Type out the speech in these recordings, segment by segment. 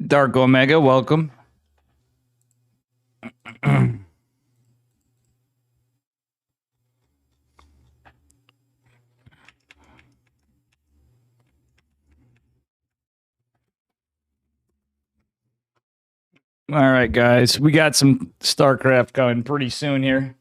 Dark Omega, welcome. All right, guys, we got some StarCraft coming pretty soon here.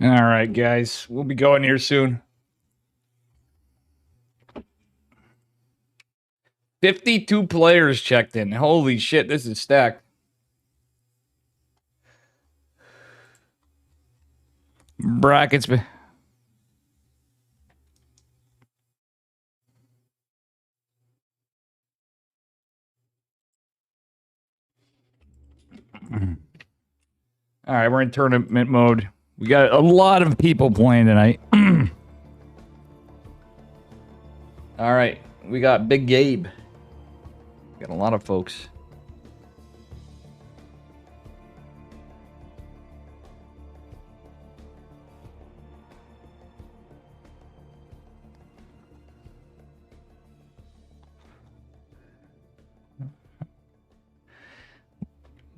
All right, guys, we'll be going here soon. 52 players checked in. Holy shit, this is stacked. Brackets. All right, we're in tournament mode. We got a lot of people playing tonight. All right, we got Big Gabe. Got a lot of folks.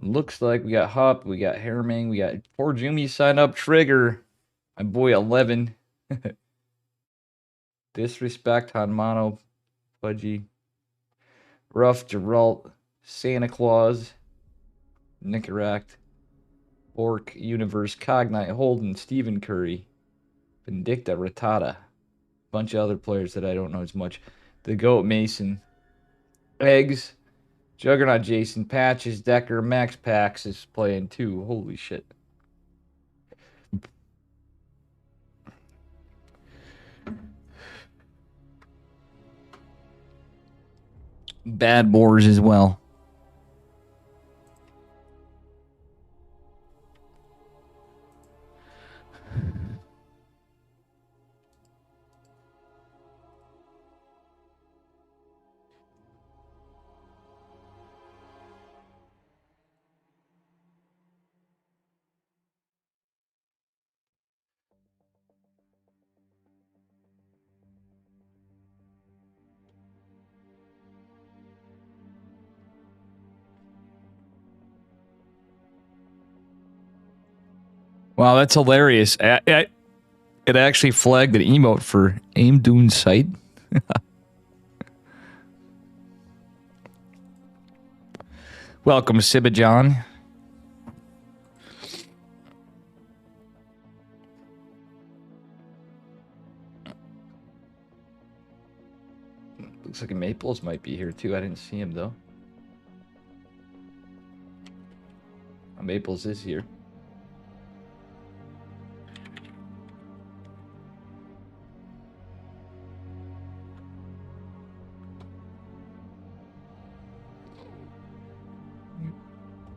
Looks like we got Hup, we got Herming, we got poor Jumi signed up. Trigger, my boy 11. Disrespect, Hanmano, Pudgy, Rough, Geralt, Santa Claus, Nicaract, Orc, Universe, Cognite, Holden, Stephen Curry, Vindicta, Rattata, bunch of other players that I don't know as much. The Goat, Mason, Eggs, Juggernaut, Jason, Patches, Decker, Max Pax is playing too. Holy shit. Bad Boars as well. Wow, that's hilarious. It actually flagged an emote for Aim Dune Sight. Welcome, Sibajan. Looks like Maples might be here too. I didn't see him though. Maples is here.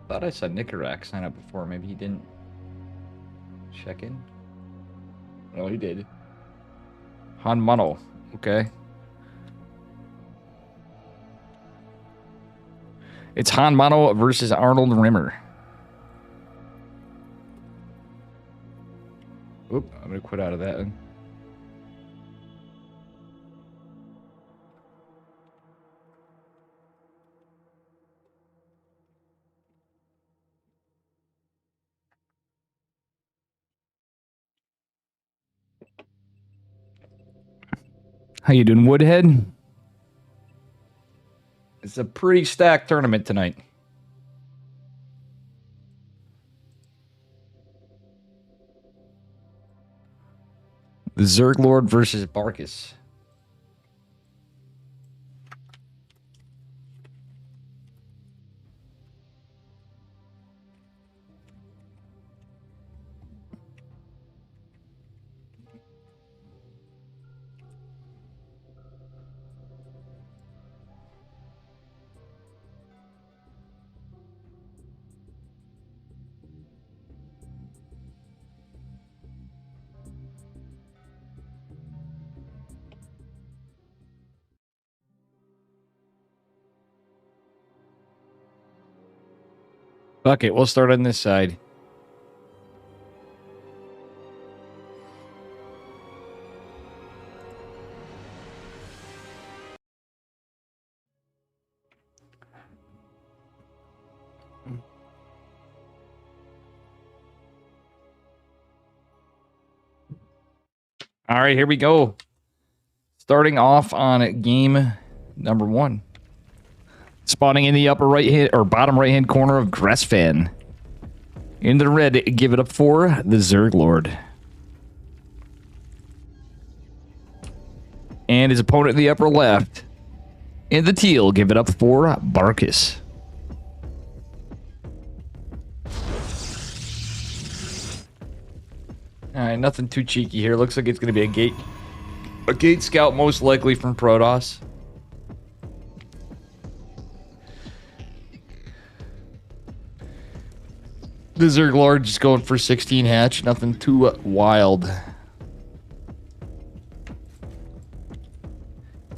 Thought I saw Nicarac sign up before. Maybe he didn't check in. No, he did. Hanmano. Okay. It's Hanmano versus Arnold Rimmer. Oop, I'm going to quit out of that one. How you doing, Woodhead? It's a pretty stacked tournament tonight. The Zerg Lord versus Barkus. Fuck it, we'll start on this side. All right, here we go. Starting off on game number 1. Spawning in the upper right hand or bottom right hand corner of Gressfan. In the red, give it up for the Zerg Lord. And his opponent in the upper left. In the teal, give it up for Barkus. Alright, nothing too cheeky here. Looks like it's going to be a gate scout, most likely from Protoss. The Zerg Lord just going for 16 hatch. Nothing too wild.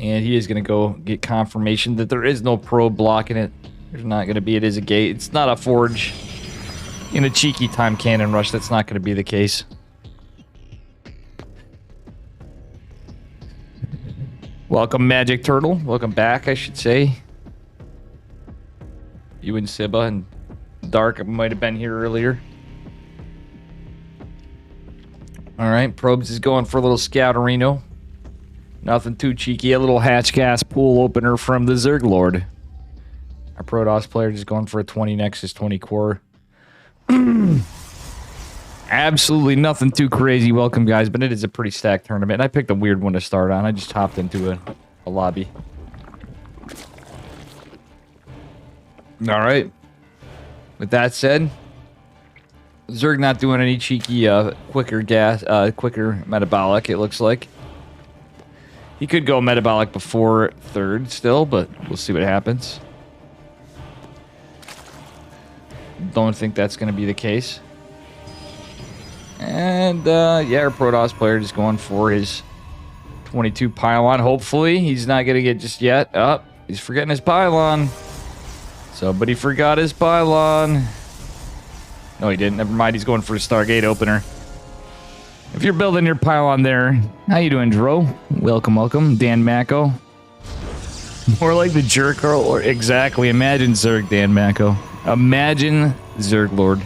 And he is going to go get confirmation that there is no probe blocking it. There's not going to be. It is a gate. It's not a forge. In a cheeky time cannon rush, that's not going to be the case. Welcome, Magic Turtle. Welcome back, I should say. You and Siba and Dark might have been here earlier. Alright, Probes is going for a little Scouterino. Nothing too cheeky. A little hatch gas pool opener from the Zerg Lord. Our Protoss player just going for a 20 Nexus, 20 core. Absolutely nothing too crazy. Welcome, guys, but it is a pretty stacked tournament. And I picked a weird one to start on. I just hopped into a lobby. All right. With that said, Zerg not doing any cheeky, quicker metabolic, it looks like. He could go metabolic before third still, but we'll see what happens. Don't think that's going to be the case. And, yeah, our Protoss player just going for his 22 pylon. Hopefully, he's not going to get just yet. Oh, he's forgetting his pylon. Somebody forgot his pylon. No, he didn't. Never mind. He's going for a Stargate opener. If you're building your pylon there, how you doing, Dro? Welcome, welcome. Dan Mako. More like the jerk or exactly. Imagine Zerg, Dan Mako. Imagine Zerg Lord.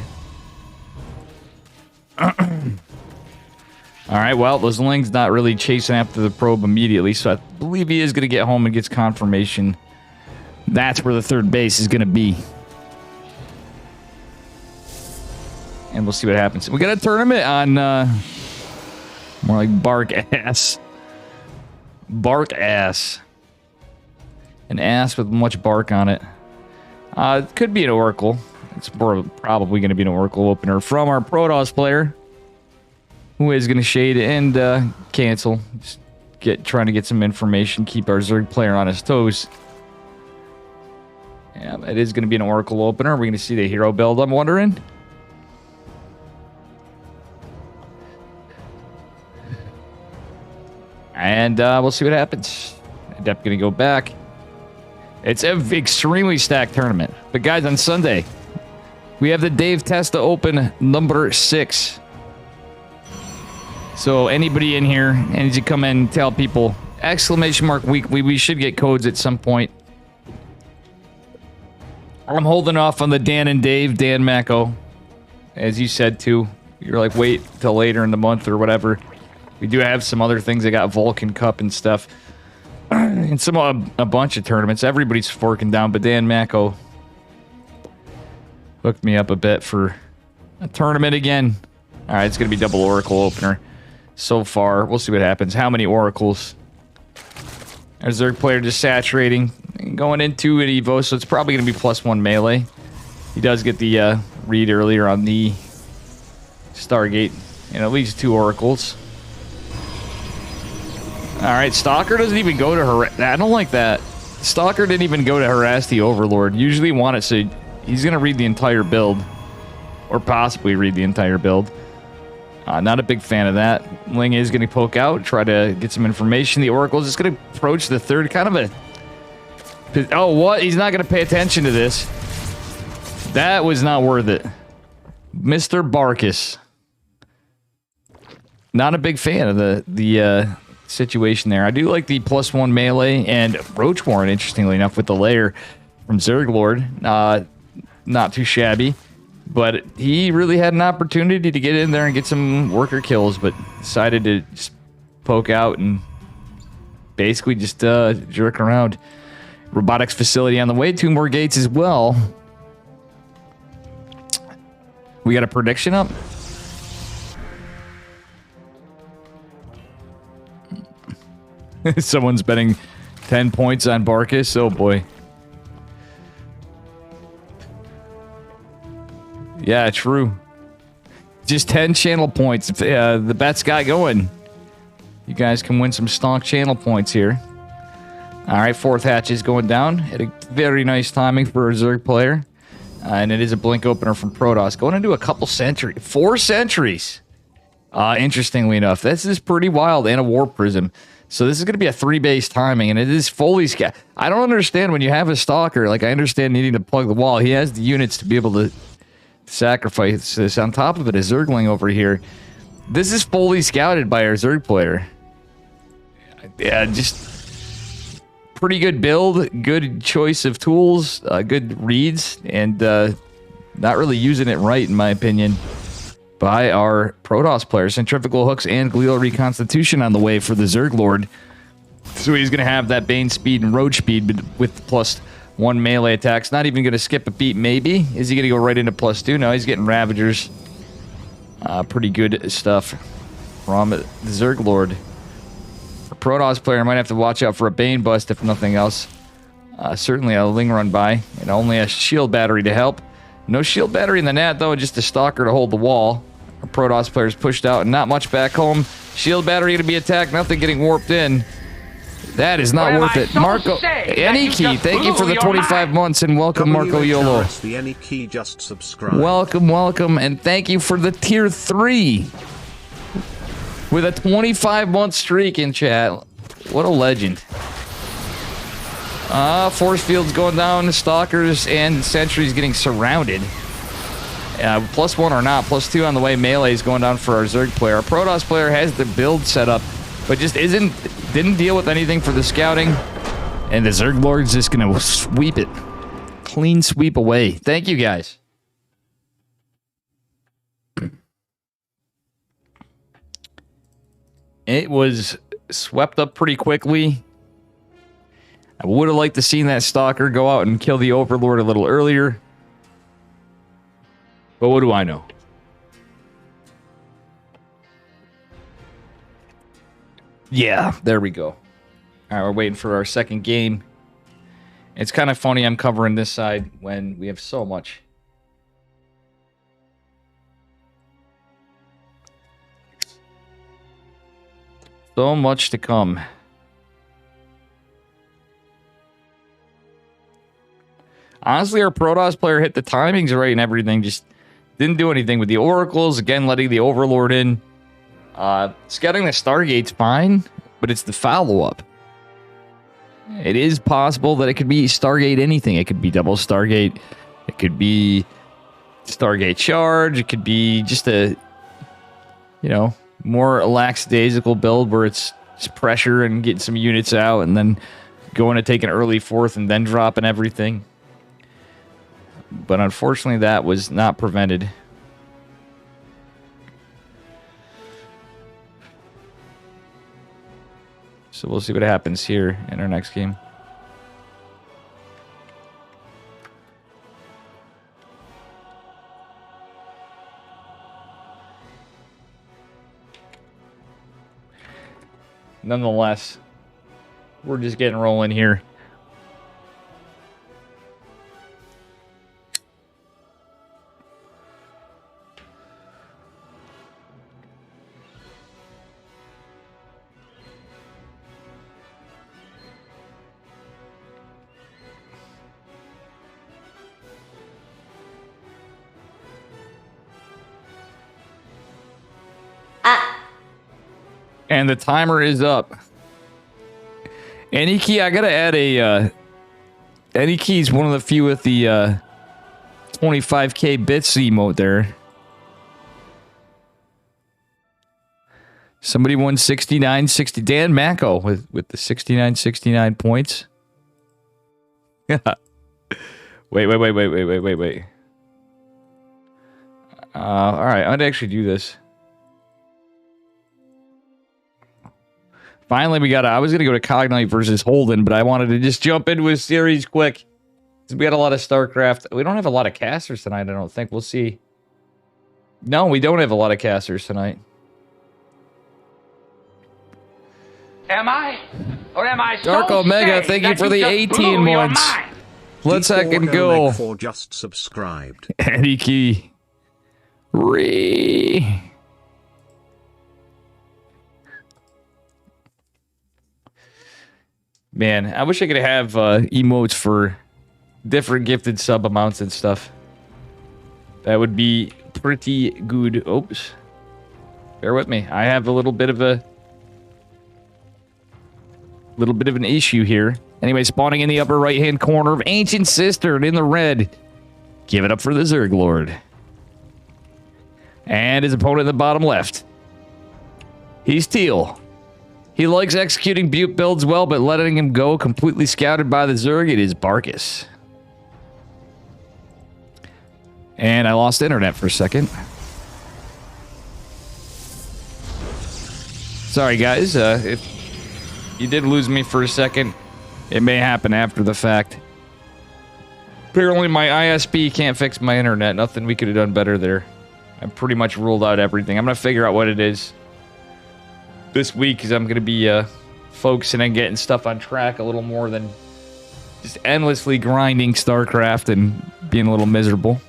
Alright, well, the Zling's not really chasing after the probe immediately, so I believe he is going to get home and gets confirmation. That's where the third base is going to be. And we'll see what happens. We got a tournament on, more like Bark Ass. Bark Ass. An ass with much bark on it. It could be an Oracle. It's probably going to be an Oracle opener from our Protoss player, who is going to shade and cancel. Just trying to get some information, keep our Zerg player on his toes. Yeah, it is going to be an Oracle opener. We're going to see the hero build, I'm wondering. And we'll see what happens. Adept going to go back. It's an extremely stacked tournament. But guys, on Sunday, we have the Dave Testa Open number 6. So anybody in here, and you come in and tell people, !weekly, we should get codes at some point. I'm holding off on the Dan and Dave, Dan Mako. As you said too, you're like, wait till later in the month or whatever. We do have some other things. I got Vulcan Cup and stuff. And a bunch of tournaments. Everybody's forking down, but Dan Mako hooked me up a bit for a tournament again. All right, it's going to be double Oracle opener. So far, we'll see what happens. How many Oracles? Our Zerg player just saturating. Going into an Evo, so it's probably going to be +1 melee. He does get the read earlier on the Stargate. And at least 2 Oracles. Alright, Stalker doesn't even go to harass. I don't like that. Stalker didn't even go to harass the Overlord. Usually you want it so he's going to read the entire build. Or possibly read the entire build. Not a big fan of that. Ling is going to poke out, try to get some information. The Oracle's just going to approach the third. Kind of a... Oh, what? He's not going to pay attention to this. That was not worth it. Mr. Barkus. Not a big fan of the situation there. I do like the +1 melee and Roach Warren, interestingly enough, with the lair from Zerglord. Not too shabby. But he really had an opportunity to get in there and get some worker kills, but decided to just poke out and basically just jerk around. Robotics facility on the way. 2 more gates as well. We got a prediction up? Someone's betting 10 points on Barkus. Oh boy. Yeah, true. Just 10 channel points. If the bet's got going, you guys can win some stonk channel points here. All right, 4th hatch is going down. At a very nice timing for a Zerg player. And it is a blink opener from Protoss. Going into a couple sentries. 4 sentries. Interestingly enough. This is pretty wild. And a Warp Prism. So this is going to be a 3-base timing. And it is fully scat. I don't understand when you have a Stalker. Like, I understand needing to plug the wall. He has the units to be able to sacrifice this. On top of it, a Zergling over here. This is fully scouted by our Zerg player. Yeah, just pretty good build, good choice of tools, good reads, and not really using it right, in my opinion, by our Protoss player. Centrifugal hooks and glial reconstitution on the way for the Zerg Lord. So he's going to have that Bane speed and Roach speed, but with +1 melee attacks. Not even going to skip a beat, maybe. Is he going to go right into +2? No, he's getting Ravagers. Pretty good stuff from the Zerg Lord. Protoss player might have to watch out for a Bane bust, if nothing else. Certainly a Ling run by, and only a shield battery to help. No shield battery in the Nat, though, just a Stalker to hold the wall. Our Protoss player's pushed out and not much back home. Shield battery to be attacked, nothing getting warped in. That is not worth it. Marco, Aniki, thank you for the 25 months, and welcome, Marco Yolo. The Aniki just subscribed. Welcome, and thank you for the tier 3. With a 25-month streak in chat. What a legend. Force field's going down. Stalkers and Sentries getting surrounded. +1 or not. +2 on the way. Melee is going down for our Zerg player. Our Protoss player has the build set up, but just didn't deal with anything for the scouting. And the Zerg Lord's just going to sweep it. Clean sweep away. Thank you, guys. It was swept up pretty quickly. I would have liked to seen that Stalker go out and kill the Overlord a little earlier. But what do I know? Yeah, there we go. All right, we're waiting for our second game. It's kind of funny I'm covering this side when we have so much. So much to come. Honestly, our Protoss player hit the timings right and everything. Just didn't do anything with the Oracles. Again, letting the Overlord in. Scouting the Stargate's fine, but it's the follow-up. It is possible that it could be Stargate anything. It could be double Stargate. It could be Stargate Charge. It could be just a, more lackadaisical build where it's just pressure and getting some units out and then going to take an early 4th and then dropping everything. But unfortunately, that was not prevented. So we'll see what happens here in our next game. Nonetheless, we're just getting rolling here. And the timer is up. Aniki, I gotta add a... Aniki's one of the few with the 25k bits emote there. Somebody won 69.60. Dan Mako with the 69.69 points. Wait. All right, I'd actually do this. Finally, I was going to go to Cognite versus Holden, but I wanted to just jump into a series quick. We got a lot of StarCraft. We don't have a lot of casters tonight, I don't think. We'll see. No, we don't have a lot of casters tonight. Am I? Or am I Dark so Omega, sick thank you that for the just 18 blew your months. mind? Let's second go. For just subscribed. Eddie Key. Man, I wish I could have emotes for different gifted sub amounts and stuff. That would be pretty good. Oops. Bear with me. I have a little bit of an issue here. Anyway, spawning in the upper right-hand corner of Ancient Cistern in the red. Give it up for the Zerg Lord. And his opponent in the bottom left. He's teal. He likes executing Butte builds well, but letting him go completely scouted by the Zerg, it is Barkus. And I lost internet for a second. Sorry, guys. If you did lose me for a second, it may happen after the fact. Apparently, my ISP can't fix my internet. Nothing we could have done better there. I pretty much ruled out everything. I'm going to figure out what it is this week, because I'm going to be focusing on getting stuff on track a little more than just endlessly grinding StarCraft and being a little miserable.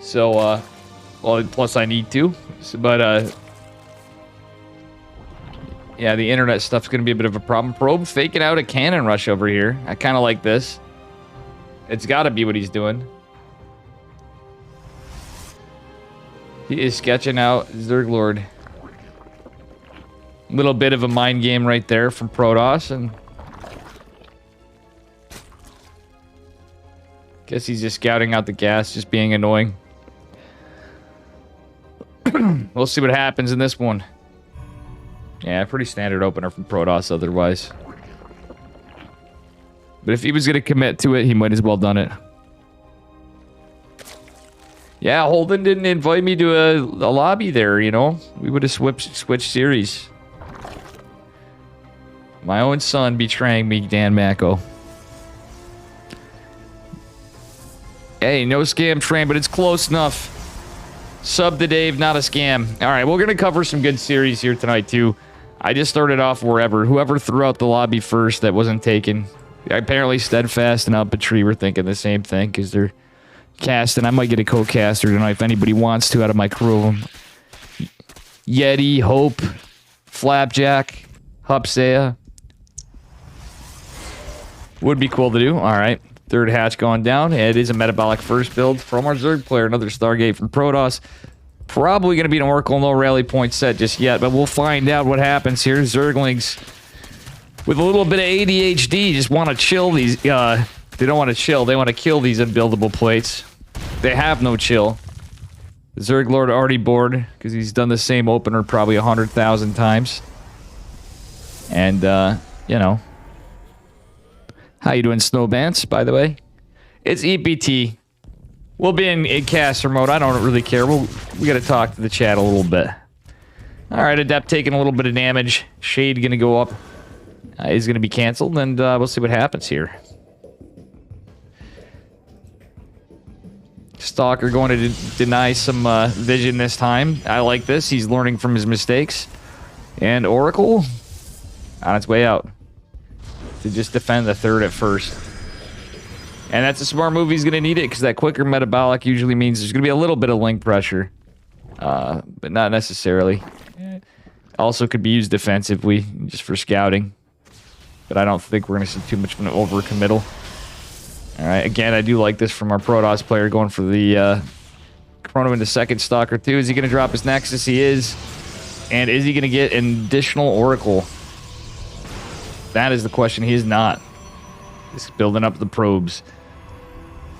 So, well, plus I need to. But, yeah, the internet stuff's going to be a bit of a problem. Probe faking out a cannon rush over here. I kind of like this. It's got to be what he's doing. He is sketching out Zerg Lord. Little bit of a mind game right there from Protoss, and guess he's just scouting out the gas, just being annoying. We'll see what happens in this one. Yeah, pretty standard opener from Protoss otherwise. But if he was going to commit to it, he might as well done it. Yeah, Holden didn't invite me to a lobby there, you know. We would have switched series. My own son betraying me, Dan Mako. Hey, no scam train, but it's close enough. Sub to Dave, not a scam. All right, we're going to cover some good series here tonight, too. I just started off wherever. Whoever threw out the lobby first that wasn't taken. Apparently, Steadfast and Up a Tree were thinking the same thing, because they're casting. I might get a co-caster tonight if anybody wants to out of my crew of them. Yeti, Hope, Flapjack, Hupsea. Would be cool to do. All right. Third hatch gone down. It is a metabolic first build from our Zerg player. Another Stargate from Protoss. Probably going to be an Oracle, no rally point set just yet, but we'll find out what happens here. Zerglings with a little bit of ADHD just want to chill these. They don't want to chill. They want to kill these unbuildable plates. They have no chill. The Zerg Lord already bored because he's done the same opener probably 100,000 times. And, you know. How you doing, Snowbants, by the way? It's EPT. We'll be in caster mode. I don't really care. We got to talk to the chat a little bit. All right, Adept taking a little bit of damage. Shade going to go up. He's going to be canceled, and we'll see what happens here. Stalker going to deny some vision this time. I like this. He's learning from his mistakes. And Oracle on its way out to just defend the third at first. And that's a smart move. He's going to need it because that quicker metabolic usually means there's going to be a little bit of link pressure. But not necessarily. Also could be used defensively just for scouting. But I don't think we're going to see too much of an overcommittal. Alright, again, I do like this from our Protoss player going for the Chrono into second Stalker 2. Is he going to drop his Nexus? He is. And is he going to get an additional Oracle? That is the question. He is not. He's building up the probes.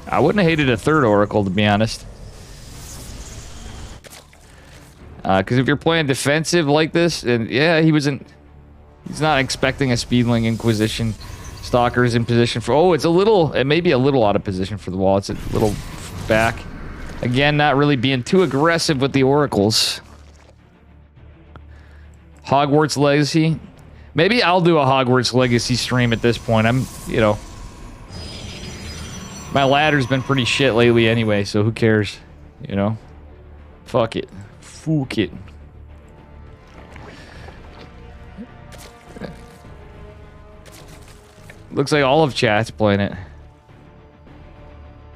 I wouldn't have hated a third Oracle, to be honest. Because if you're playing defensive like this, and yeah, he's not expecting a Speedling Inquisition. Stalker's in position for, oh, it may be a little out of position for the wall. It's a little back. Again, not really being too aggressive with the Oracles. Hogwarts Legacy. Maybe I'll do a Hogwarts Legacy stream at this point. My ladder's been pretty shit lately anyway, so who cares? You know? Fuck it. Fuck it. Looks like all of chat's playing it.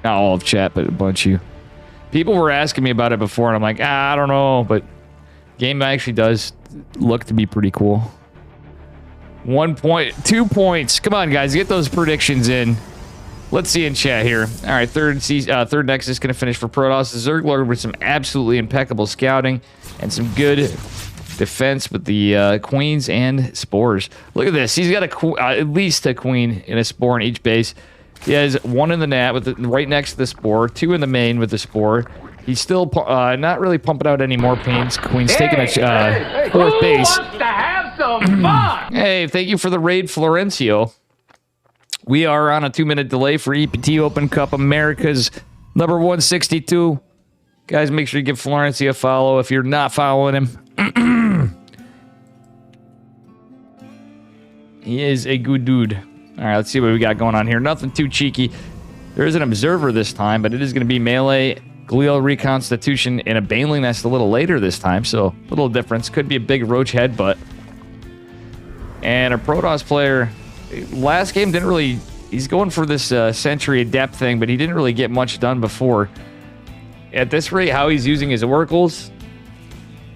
Not all of chat, but a bunch of you. People were asking me about it before, and I'm like, I don't know, but game actually does look to be pretty cool. 1 point, 2 points. Come on, guys, get those predictions in. Let's see in chat here. All right, third Nexus going to finish for Protoss. The Zerglord with some absolutely impeccable scouting and some good defense with the Queens and Spores. Look at this. He's got at least a Queen and a Spore in each base. He has one in the nat with right next to the Spore, 2 in the main with the Spore. He's still not really pumping out any more pains. Queen's taking a fourth base. Who wants to have some fun? Hey, thank you for the raid, Florencio. We are on a 2-minute delay for EPT Open Cup America's number 162. Guys, make sure you give Florencio a follow if you're not following him. He is a good dude. All right, let's see what we got going on here. Nothing too cheeky. There is an Observer this time, but it is going to be melee, Glial Reconstitution, and a Baneling Nest a little later this time, so a little difference. Could be a big Roach Headbutt. And a Protoss player, last game didn't really... He's going for this Century Adept thing, but he didn't really get much done before. At this rate, how he's using his Oracles,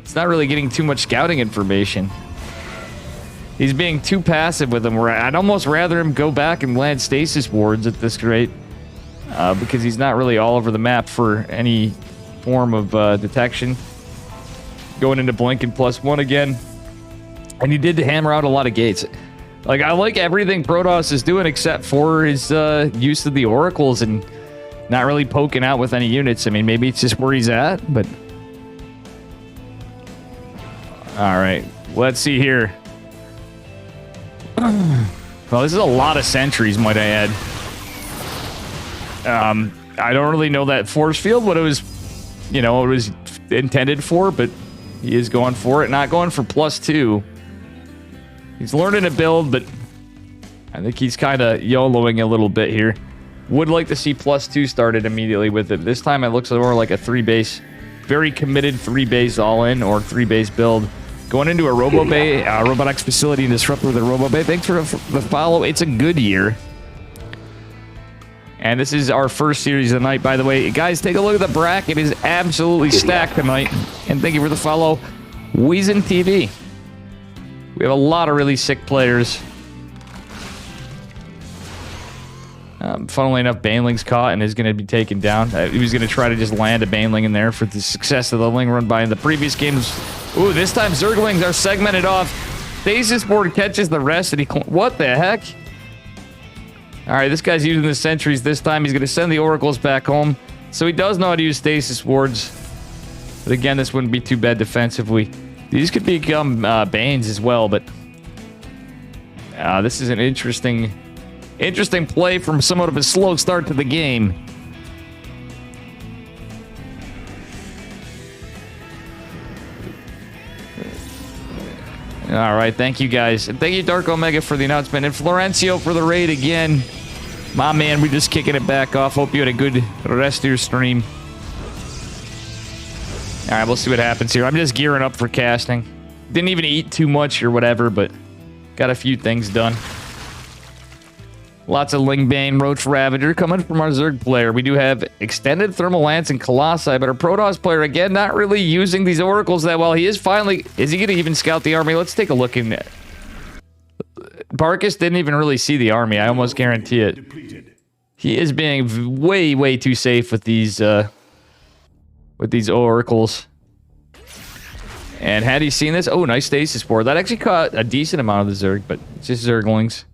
it's not really getting too much scouting information. He's being too passive with them. I'd almost rather him go back and land stasis wards at this rate, because he's not really all over the map for any form of detection. Going into Blinking +1 again. And he did hammer out a lot of gates. Like, I like everything Protoss is doing except for his use of the Oracles and not really poking out with any units. I mean, maybe it's just where he's at, but... Alright, let's see here. Well, this is a lot of sentries, might I add. I don't really know that force field, what it was, it was intended for, but he is going for it. Not going for +2. He's learning to build, but I think he's kind of YOLOing a little bit here. Would like to see +2 started immediately with it. This time it looks more like a 3-base, very committed 3-base all-in or 3-base build. Going into a Robo Bay, Robotics Facility and Disruptor with a Robo Bay. Thanks for the follow. It's a good year. And this is our first series of the night, by the way. Guys, take a look at the bracket. It is absolutely stacked tonight. And thank you for the follow. Weezin TV. We have a lot of really sick players. Funnily enough, Baneling's caught and is going to be taken down. He was going to try to just land a Baneling in there for the success of the Ling run by in the previous games. Ooh, this time Zerglings are segmented off. Stasis board catches the rest, and he... What the heck? Alright, this guy's using the sentries this time. He's going to send the Oracles back home. So he does know how to use stasis wards. But again, this wouldn't be too bad defensively. These could become Banes as well, but... this is an interesting play from somewhat of a slow start to the game. All right, thank you guys. And thank you, Dark Omega, for the announcement. And Florencio for the raid again. My man, we're just kicking it back off. Hope you had a good rest of your stream. All right, we'll see what happens here. I'm just gearing up for casting. Didn't even eat too much or whatever, but got a few things done. Lots of Lingbane, Roach Ravager coming from our Zerg player. We do have Extended Thermal Lance and Colossi, but our Protoss player, again, not really using these Oracles that well. He is finally... Is he going to even scout the army? Let's take a look in... Barkus didn't even really see the army. I almost guarantee it. He is being way, way too safe with these Oracles. And had he seen this... Oh, nice stasis board. That actually caught a decent amount of the Zerg, but it's just Zerglings.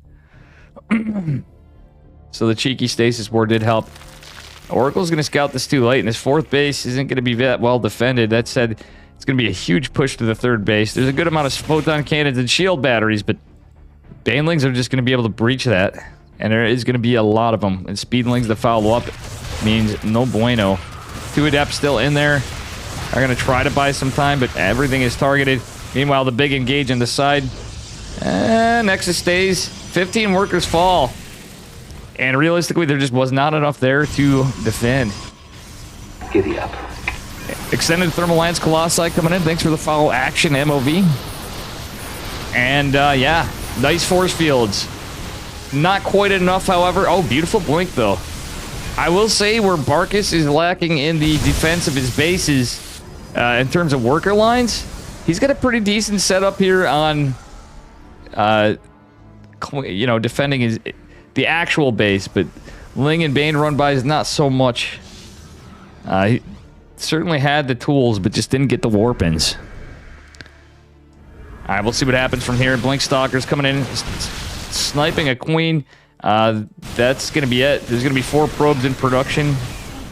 So the cheeky stasis board did help. Oracle's going to scout this too late, and his fourth base isn't going to be that well defended. That said, it's going to be a huge push to the third base. There's a good amount of photon cannons and shield batteries, but Banelings are just going to be able to breach that. And there is going to be a lot of them. And Speedlings to follow up means no bueno. 2 Adepts still in there. Are going to try to buy some time, but everything is targeted. Meanwhile, the big engage on the side. Nexus stays. 15 workers fall. And realistically, there just was not enough there to defend. Giddy up. Extended Thermal Lance Colossi coming in. Thanks for the follow, Action MOV. And, yeah, nice force fields. Not quite enough, however. Oh, beautiful blink, though. I will say where Barkus is lacking in the defense of his bases in terms of worker lines, he's got a pretty decent setup here on, you know, defending the actual base, but Ling and Bane run by is not so much. He certainly had the tools, but just didn't get the warp-ins. All right, we'll see what happens from here. Blink Stalker's coming in, sniping a queen. That's going to be it. There's going to be 4 probes in production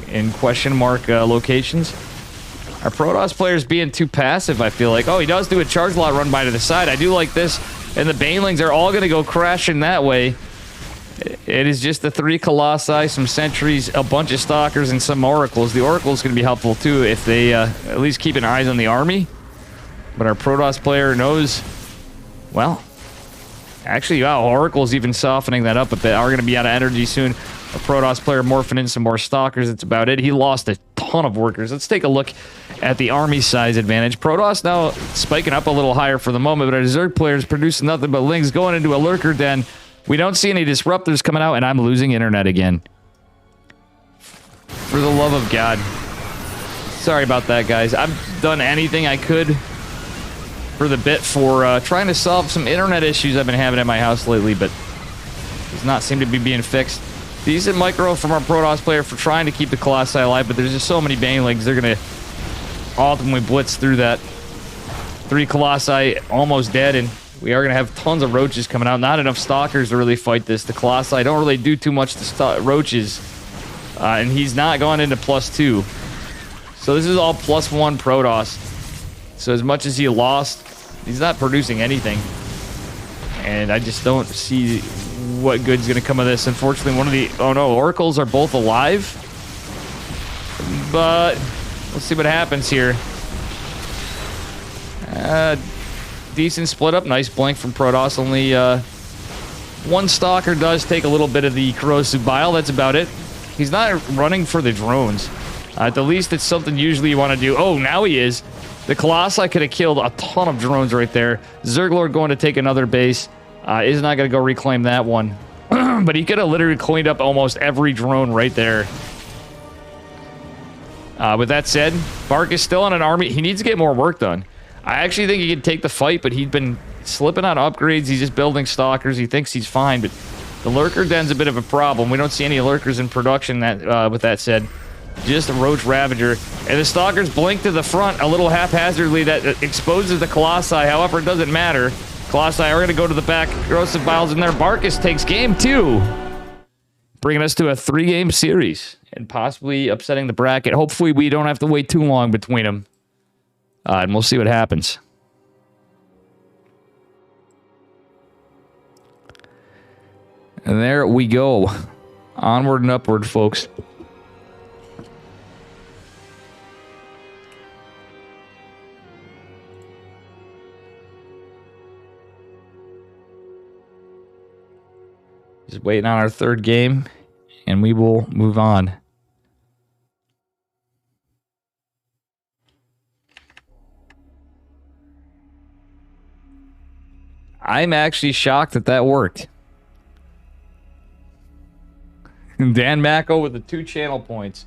in question mark locations. Our Protoss player's being too passive, I feel like. Oh, he does do a charge lot run by to the side. I do like this. And the Banelings are all going to go crashing that way. It is just the 3 Colossi, some Sentries, a bunch of Stalkers, and some Oracles. The Oracle's going to be helpful, too, if they at least keep an eye on the army. But our Protoss player knows, well, actually, wow, Oracle's even softening that up a bit. Are going to be out of energy soon. A Protoss player morphing in some more Stalkers. That's about it. He lost a ton of workers. Let's take a look at the army size advantage. Protoss now spiking up a little higher for the moment, but our Zerg players producing nothing but Lings going into a Lurker Den. We don't see any Disruptors coming out, and I'm losing internet again. For the love of God. Sorry about that, guys. I've done anything I could for the bit for trying to solve some internet issues I've been having at my house lately, but does not seem to be being fixed. Decent micro from our Protoss player for trying to keep the Colossi alive, but there's just so many Banelings, they're going to ultimately blitz through that. 3 Colossi almost dead, and we are going to have tons of Roaches coming out. Not enough Stalkers to really fight this. The Colossi don't really do too much to Roaches, and he's not going into +2. So this is all +1 Protoss. So as much as he lost, he's not producing anything. And I just don't see what good's going to come of this. Unfortunately, one of the... Oh no, Oracles are both alive. But let's see what happens here. Decent split up. Nice blink from Protoss. Only 1 Stalker does take a little bit of the corrosive bile. That's about it. He's not running for the drones. At the least, it's something usually you want to do. Oh, now he is. The Colossi could have killed a ton of drones right there. Zerglord going to take another base. Is not going to go reclaim that one. But he could have literally cleaned up almost every drone right there. With that said, Bark is still on an army. He needs to get more work done. I actually think he could take the fight, but he's been slipping on upgrades. He's just building Stalkers. He thinks he's fine, but the Lurker Den's a bit of a problem. We don't see any Lurkers in production. That, with that said, just a Roach Ravager. And the Stalkers blink to the front a little haphazardly. That exposes the Colossi. However, it doesn't matter. Colossi are going to go to the back. Corrosive Biles in there. Barkus takes game 2. Bringing us to a 3-game series. And possibly upsetting the bracket. Hopefully, we don't have to wait too long between them. And we'll see what happens. And there we go. Onward and upward, folks. Just waiting on our 3rd game, and we will move on. I'm actually shocked that that worked. Dan Macko with the 2 channel points.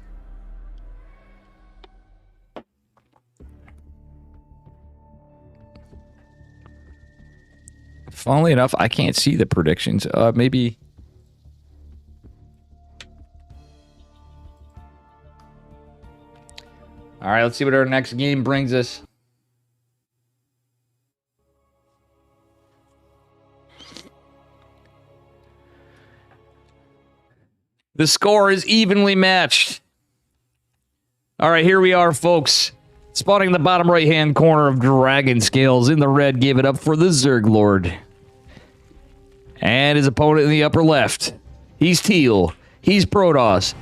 Funnily enough, I can't see the predictions. Maybe... All right, let's see what our next game brings us. The score is evenly matched. All right, here we are, folks. Spotting in the bottom right-hand corner of Dragon Scales in the red, gave it up for the Zerg Lord. And his opponent in the upper left. He's teal. He's Protoss.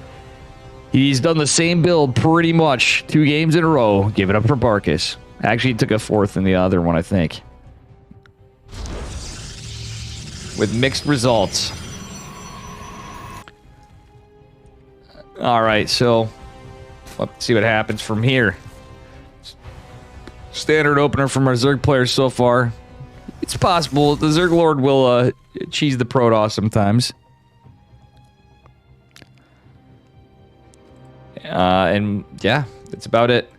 He's done the same build pretty much 2 games in a row. Give it up for Barkus. Actually, he took a 4th in the other one, I think. With mixed results. All right, so let's see what happens from here. Standard opener from our Zerg players so far. It's possible the Zerg Lord will cheese the Protoss sometimes. And yeah, that's about it.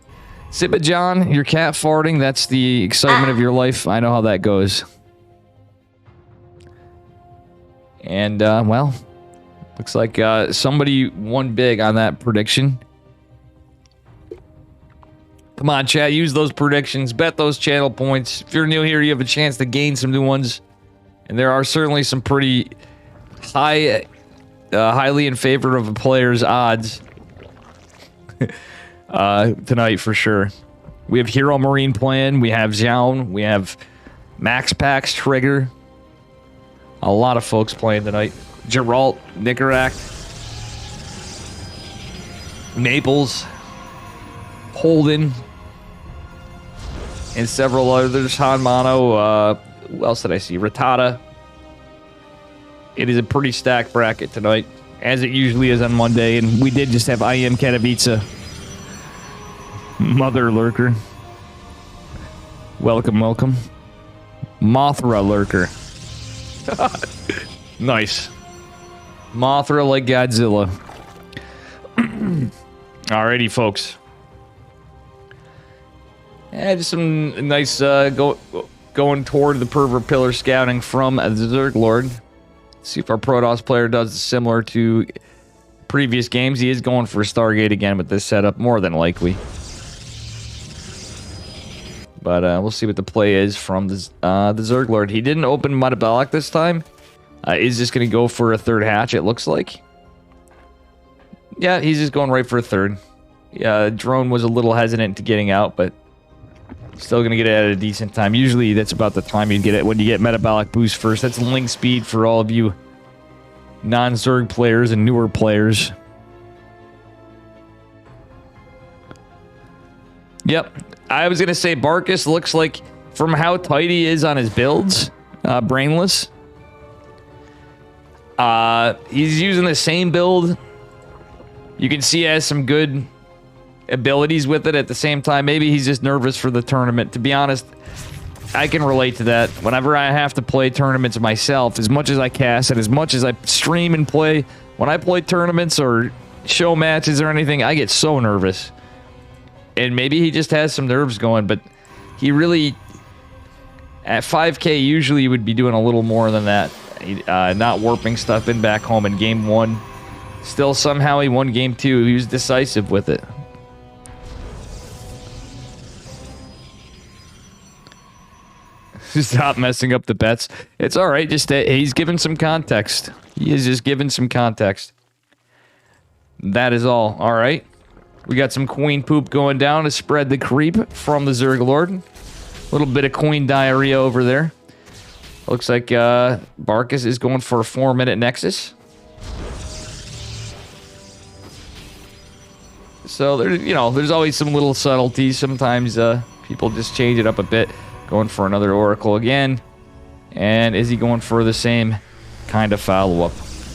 Sippa John, your cat farting, that's the excitement of your life. I know how that goes. And, well, looks like somebody won big on that prediction. Come on, chat, use those predictions, bet those channel points. If you're new here, you have a chance to gain some new ones. And there are certainly some pretty highly in favor of a player's odds tonight for sure. We have Hero Marine playing, we have Zhaon, we have Max Pax Trigger. A lot of folks playing tonight. Geralt, Nicarac, Naples, Holden, and several others. Han Mono, who else did I see? Rattata. It is a pretty stacked bracket tonight, as it usually is on Monday, and we did just have I Am Katowice. Mother Lurker. Welcome, welcome. Mothra Lurker. Nice. Mothra like Godzilla. Alrighty, folks. Yeah, just some nice going toward the pervert pillar scouting from the Zerg Lord. See if our Protoss player does similar to previous games. He is going for Stargate again with this setup, more than likely. But we'll see what the play is from the Zerg Lord. He didn't open Metabolic this time. Is just going to go for a 3rd hatch, it looks like. Yeah, he's just going right for a 3rd. Yeah, Drone was a little hesitant to getting out, but still going to get it at a decent time. Usually that's about the time you get it when you get Metabolic Boost first. That's link speed for all of you non-Zerg players and newer players. Yep. I was going to say Barkus looks like, from how tight he is on his builds, brainless. He's using the same build. You can see he has some good abilities with it at the same time. Maybe he's just nervous for the tournament. To be honest, I can relate to that. Whenever I have to play tournaments myself, as much as I cast and as much as I stream and play, when I play tournaments or show matches or anything, I get so nervous. And maybe he just has some nerves going, but he really, at 5K, usually would be doing a little more than that. Not warping stuff in back home in game 1. Still, somehow he won game 2. He was decisive with it. Stop messing up the bets. It's all right. Just he's given some context. He is just giving some context. That is all. All right. We got some queen poop going down to spread the creep from the Zerg Lord. A little bit of queen diarrhea over there. Looks like Barkus is going for a 4-minute Nexus. So there's always some little subtleties. Sometimes people just change it up a bit. Going for another Oracle again. And is he going for the same kind of follow-up?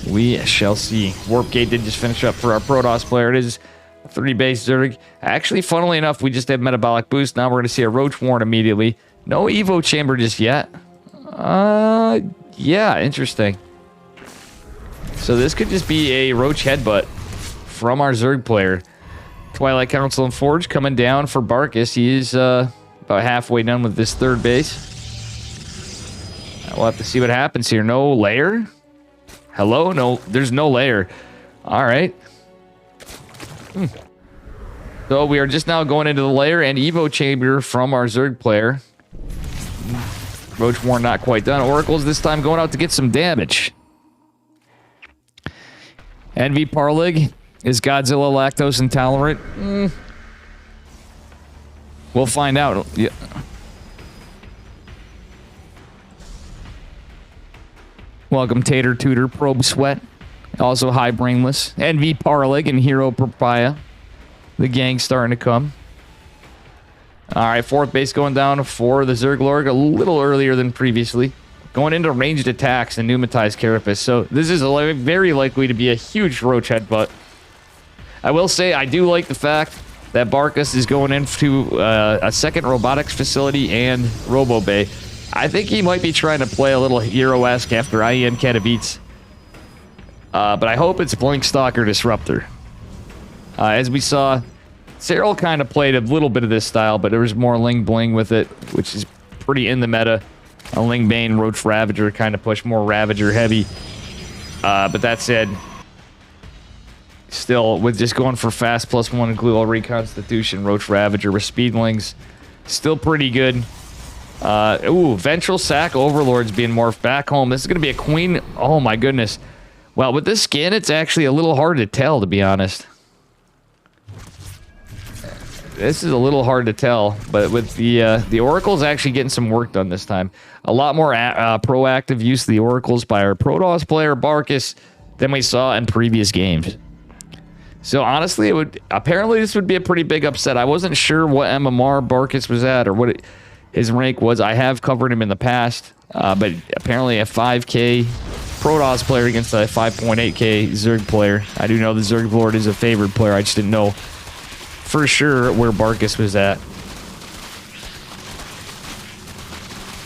We shall see. Warpgate did just finish up for our Protoss player. It is 3-base Zerg. Actually, funnily enough, we just have Metabolic Boost. Now we're going to see a Roach Warren immediately. No Evo Chamber just yet. Yeah, interesting. So this could just be a Roach Headbutt from our Zerg player. Twilight Council and Forge coming down for Barkus. He is about halfway done with this 3rd base. We'll have to see what happens here. No layer? Hello? No, there's no layer. All right. So we are just now going into the layer and Evo Chamber from our Zerg player. Roach Warren not quite done. Oracles this time going out to get some damage. Envy Parlig. Is Godzilla lactose intolerant? We'll find out. Yeah. Welcome, Tater Tutor Probe Sweat. Also, High Brainless. Envy Parlig and Hero Papaya. The gang's starting to come. Alright, 4th base going down for the Zerglorg a little earlier than previously. Going into ranged attacks and pneumatized Carapace. So this is very likely to be a huge Roach Headbutt. I will say, I do like the fact that Barkus is going into a second robotics facility and Robo Bay. I think he might be trying to play a little hero-esque after IEM Katowice. But I hope it's Blink Stalker Disruptor. As we saw, Cyril kind of played a little bit of this style, but there was more Ling Bling with it, which is pretty in the meta. A Ling Bane Roach Ravager kind of push more Ravager heavy. But that said, still, with just going for fast +1 Glual Reconstitution, Roach Ravager with Speedlings, still pretty good. Ooh, Ventral Sack Overlord's being morphed back home. This is going to be a Queen. Oh my goodness. Well, with this skin, it's actually a little hard to tell, to be honest. This is a little hard to tell, but with the Oracle's actually getting some work done this time. A lot more proactive use of the Oracles by our Protoss player, Barkus, than we saw in previous games. So honestly, apparently this would be a pretty big upset. I wasn't sure what MMR Barkus was at or what his rank was. I have covered him in the past, but apparently a 5k Protoss player against a 5.8k Zerg player. I do know the Zerg Lord is a favored player. I just didn't know for sure where Barkus was at.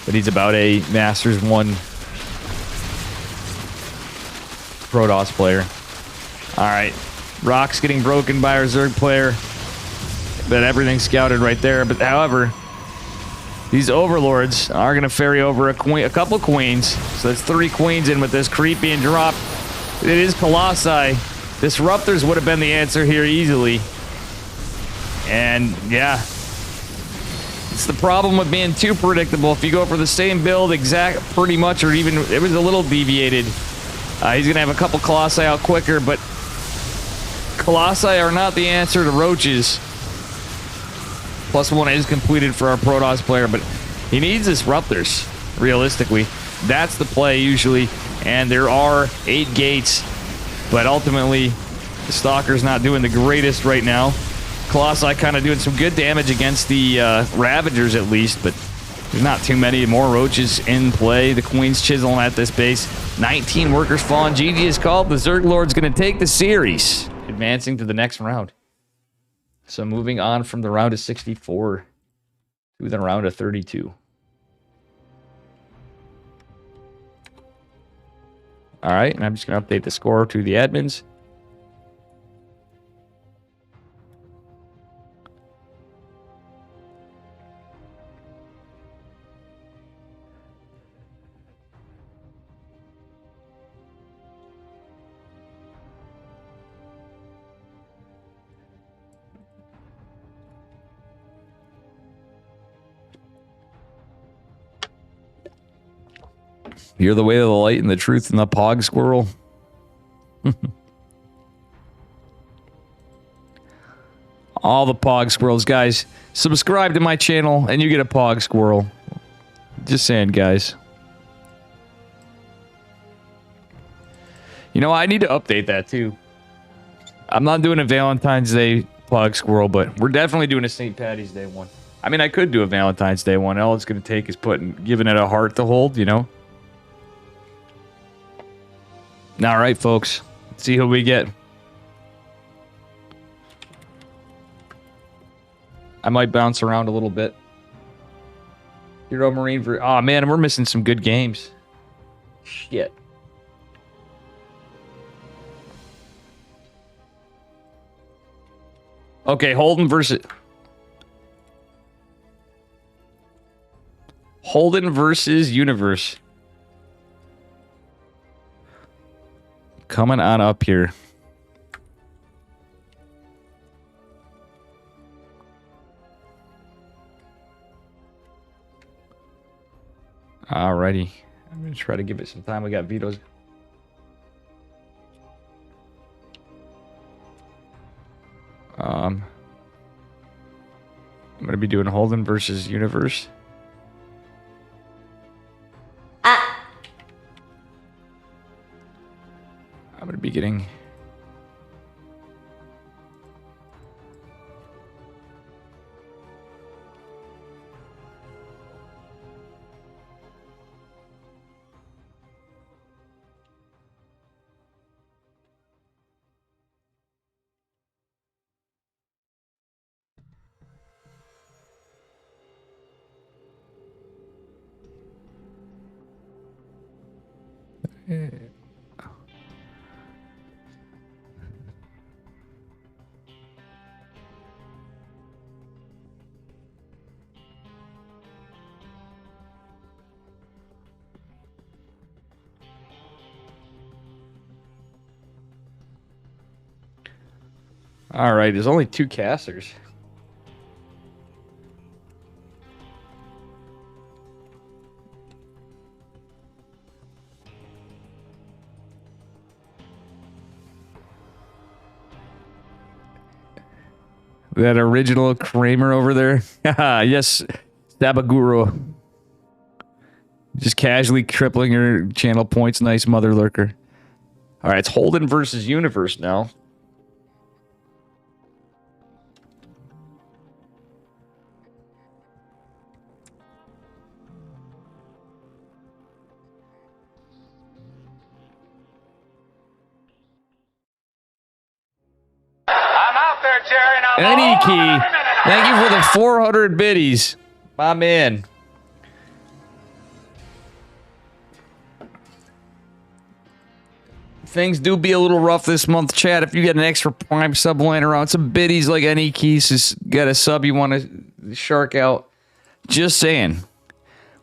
But he's about a Masters 1 Protoss player. Alright. Rock's getting broken by our Zerg player. But everything's scouted right there. But however, these Overlords are going to ferry over a couple Queens. So that's 3 Queens in with this creep being dropped. It is Colossi. Disruptors would have been the answer here easily. And yeah, it's the problem with being too predictable. If you go for the same build exact pretty much, or even it was a little deviated, he's going to have a couple Colossi out quicker, but Colossi are not the answer to Roaches. +1 is completed for our Protoss player, but he needs Disruptors, realistically. That's the play usually, and there are 8 gates, but ultimately the Stalker's not doing the greatest right now. Colossi kind of doing some good damage against the Ravagers at least, but there's not too many more Roaches in play. The Queen's chiseling at this base. 19 workers falling. GG is called. The Zerg Lord's going to take the series, advancing to the next round. So moving on from the round of 64 to the round of 32. All right, and I'm just going to update the score to the admins. You're the way of the light and the truth and the pog squirrel. All the pog squirrels, guys. Subscribe to my channel and you get a pog squirrel. Just saying, guys. You know, I need to update that too. I'm not doing a Valentine's Day pog squirrel, but we're definitely doing a St. Patty's Day one. I mean, I could do a Valentine's Day one. All it's going to take is giving it a heart to hold, you know? All right, folks. Let's see who we get. I might bounce around a little bit. Hero Marine for... Oh, man, we're missing some good games. Shit. Okay, Holden versus Universe. Coming on up here. Alrighty. I'm going to try to give it some time. We got vetoes. I'm going to be doing Holden versus Universe. I'm going to be getting... All right, there's only 2 casters. That original Kramer over there. Yes, Sabaguro. Just casually tripling your channel points. Nice mother lurker. All right, it's Holden versus Universe now. Any key. Thank you for the 400 biddies. My man. Things do be a little rough this month, chat. If you get an extra Prime sub laying around, some biddies like any keys, just got a sub you want to shark out. Just saying.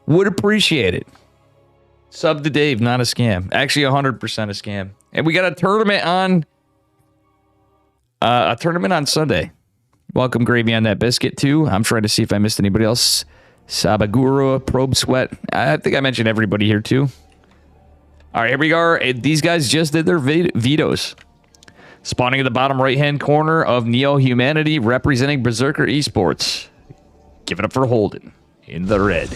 Would appreciate it. Sub to Dave, not a scam. Actually, 100% a scam. And we got a tournament on... Sunday. Welcome, Gravy on that biscuit, too. I'm trying to see if I missed anybody else. Sabagura, Probe Sweat. I think I mentioned everybody here, too. All right, here we are. These guys just did their vetoes. Spawning at the bottom right-hand corner of Neo Humanity, representing Berserker Esports. Give it up for Holden in the red.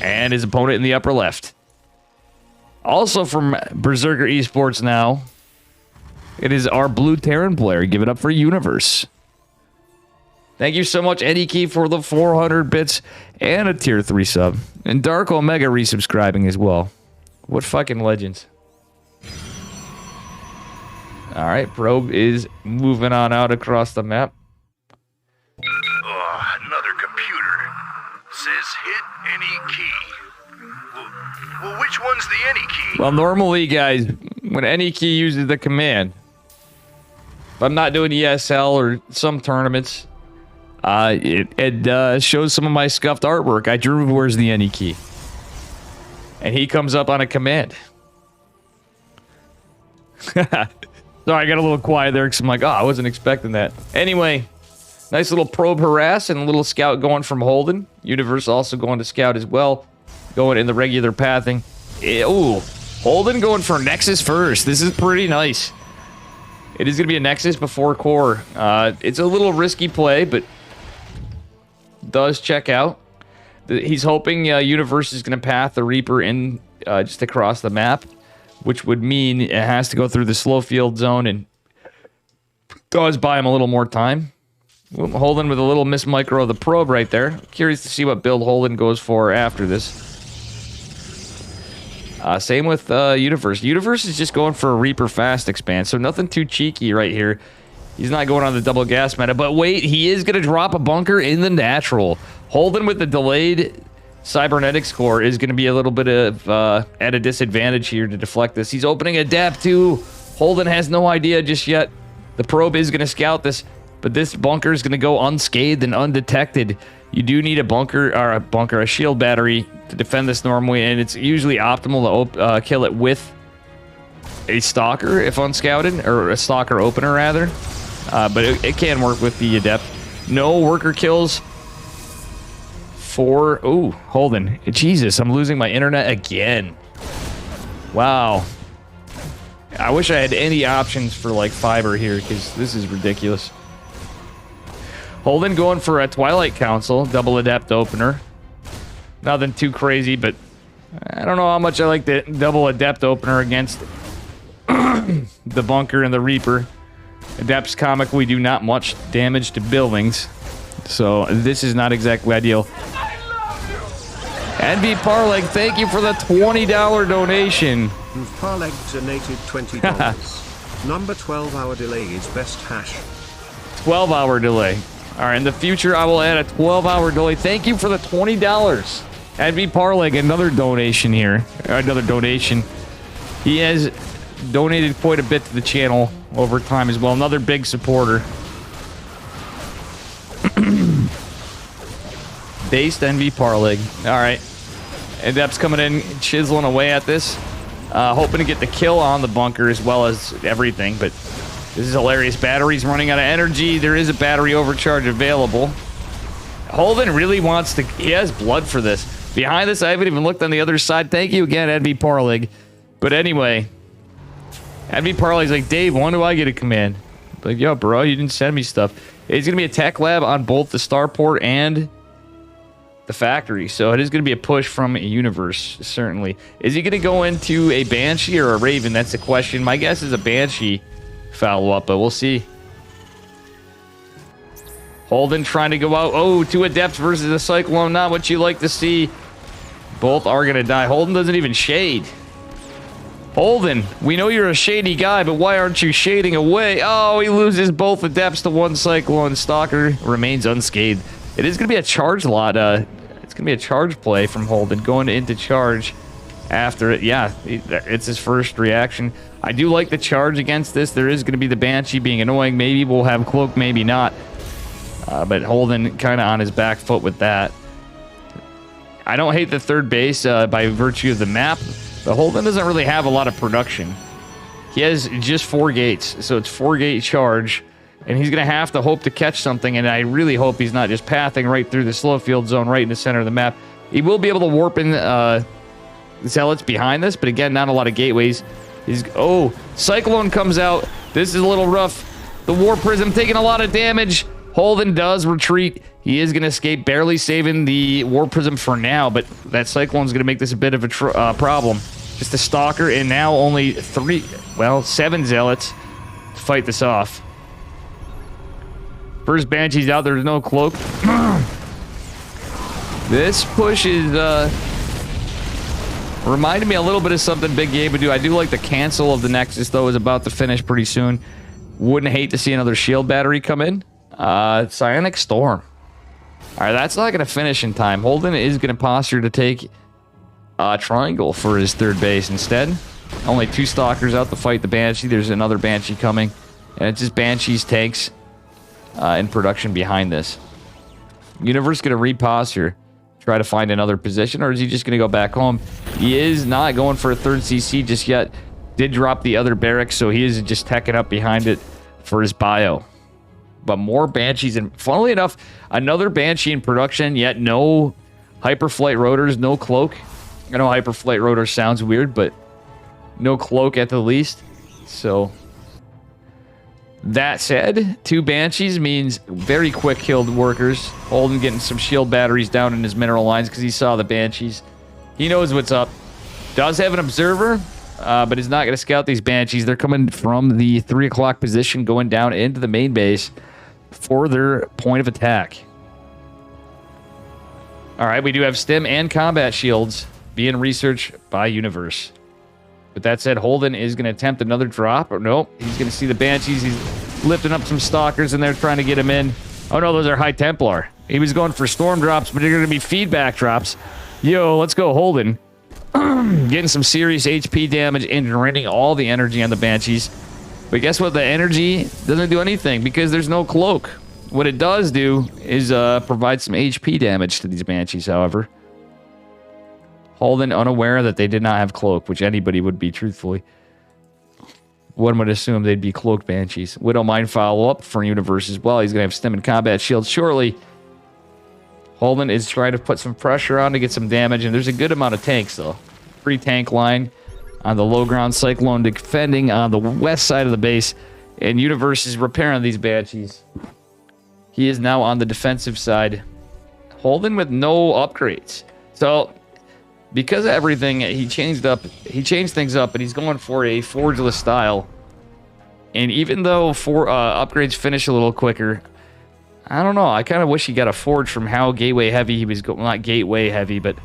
And his opponent in the upper left. Also from Berserker Esports now... It is our blue Terran player. Give it up for Universe. Thank you so much, Eddie Key, for the 400 bits and a tier 3 sub. And Dark Omega resubscribing as well. What fucking legends. Alright, Probe is moving on out across the map. Oh, another computer. Says hit any key. Well, which one's the any key? Well, normally, guys, when any key uses the command... If I'm not doing ESL or some tournaments, it shows some of my scuffed artwork. I drew where's the any key. And he comes up on a command. Sorry, I got a little quiet there because I'm like, oh, I wasn't expecting that. Anyway, nice little probe harass and a little scout going from Holden. Universe also going to scout as well. Going in the regular pathing. Ooh, Holden going for Nexus first. This is pretty nice. It is going to be a Nexus before Core. It's a little risky play, but does check out. He's hoping Universe is going to path the Reaper in just across the map, which would mean it has to go through the slow field zone and does buy him a little more time. Holden with a little miss micro of the probe right there. Curious to see what build Holden goes for after this. Same with Universe. Universe is just going for a Reaper fast expand, so nothing too cheeky right here. He's not going on the double gas meta, but wait, he is going to drop a bunker in the natural. Holden with the delayed cybernetics core is going to be a little bit of at a disadvantage here to deflect this. He's opening a depth too. Holden has no idea just yet. The probe is going to scout this, but this bunker is going to go unscathed and undetected. You do need a shield battery to defend this normally, and it's usually optimal to kill it with a stalker if unscouted, or a stalker opener rather. But it can work with the adept. No worker kills for... Ooh, Holden. Jesus, I'm losing my internet again. Wow. I wish I had any options for, like, fiber here, because this is ridiculous. Holden going for a Twilight Council, double Adept opener. Nothing too crazy, but I don't know how much I like the double Adept opener against the Bunker and the Reaper. Adepts comically do not much damage to buildings, so this is not exactly ideal. NV Parleg, thank you for the $20 donation. Parleg donated $20. Number 12-hour delay is best hash. 12-hour delay. All right, in the future, I will add a 12-hour delay. Thank you for the $20. NV Parleg, another donation here. Another donation. He has donated quite a bit to the channel over time as well. Another big supporter. Based NV Parleg. All right. Adepts coming in, chiseling away at this. Hoping to get the kill on the Bunker as well as everything, but this is hilarious. Battery's running out of energy. There is a battery overcharge available. Holden really wants to... He has blood for this. Behind this, I haven't even looked on the other side. Thank you again, NV Parleg. But anyway, NV Parleg's like, Dave, when do I get a command? Like, yo, bro, you didn't send me stuff. It's going to be a tech lab on both the starport and the factory, so it is going to be a push from a Universe, certainly. Is he going to go into a Banshee or a Raven? That's the question. My guess is a Banshee follow-up, but we'll see. Holden trying to go out. Oh, 2 Adepts versus a Cyclone. Not what you like to see. Both are going to die. Holden doesn't even shade. Holden, we know you're a shady guy, but why aren't you shading away? Oh, he loses both Adepts to 1 Cyclone. Stalker remains unscathed. It is going to be a charge lot. It's going to be a charge play from Holden going into charge after it. Yeah, it's his first reaction. I do like the charge against this. There is going to be the Banshee being annoying. Maybe we'll have Cloak, maybe not. But Holden kind of on his back foot with that. I don't hate the third base by virtue of the map, but Holden doesn't really have a lot of production. He has just 4 gates, so it's 4-gate charge. And he's going to have to hope to catch something, and I really hope he's not just pathing right through the slow field zone right in the center of the map. He will be able to warp in Zealots behind this, but again, not a lot of gateways. Oh, Cyclone comes out. This is a little rough. The War Prism taking a lot of damage. Holden does retreat. He is going to escape, barely saving the War Prism for now, but that Cyclone's going to make this a bit of a problem. Just a Stalker, and now only 7 Zealots to fight this off. First Banshee's out. There's no Cloak. This push is reminded me a little bit of something Big Gabe would do. I do like the cancel of the Nexus, though, is about to finish pretty soon. Wouldn't hate to see another shield battery come in. Psionic Storm. All right, that's not going to finish in time. Holden is going to posture to take Triangle for his third base instead. Only 2 Stalkers out to fight the Banshee. There's another Banshee coming. And it's just Banshee's tanks in production behind this. Universe going to reposture, try to find another position, or is he just going to go back home? He is not going for a 3rd CC just yet. Did drop the other barracks, so he is just teching up behind it for his bio. But more Banshees, and funnily enough, another Banshee in production, yet no Hyperflight Rotors, no Cloak. I know Hyperflight Rotor sounds weird, but no Cloak at the least. So that said, 2 Banshees means very quick killed workers. Holden getting some shield batteries down in his mineral lines because he saw the Banshees. He knows what's up. Does have an observer, but is not going to scout these Banshees. They're coming from the 3 o'clock position, going down into the main base for their point of attack. All right, we do have stim and combat shields being researched by Universe. But that said, Holden is going to attempt another drop. Or nope, he's going to see the Banshees. He's lifting up some Stalkers in there, trying to get him in. Oh no, those are High Templar. He was going for storm drops, but they're going to be feedback drops. Yo, let's go, Holden. Getting some serious HP damage and draining all the energy on the Banshees. But guess what? The energy doesn't do anything because there's no Cloak. What it does do is provide some HP damage to these Banshees, however. Holden unaware that they did not have Cloak, which anybody would be, truthfully. One would assume they'd be Cloaked Banshees. Widowmine follow-up for Universe as well. He's going to have stim and combat shields shortly. Holden is trying to put some pressure on to get some damage, and there's a good amount of tanks, though. 3 tank line. on the low ground. Cyclone defending on the west side of the base. And Universe is repairing these Banshees. He is now on the defensive side. Holden with no upgrades. So, because of everything, he changed things up, and he's going for a forgeless style. And even though upgrades finish a little quicker, I don't know. I kind of wish he got a forge from how gateway heavy he was going. Not gateway heavy, but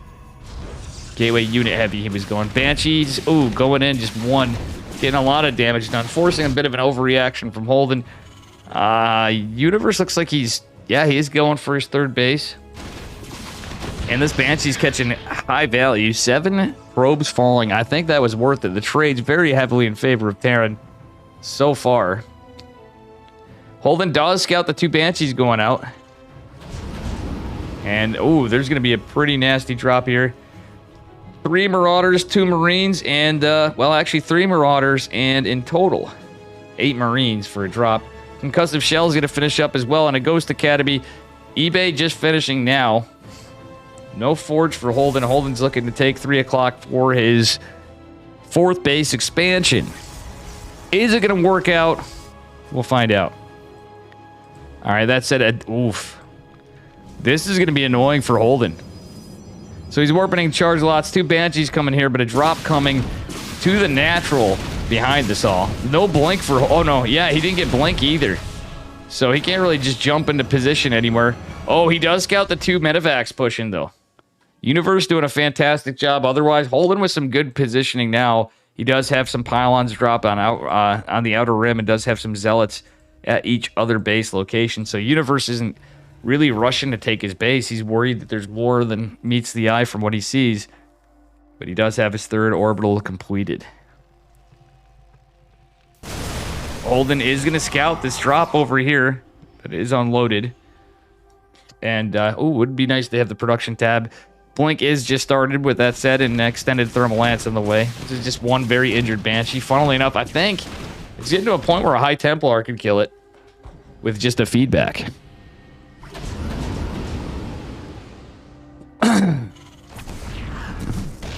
gateway unit heavy he was going. Banshees, ooh, going in just one. Getting a lot of damage done. Forcing a bit of an overreaction from Holden. Universe looks like he is going for his third base. And this Banshee's catching high value. 7 probes falling. I think that was worth it. The trade's very heavily in favor of Terran so far. Holden does scout the 2 Banshees going out. And, ooh, there's going to be a pretty nasty drop here. 3 Marauders, 2 Marines, and, well, actually 3 Marauders, and in total, 8 Marines for a drop. Concussive Shell's going to finish up as well, and a Ghost Academy. eBay just finishing now. No forge for Holden. Holden's looking to take 3 o'clock for his 4th base expansion. Is it going to work out? We'll find out. All right, that said, oof. This is going to be annoying for Holden. So he's warping charge lots. 2 Banshees coming here, but a drop coming to the natural behind this all. No blink for... Oh, no. Yeah, he didn't get blink either. So he can't really just jump into position anywhere. Oh, he does scout the 2 medevacs pushing, though. Universe doing a fantastic job. Otherwise, Holden with some good positioning now. He does have some pylons drop on the outer rim and does have some zealots at each other base location. So Universe isn't really rushing to take his base. He's worried that there's more than meets the eye from what he sees. But he does have his 3rd orbital completed. Holden is going to scout this drop over here that is unloaded. And, would be nice to have the production tab. Blink is just started, with that said, and extended thermal lance in the way. This is just one very injured Banshee. Funnily enough, I think it's getting to a point where a High Templar could kill it with just a feedback.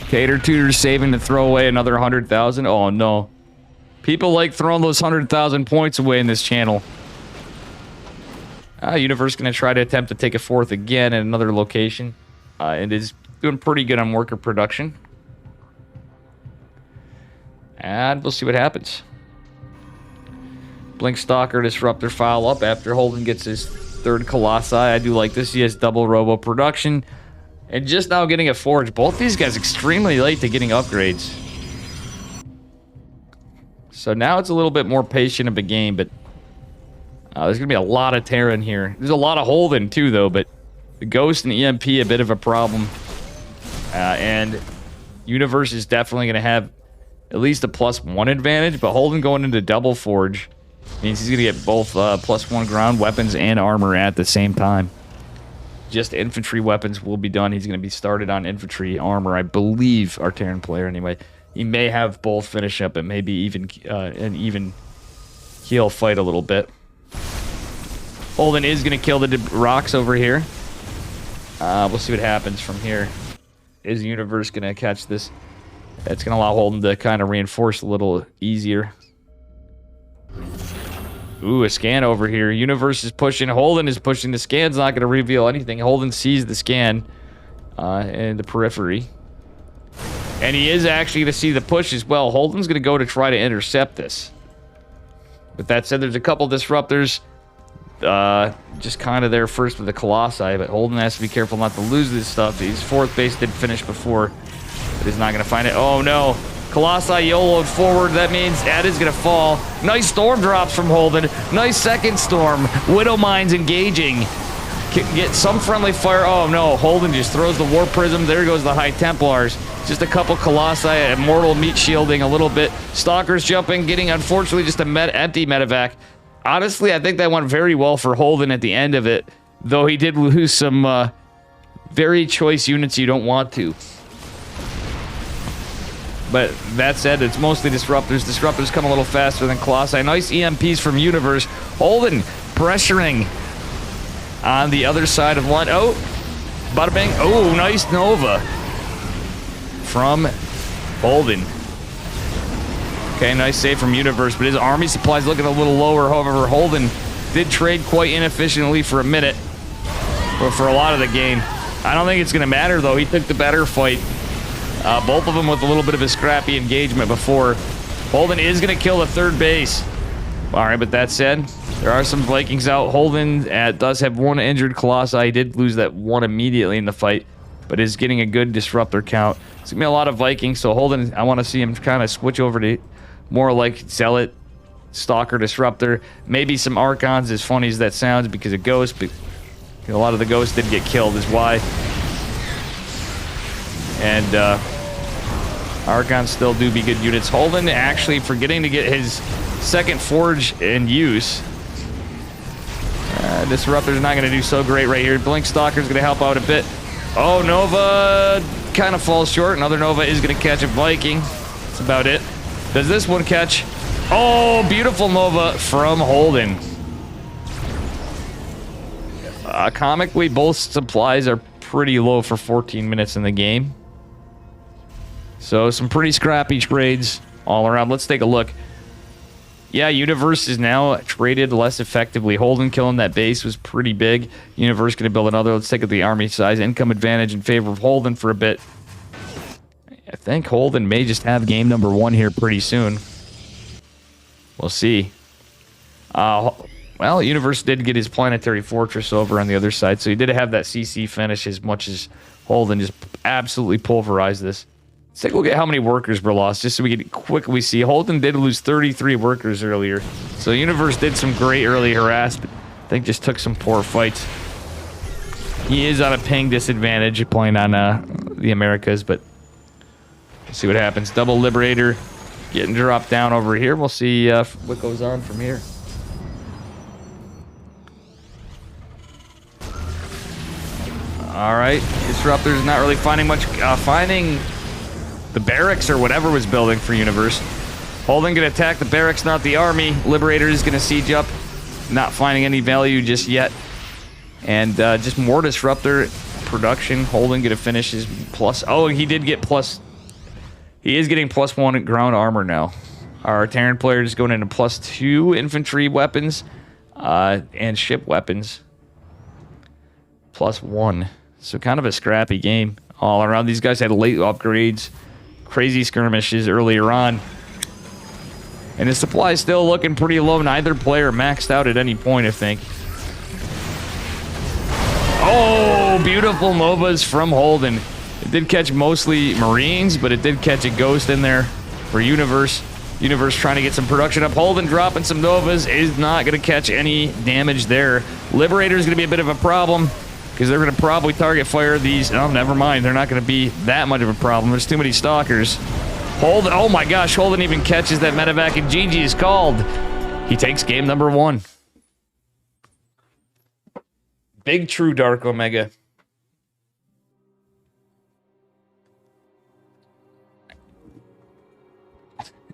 Cater Tutor's saving to throw away another 100,000. Oh, no. People like throwing those 100,000 points away in this channel. Universe going to try to attempt to take a 4th again at another location. And is doing pretty good on worker production. And we'll see what happens. Blink Stalker Disruptor file up after Holden gets his 3rd Colossi. I do like this. He has double robo production. And just now getting a forge. Both these guys extremely late to getting upgrades. So now it's a little bit more patient of a game, but there's going to be a lot of Terran here. There's a lot of Holden too, though, but the Ghost and EMP a bit of a problem. And Universe is definitely going to have at least a +1 advantage, but Holden going into double forge means he's going to get both +1 ground weapons and armor at the same time. Just infantry weapons will be done. He's going to be started on infantry armor, I believe, our Terran player anyway. He may have both finish up and maybe even an even keel fight a little bit. Holden is going to kill the rocks over here. We'll see what happens from here. Is the Universe going to catch this? That's going to allow Holden to kind of reinforce a little easier. Ooh, a scan over here. Universe is pushing. Holden is pushing. The scan's not going to reveal anything. Holden sees the scan in the periphery. And he is actually going to see the push as well. Holden's going to go to try to intercept this. With that said, there's a couple disruptors just kind of there first with the Colossi, but Holden has to be careful not to lose this stuff. His 4th base did finish before, but he's not going to find it. Oh, no. Colossi YOLO'd forward. That means Ed is going to fall. Nice storm drops from Holden. Nice 2nd storm. Widow Mines engaging. Get some friendly fire. Oh, no. Holden just throws the War Prism. There goes the High Templars. Just a couple Colossi, Immortal meat shielding a little bit. Stalkers jumping, getting, unfortunately, just a empty medevac. Honestly, I think that went very well for Holden at the end of it, though he did lose some very choice units you don't want to. But that said, it's mostly Disruptors. Disruptors come a little faster than Colossi. Nice EMPs from Universe. Holden pressuring on the other side of one. Oh, bada bang. Oh, nice Nova from Holden. Okay, nice save from Universe, but his army supply's looking a little lower. However, Holden did trade quite inefficiently for a minute, but for a lot of the game. I don't think it's going to matter, though. He took the better fight. Both of them with a little bit of a scrappy engagement before. Holden is going to kill the third base. All right, but that said, there are some Vikings out. Holden does have one injured Colossi. He did lose that one immediately in the fight, but is getting a good disruptor count. It's going to be a lot of Vikings, so Holden, I want to see him kind of switch over to more like Zealot, Stalker, Disruptor. Maybe some Archons, as funny as that sounds, because of Ghost, but a lot of the Ghosts did get killed, is why. And Archons still do be good units. Holden actually forgetting to get his second Forge in use. Disruptor's not going to do so great right here. Blink Stalker's going to help out a bit. Oh, Nova kind of falls short. Another Nova is going to catch a Viking. That's about it. Does this one catch? Oh, beautiful Nova from Holden. Comically, both supplies are pretty low for 14 minutes in the game. So some pretty scrappy trades all around. Let's take a look. Yeah, Universe is now traded less effectively. Holden killing that base was pretty big. Universe going to build another. Let's take at the army size. Income advantage in favor of Holden for a bit. I think Holden may just have game number 1 here pretty soon. We'll see. Well, Universe did get his planetary fortress over on the other side, so he did have that CC finish as much as Holden just absolutely pulverized this. Let's take a look at how many workers were lost, just so we can quickly see. Holden did lose 33 workers earlier, so Universe did some great early harassment. I think just took some poor fights. He is on a ping disadvantage playing on the Americas, but we'll see what happens. Double Liberator getting dropped down over here. We'll see what goes on from here. All right, Disruptor's not really finding much. Finding the barracks or whatever was building for Universe. Holden gonna attack the barracks, not the army. Liberator is gonna siege up, not finding any value just yet, and just more Disruptor production. Holden gonna finish his plus. Oh, he did get plus. He is getting +1 ground armor now. Our Terran player is going into +2 infantry weapons and ship weapons. +1. So kind of a scrappy game all around. These guys had late upgrades, crazy skirmishes earlier on. And the supply is still looking pretty low. Neither player maxed out at any point, I think. Oh, beautiful Novas from Holden. It did catch mostly Marines, but it did catch a Ghost in there for Universe. Universe trying to get some production up. Holden dropping some Novas is not going to catch any damage there. Liberator is going to be a bit of a problem, because they're going to probably target fire these. Oh, never mind. They're not going to be that much of a problem. There's too many Stalkers. Holden, oh my gosh, Holden even catches that medevac, and GG is called. He takes game number 1. Big True Dark Omega.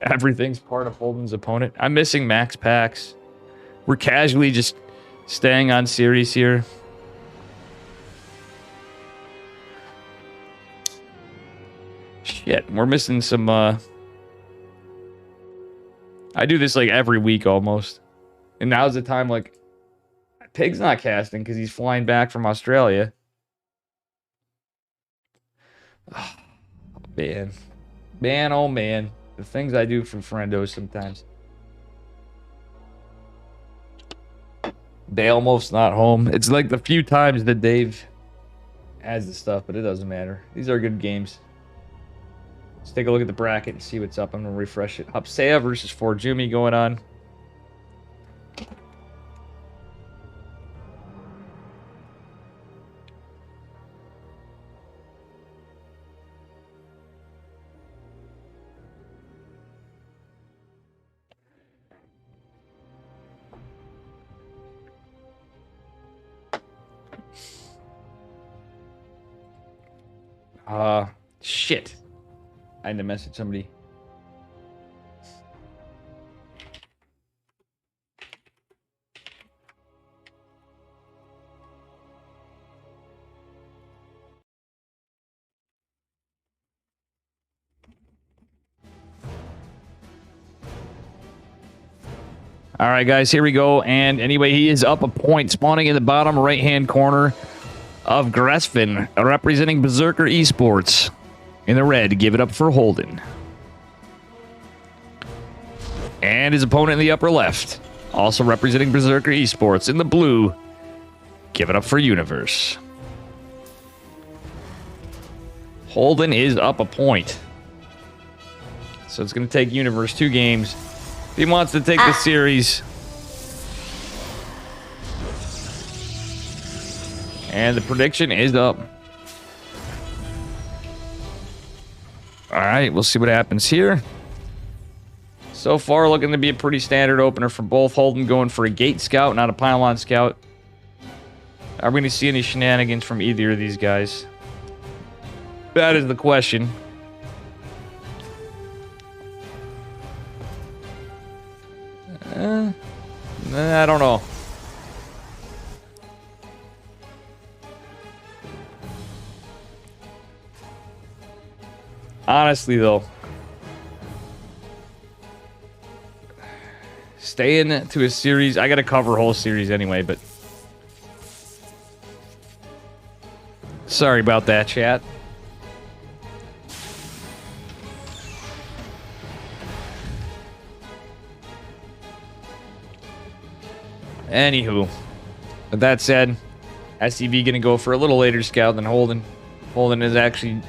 Everything's part of Holden's opponent. I'm missing max packs. We're casually just staying on series here. Shit, we're missing some, I do this, like, every week, almost. And now's the time, like, Pig's not casting, because he's flying back from Australia. Oh, man. Man, oh, man. The things I do for friendos sometimes. They almost not home. It's like the few times that Dave has the stuff, but it doesn't matter. These are good games. Let's take a look at the bracket and see what's up. I'm going to refresh it. Hapsea versus Forjumi going on. Shit. I had to message somebody. All right, guys, here we go. And anyway, he is up a point, spawning in the bottom right-hand corner of Gresvin, representing Berserker Esports. In the red, give it up for Holden. And his opponent in the upper left, also representing Berserker Esports. In the blue, give it up for Universe. Holden is up a point. So it's going to take Universe 2 games if he wants to take the series. And the prediction is up. All right, we'll see what happens here. So far, looking to be a pretty standard opener for both. Holden going for a gate scout, not a pylon scout. Are we going to see any shenanigans from either of these guys? That is the question. I don't know. Honestly, though, staying to a series, I got to cover a whole series anyway, but sorry about that, chat. Anywho, with that said, SCV gonna go for a little later scout than Holden. Holden is actually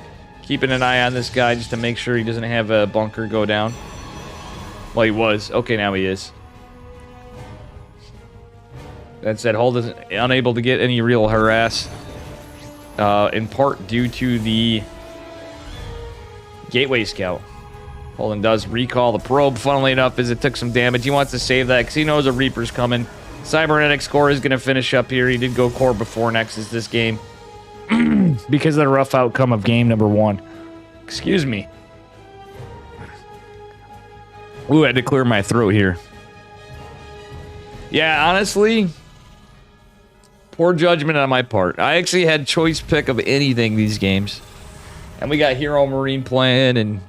keeping an eye on this guy just to make sure he doesn't have a bunker go down. Well, he was. Okay, now he is. That said, Holden is unable to get any real harass, in part due to the Gateway Scout. Holden does recall the probe, funnily enough, as it took some damage. He wants to save that because he knows a Reaper's coming. Cybernetics core is going to finish up here. He did go core before Nexus this game because of the rough outcome of game number 1. Excuse me. Ooh, I had to clear my throat here. Yeah, honestly, poor judgment on my part. I actually had choice pick of anything these games. And we got Hero Marine playing and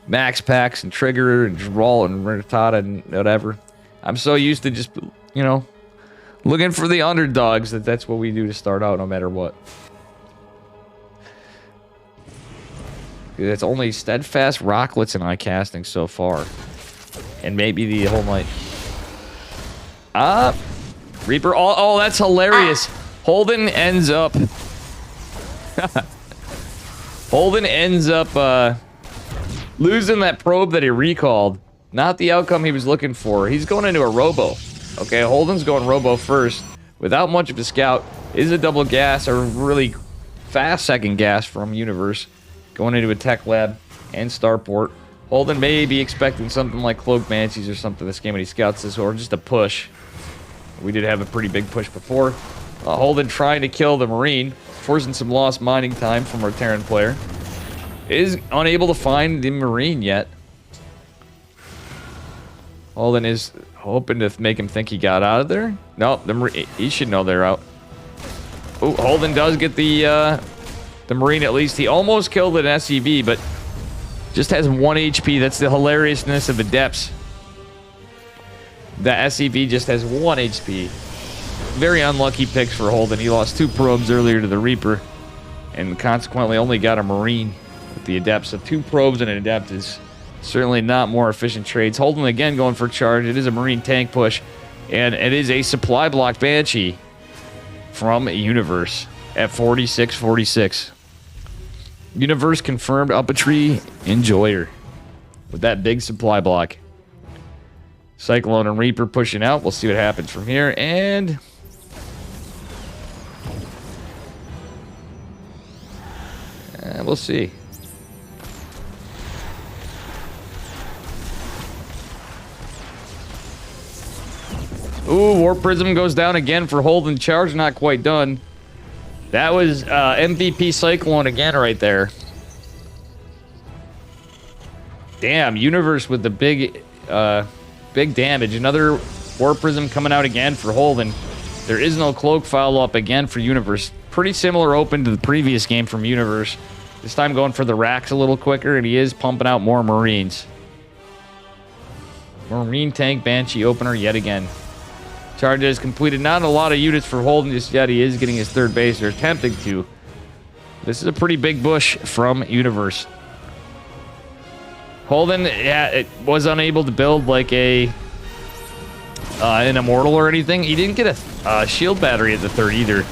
Max Packs and Trigger and Droll and Rattata and whatever. I'm so used to just, you know, looking for the underdogs that's what we do to start out no matter what. It's only Steadfast, Rocklets, and iCasting so far. And maybe the whole night. Reaper. Oh, that's hilarious. Holden ends up... Holden ends up losing that probe that he recalled. Not the outcome he was looking for. He's going into a Robo. Okay, Holden's going Robo first. Without much of a scout. Is a double gas, or really fast second gas from Universe. Going into a Tech Lab and Starport. Holden may be expecting something like Cloak Banshees or something this game when he scouts this, or just a push. We did have a pretty big push before. Holden trying to kill the Marine, forcing some lost mining time from our Terran player. Is unable to find the Marine yet. Holden is hoping to make him think he got out of there. No, he should know they're out. Oh, Holden does get the Marine at least. He almost killed an SCV, but just has 1 HP. That's the hilariousness of the depths. The SCV just has 1 HP. Very unlucky picks for Holden. He lost 2 probes earlier to the Reaper, and consequently only got a Marine with the Adept. So 2 probes and an Adept is certainly not more efficient trades. Holden again going for charge. It is a Marine tank push, and it is a supply block Banshee from Universe at 46-46. Universe confirmed up a tree enjoyer with that big supply block. Cyclone and Reaper pushing out. We'll see what happens from here, and we'll see. Ooh, Warp Prism goes down again for Holden. Charge not quite done. That was MVP Cyclone again right there. Damn, Universe with the big damage. Another Warp Prism coming out again for Holden. There is no Cloak follow-up again for Universe. Pretty similar open to the previous game from Universe. This time going for the racks a little quicker, and he is pumping out more Marines. Marine Tank Banshee opener yet again. Charge has completed not a lot of units for Holden just yet. He is getting his third base, or attempting to. This is a pretty big bush from Universe. Holden, yeah, it was unable to build like an Immortal or anything. He didn't get a shield battery at the third either.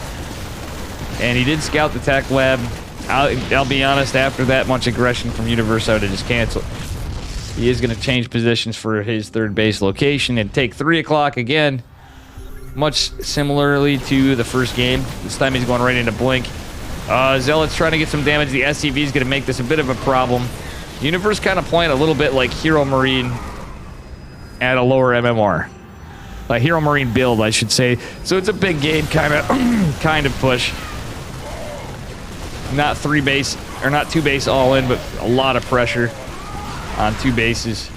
And he did scout the tech lab. I'll be honest, after that much aggression from Universe, I would have just canceled. He is going to change positions for his third base location and take 3 o'clock again. Much similarly to the first game. This time he's going right into Blink. Zealot's trying to get some damage. The SCV is going to make this a bit of a problem. Universe kind of playing a little bit like Hero Marine at a lower MMR. A Hero Marine build, I should say. So it's a big game kind of push. Not 3 base, or not 2 base all in, but a lot of pressure on 2 bases.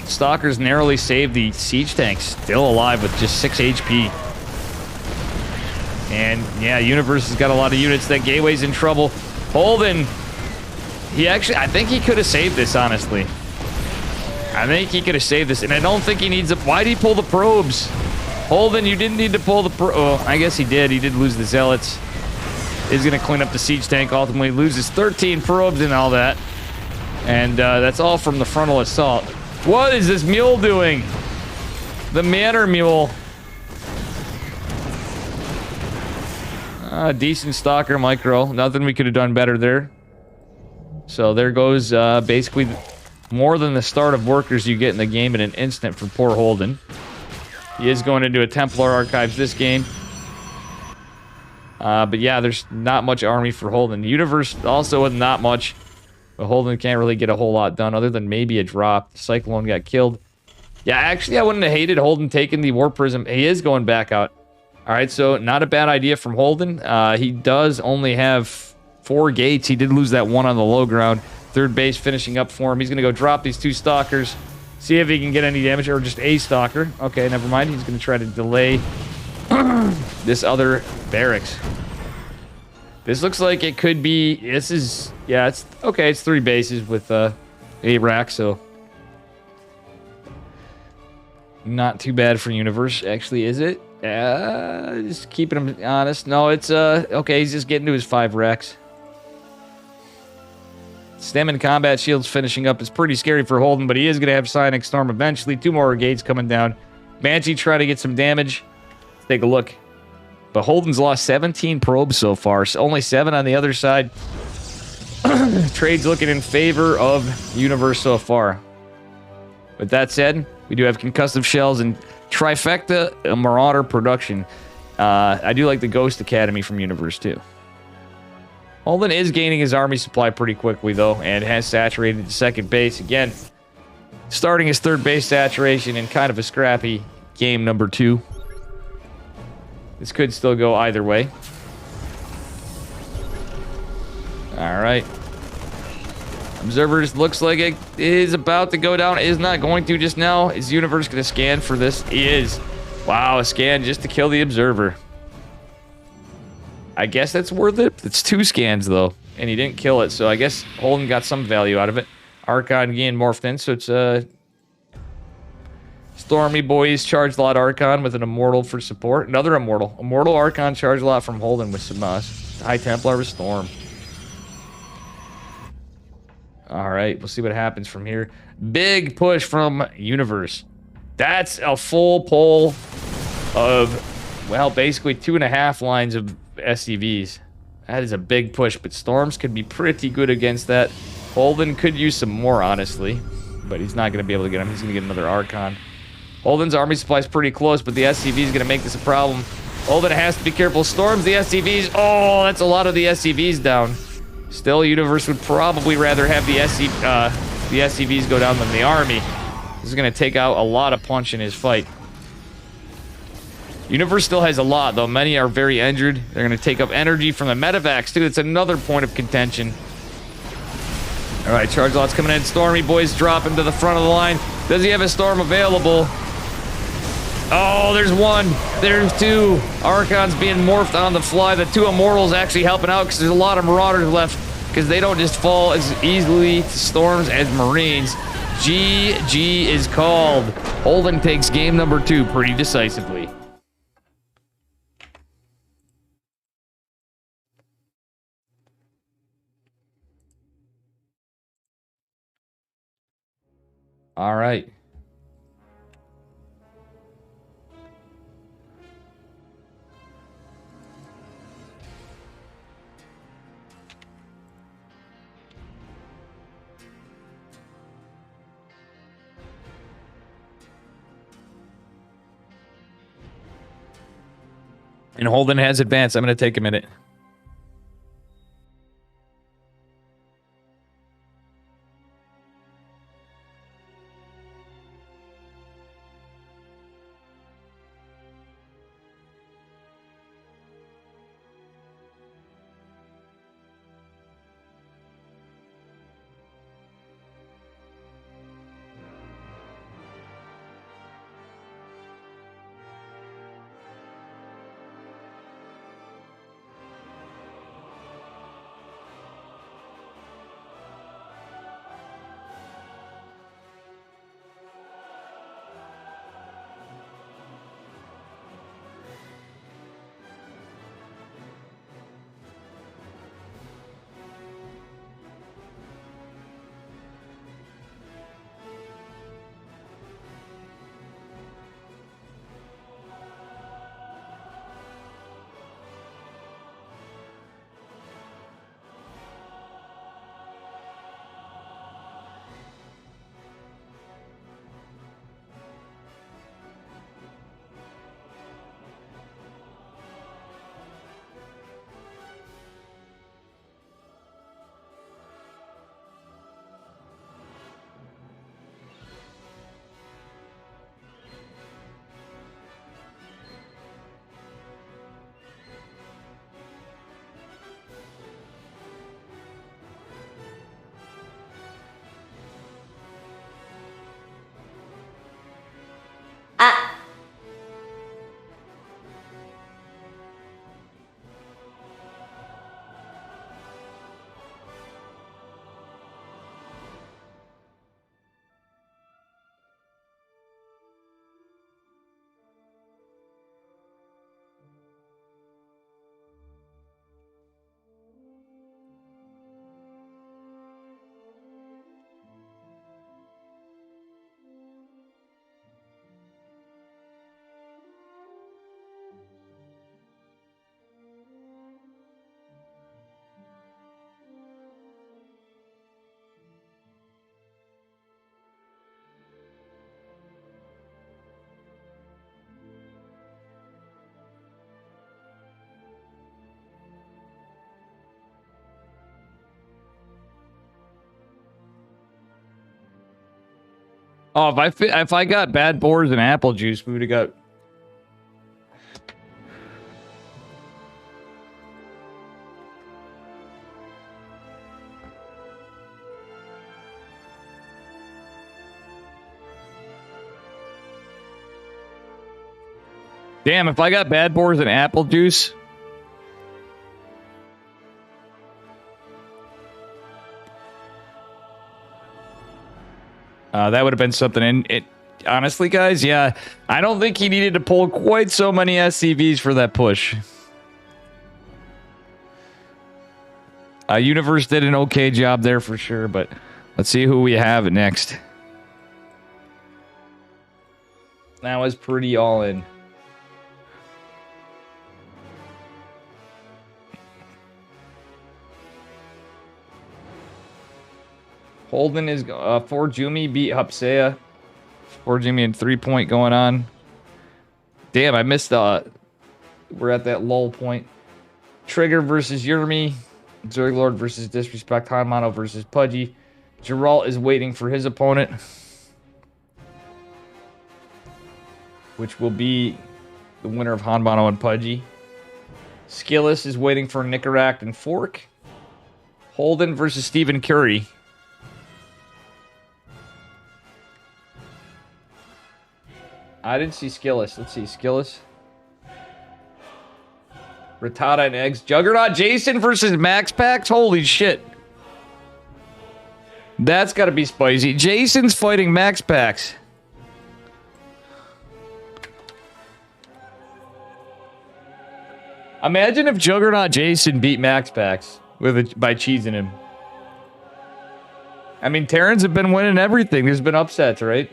Stalkers narrowly saved the siege tanks, still alive with just 6 HP. And yeah, Universe has got a lot of units. That Gateway's in trouble. Holden, I think he could have saved this, honestly. I think he could have saved this, and I don't think he needs a... Why did he pull the probes? Holden, you didn't need to pull the oh, I guess he did. He did lose the Zealots. He's going to clean up the siege tank, ultimately loses 13 probes and all that. And that's all from the frontal assault. What is this mule doing? The Manor Mule. Decent Stalker micro. Nothing we could have done better there. So there goes basically more than the start of workers you get in the game in an instant for poor Holden. He is going into a Templar Archives this game. But yeah, there's not much army for Holden. The Universe also with not much. But Holden can't really get a whole lot done other than maybe a drop. The Cyclone got killed. Yeah, actually, I wouldn't have hated Holden taking the War Prism. He is going back out. All right, so not a bad idea from Holden. He does only have 4 gates. He did lose that one on the low ground. Third base finishing up for him. He's going to go drop these 2 Stalkers. See if he can get any damage, or just a Stalker. Okay, never mind. He's going to try to delay this other barracks. This looks like it could be... This is... Yeah, it's... Okay, it's 3 bases with 8 racks, so... Not too bad for Universe, actually, is it? Just keeping him honest. No, it's... Okay, he's just getting to his 5 racks. Stem and combat shields finishing up is pretty scary for Holden, but he is going to have Psionic Storm eventually. 2 more gates coming down. Banshee trying to get some damage. Let's take a look. But Holden's lost 17 probes so far. So only 7 on the other side. Trade's looking in favor of Universe so far. With that said, we do have concussive shells and trifecta Marauder production. I do like the Ghost Academy from Universe too. Holden is gaining his army supply pretty quickly though, and has saturated the second base again. Starting his third base saturation in kind of a scrappy game number 2. This could still go either way. Alright. Observers looks like it is about to go down. It is not going to just now. Is Universe going to scan for this? He is. Wow, a scan just to kill the Observer. I guess that's worth it. It's 2 scans, though. And he didn't kill it, so I guess Holden got some value out of it. Archon again morphed in, so it's Stormy Boys Charge Lot Archon with an Immortal for support. Another Immortal. Immortal Archon Charge Lot from Holden with some High Templar with Storm. Alright, we'll see what happens from here. Big push from Universe. That's a full pull of, well, basically 2.5 lines of SCVs. That is a big push, but Storms could be pretty good against that. Holden could use some more, honestly, but he's not going to be able to get him. He's going to get another Archon. Holden's army supply is pretty close, but the SCV is going to make this a problem. Holden has to be careful. Storms the SCVs. Oh, that's a lot of the SCVs down. Still, Universe would probably rather have the SCVs go down than the army. This is going to take out a lot of punch in his fight. Universe still has a lot, though. Many are very injured. They're going to take up energy from the medevacs, too. That's another point of contention. All right, Charge Lot's coming in. Stormy Boys drop into the front of the line. Does he have a Storm available? Oh, there's 1. There's 2. Archons being morphed on the fly. The 2 Immortals actually helping out because there's a lot of Marauders left because they don't just fall as easily to Storms as Marines. GG is called. Holden takes game number 2 pretty decisively. All right. And Holden has advanced. I'm going to take a minute. Oh, if I got bad boars and apple juice, we would have got. Damn, if I got bad boars and apple juice. That would have been something. And it, honestly, guys, yeah, I don't think he needed to pull quite so many SCVs for that push. Universe did an okay job there for sure, but let's see who we have next. That was pretty all in. Holden is for Jumi beat Hapsea. For Jumi and 3-point going on. Damn, I missed we're at that lull point. Trigger versus Yurmi. Zerglord versus Disrespect. Hanmano versus Pudgy. Geralt is waiting for his opponent. Which will be the winner of Hanmano and Pudgy. Skillis is waiting for Nicaract and Fork. Holden versus Stephen Curry. I didn't see Skillis. Let's see. Skillis. Rattata and Eggs. Juggernaut Jason versus Max Pax. Holy shit. That's got to be spicy. Jason's fighting Max Pax. Imagine if Juggernaut Jason beat Max Pax by cheesing him. I mean, Terrans have been winning everything. There's been upsets, right?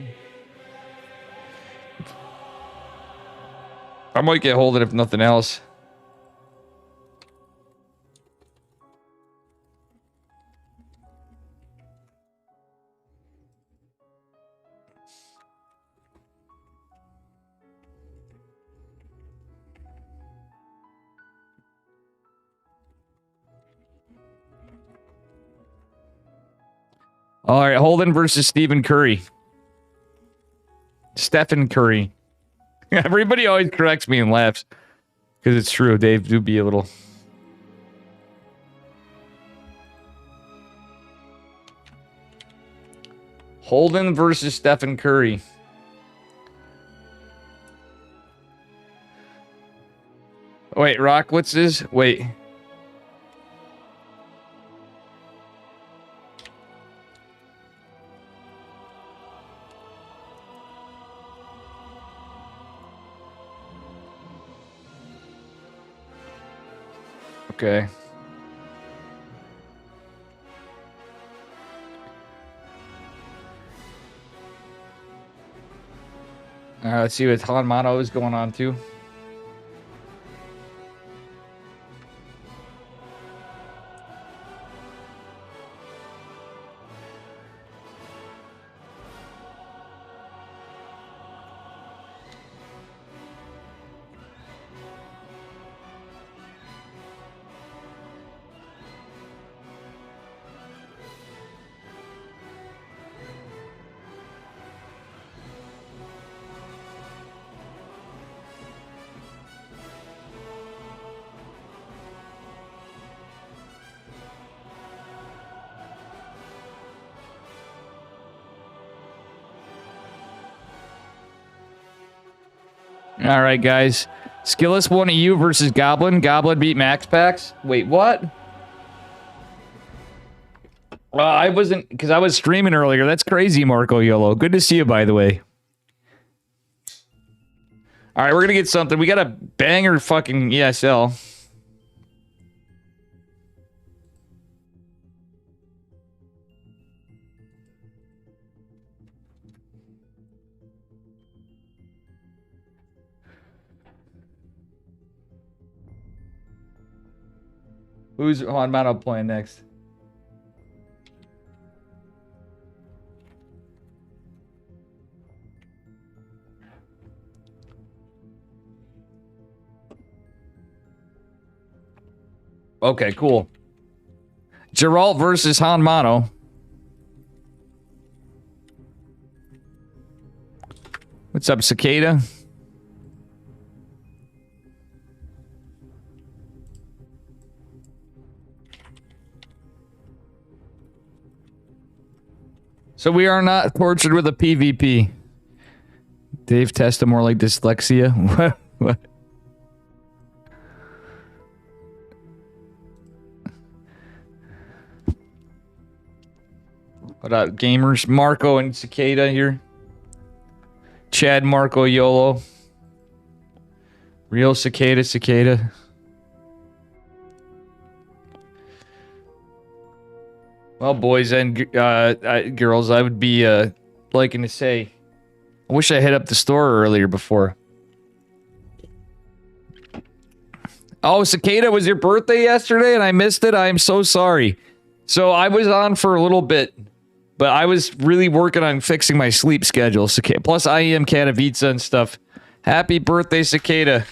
I might get Holden if nothing else. All right, Holden versus Stephen Curry. Stephen Curry. Everybody always corrects me and laughs. Because it's true, Dave do be a little... Holden versus Stephen Curry. Wait, Rock, what's this? Wait. Okay. All right, let's see what Han Mono is going on too. All right, guys. Skillless one of you versus Goblin. Goblin beat Max Pax. Wait, what? I wasn't, because I was streaming earlier. That's crazy, Marco Yolo. Good to see you, by the way. All right, we're going to get something. We got a banger fucking ESL. Who's on Mono playing next? Okay, cool. Geralt versus Han Mono. What's up, Cicada? So we are not tortured with a PvP. Dave Testa more like dyslexia. What? What up, gamers? Marco and Cicada here. Chad, Marco, YOLO. Real Cicada. Well, boys and girls, I would be liking to say, I wish I hit up the store earlier before. Oh, Cicada, was your birthday yesterday and I missed it? I am so sorry. So I was on for a little bit, but I was really working on fixing my sleep schedule. Cicada, plus I am Katowice and stuff. Happy birthday, Cicada.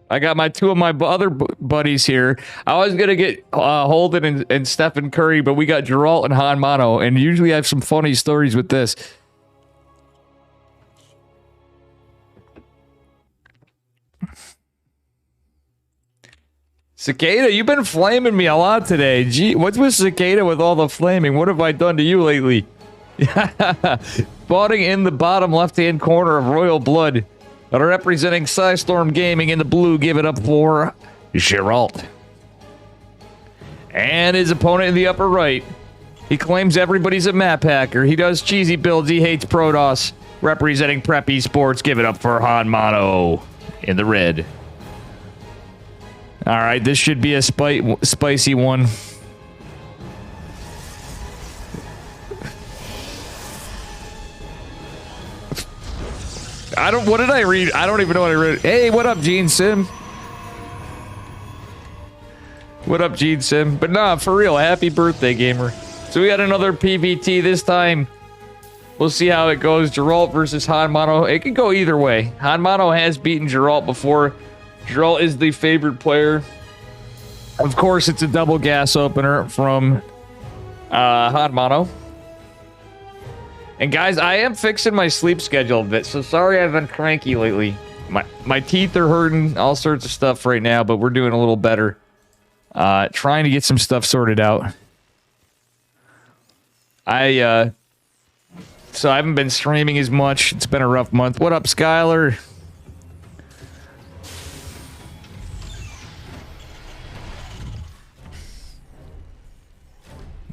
I got my two of my other buddies here. I was gonna get Holden and Stephen Curry, but we got Geralt and Han Mano, and usually I have some funny stories with this. Cicada, you've been flaming me a lot today. Gee, what's with Cicada with all the flaming? What have I done to you lately? Spotting in the bottom left-hand corner of Royal Blood. Representing Psystorm Gaming in the blue, give it up for Geralt. And his opponent in the upper right. He claims everybody's a map hacker. He does cheesy builds. He hates Protoss. Representing Preppy Sports, give it up for Han Mano in the red. All right, this should be a spicy one. What did I read? I don't even know what I read. Hey, what up, Gene Sim? What up, Gene Sim? But nah, for real, happy birthday, gamer. So we got another PVT this time. We'll see how it goes. Geralt versus Han Mano. It could go either way. Han Mano has beaten Geralt before. Geralt is the favorite player. Of course, it's a double gas opener from Han Mano. And guys, I am fixing my sleep schedule a bit, so sorry I've been cranky lately. My teeth are hurting, all sorts of stuff right now, but we're doing a little better. Trying to get some stuff sorted out. So I haven't been streaming as much. It's been a rough month. What up, Skylar?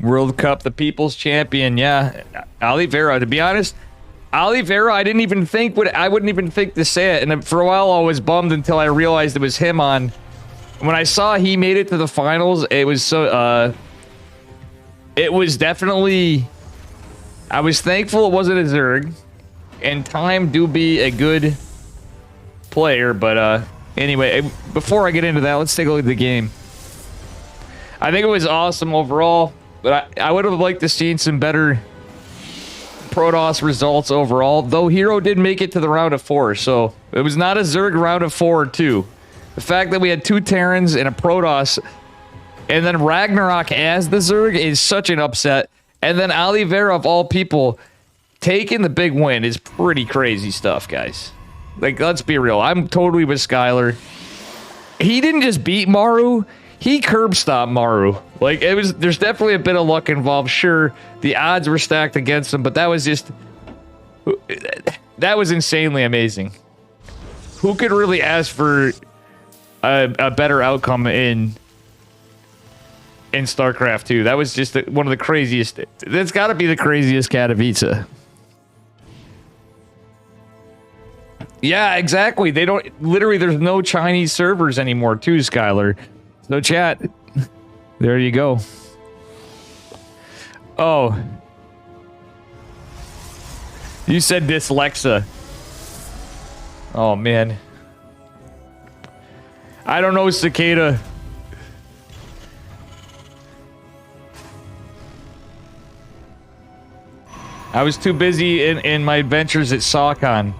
World Cup, the People's Champion, yeah. Oliveira, to be honest, Oliveira, I wouldn't even think to say it, and for a while I was bummed until I realized it was him on. When I saw he made it to the finals, it was so, it was definitely, I was thankful it wasn't a Zerg, and Time do be a good player, but anyway, before I get into that, let's take a look at the game. I think it was awesome overall. But I would have liked to see some better Protoss results overall, though Hero did make it to the round of 4, so it was not a Zerg round of 4 or 2. The fact that we had 2 Terrans and a Protoss, and then Ragnarok as the Zerg is such an upset, and then Oliveira, of all people, taking the big win is pretty crazy stuff, guys. Like, let's be real. I'm totally with Skylar. He didn't just beat Maru. He curb stomped Maru. Like, there's definitely a bit of luck involved. Sure, the odds were stacked against him, but that was insanely amazing. Who could really ask for a better outcome in StarCraft 2? That was just one of the craziest. That's got to be the craziest Katowice. Yeah, exactly. They don't, literally, there's no Chinese servers anymore, too, Skylar. So chat, there you go. Oh. You said dyslexa. Oh, man. I don't know, Cicada. I was too busy in my adventures at SawCon.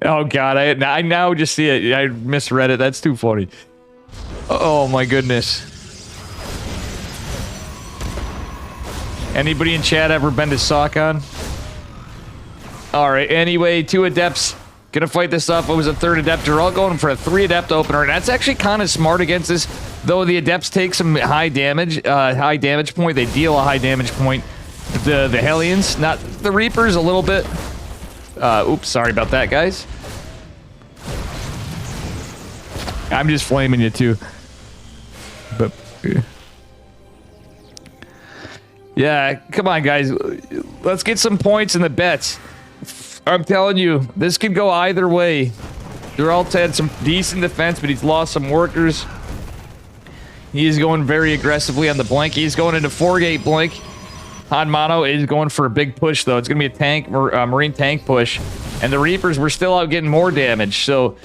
Oh god, I now just see it. I misread it. That's too funny. Oh my goodness. Anybody in chat ever been to SawCon? Alright, anyway, 2 Adepts gonna fight this off. It was a 3rd Adept. They're all going for a 3 Adept opener, and that's actually kind of smart against this. Though the Adepts take some high damage point. They deal a high damage point. The Hellions, not the Reapers, a little bit. Oops, sorry about that, guys. I'm just flaming you too. But yeah, come on, guys. Let's get some points in the bets. I'm telling you, this could go either way. Geralt had some decent defense, but he's lost some workers. He is going very aggressively on the blink. He's going into 4-gate blink. Han Mano is going for a big push, though. It's going to be a tank, marine tank push. And the Reapers were still out getting more damage. So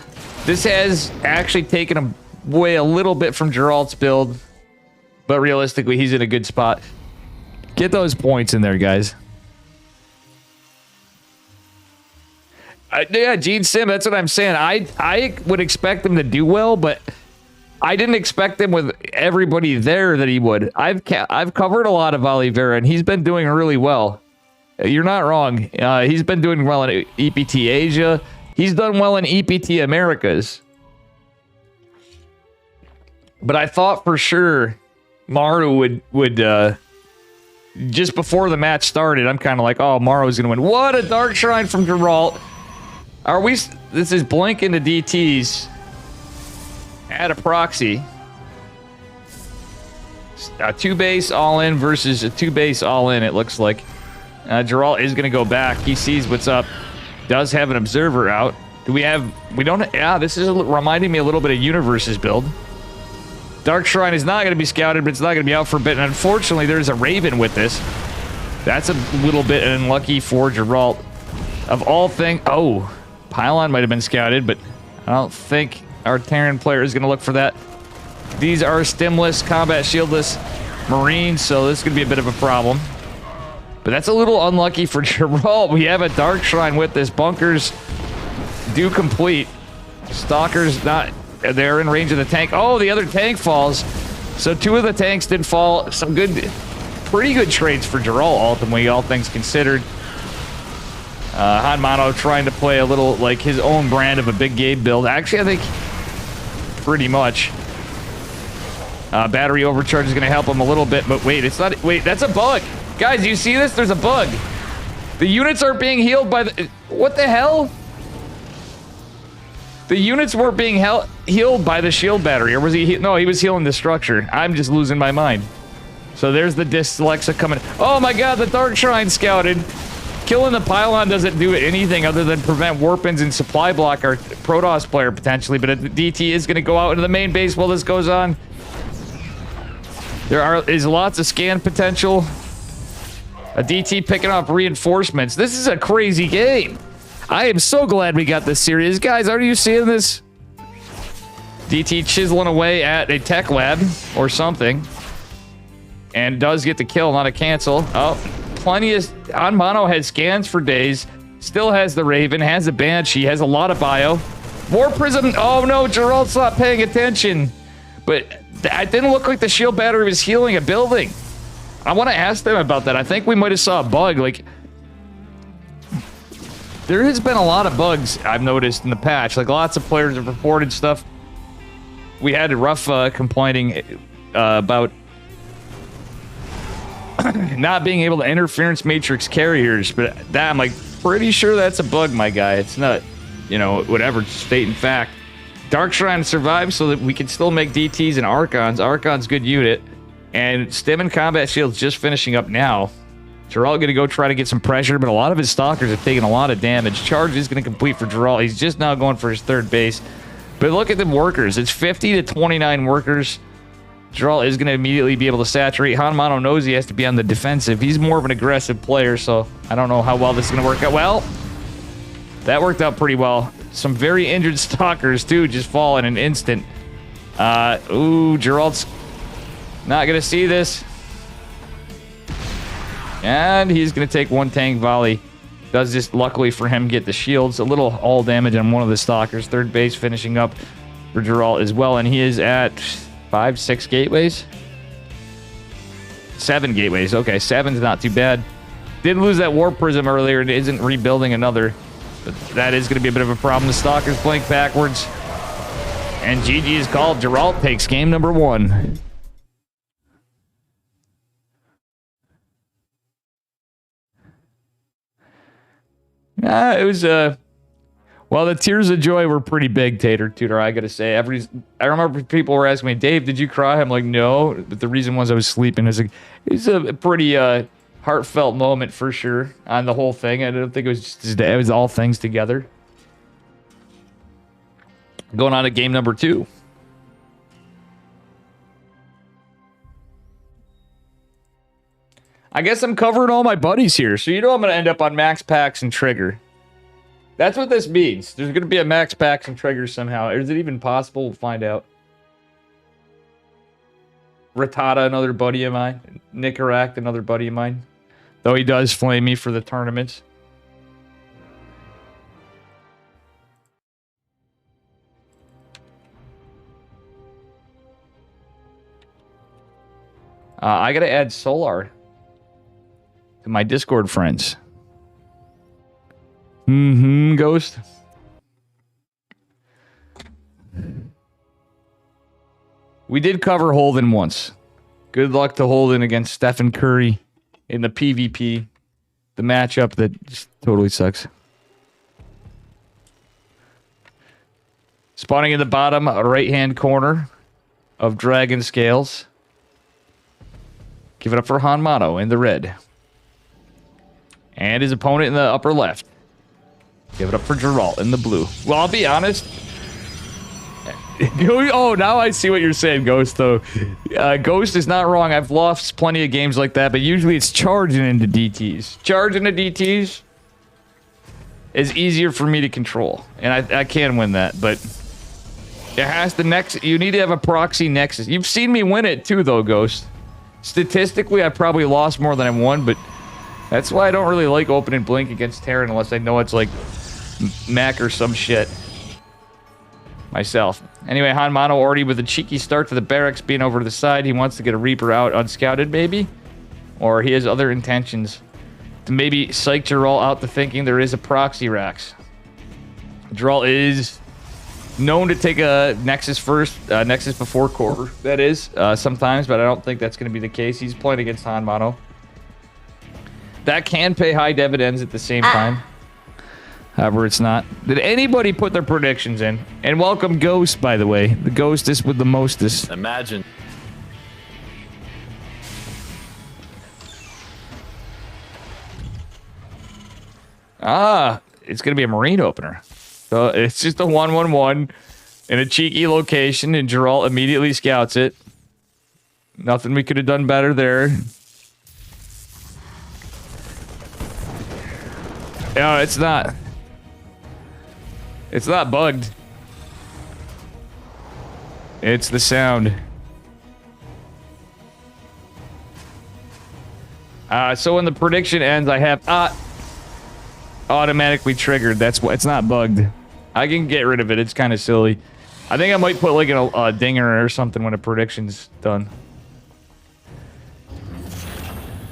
this has actually taken away a little bit from Geralt's build. But realistically, he's in a good spot. Get those points in there, guys. Yeah, Gene Sim, that's what I'm saying. I would expect him to do well, but I didn't expect him with everybody there that he would. I've covered a lot of Oliveira, and he's been doing really well. You're not wrong. He's been doing well in EPT Asia. He's done well in EPT Americas. But I thought for sure Maru would just before the match started, I'm kind of like, oh, Maru's going to win. What a Dark Shrine from Geralt. Are we... This is Blink into DTs. Add a proxy. A 2-base all-in versus a 2-base all-in, it looks like. Geralt is going to go back. He sees what's up. Does have an observer out. Do we have... We don't... Yeah, this is reminding me a little bit of Universe's build. Dark Shrine is not going to be scouted, but it's not going to be out for a bit. And unfortunately, there's a Raven with this. That's a little bit unlucky for Geralt. Of all things... Oh, Pylon might have been scouted, but I don't think our Terran player is going to look for that. These are stimless, combat shieldless Marines, so this is going to be a bit of a problem. But that's a little unlucky for Geralt. We have a Dark Shrine with this. Bunkers do complete. Stalkers not... They're in range of the tank. Oh, the other tank falls. So 2 of the tanks did fall. Some good... Pretty good trades for Geralt, ultimately, all things considered. Hanmano trying to play a little, like, his own brand of a big game build. Actually, I think pretty much. Battery overcharge is going to help him a little bit, but wait, it's not... Wait, that's a bug. Guys, you see this? There's a bug. The units aren't being healed by the... What the hell? The units weren't being healed by the shield battery, or was he... No, he was healing the structure. I'm just losing my mind. So there's the Dyslexa coming... Oh my god, the Dark Shrine scouted. Killing the Pylon doesn't do anything other than prevent warp-ins and supply block our Protoss player, potentially, but the DT is going to go out into the main base while this goes on. There is lots of scan potential. A DT picking off reinforcements. This is a crazy game. I am so glad we got this series. Guys, are you seeing this? DT chiseling away at a tech lab or something. And does get the kill, not a cancel. Oh, plenty of... Hanmano has scans for days. Still has the Raven, has a Banshee, has a lot of bio. War Prism... Oh no, Geralt's not paying attention. But it didn't look like the shield battery was healing a building. I want to ask them about that. I think we might have saw a bug. Like... There has been a lot of bugs I've noticed in the patch. Like, lots of players have reported stuff. We had Rough complaining about not being able to interference matrix carriers, but that, I'm like, pretty sure that's a bug, my guy. It's not, you know, whatever, state and fact. Dark Shrine survives so that we can still make DTs and Archons. Archon's good unit. And Stim and Combat Shield's just finishing up now. Geralt going to go try to get some pressure, but a lot of his Stalkers have taken a lot of damage. Charge is going to complete for Geralt. He's just now going for his 3rd base. But look at the workers. It's 50 to 29 workers. Geralt is going to immediately be able to saturate. Hanmano knows he has to be on the defensive. He's more of an aggressive player, so I don't know how well this is going to work out. Well, that worked out pretty well. Some very injured Stalkers, too, just fall in an instant. Ooh, Geralt's not going to see this. And he's going to take 1 tank volley. Does just, luckily for him, get the shields. A little all damage on one of the Stalkers. 3rd base finishing up for Geralt as well. And he is at 5, 6 gateways? 7 gateways. Okay, 7's not too bad. Did lose that Warp Prism earlier and isn't rebuilding another. But that is going to be a bit of a problem. The Stalkers blink backwards. And GG is called. Geralt takes game number 1. It was, well, the tears of joy were pretty big, Tater Tutor, I gotta say. I remember people were asking me, Dave, did you cry? I'm like, no, but the reason was I was sleeping. It was a pretty, heartfelt moment for sure on the whole thing. I don't think it was just, it was all things together. Going on to game number 2. I guess I'm covering all my buddies here, so you know I'm going to end up on Max Packs and Trigger. That's what this means. There's going to be a Max Packs and Trigger somehow. Is it even possible? We'll find out. Rattata, another buddy of mine. Nicaract, another buddy of mine. Though he does flame me for the tournaments. I gotta add Solar to my Discord friends. Ghost. We did cover Holden once. Good luck to Holden against Stephen Curry in the PvP. The matchup that just totally sucks. Spawning in the bottom right-hand corner of Dragon Scales. Give it up for Hanmano in the red. And his opponent in the upper left. Give it up for Geralt in the blue. Well, I'll be honest. Oh, now I see what you're saying, Ghost, though. Ghost is not wrong. I've lost plenty of games like that, but usually it's charging into DTs. Charging into DTs is easier for me to control. And I can win that, but it has to next. You need to have a proxy nexus. You've seen me win it too, though, Ghost. Statistically, I probably lost more than I won, but that's why I don't really like opening Blink against Terran unless I know it's like Mac or some shit. Myself. Anyway, Hanmano already with a cheeky start to the barracks being over to the side. He wants to get a Reaper out unscouted, maybe? Or he has other intentions to maybe psych Geralt out to thinking there is a proxy Rax. Geralt is known to take a Nexus first, Nexus before Core, that is, sometimes, but I don't think that's going to be the case. He's playing against Hanmano. That can pay high dividends at the same time. However, it's not. Did anybody put their predictions in? And welcome Ghost, by the way. The Ghostest with the mostest. Imagine. Ah, it's going to be a Marine opener. So it's just a 1-1-1 in a cheeky location, and Geralt immediately scouts it. Nothing we could have done better there. No, it's not. It's not bugged. It's the sound. So when the prediction ends, I have automatically triggered. That's why it's not bugged. I can get rid of it. It's kind of silly. I think I might put like a dinger or something when a prediction's done.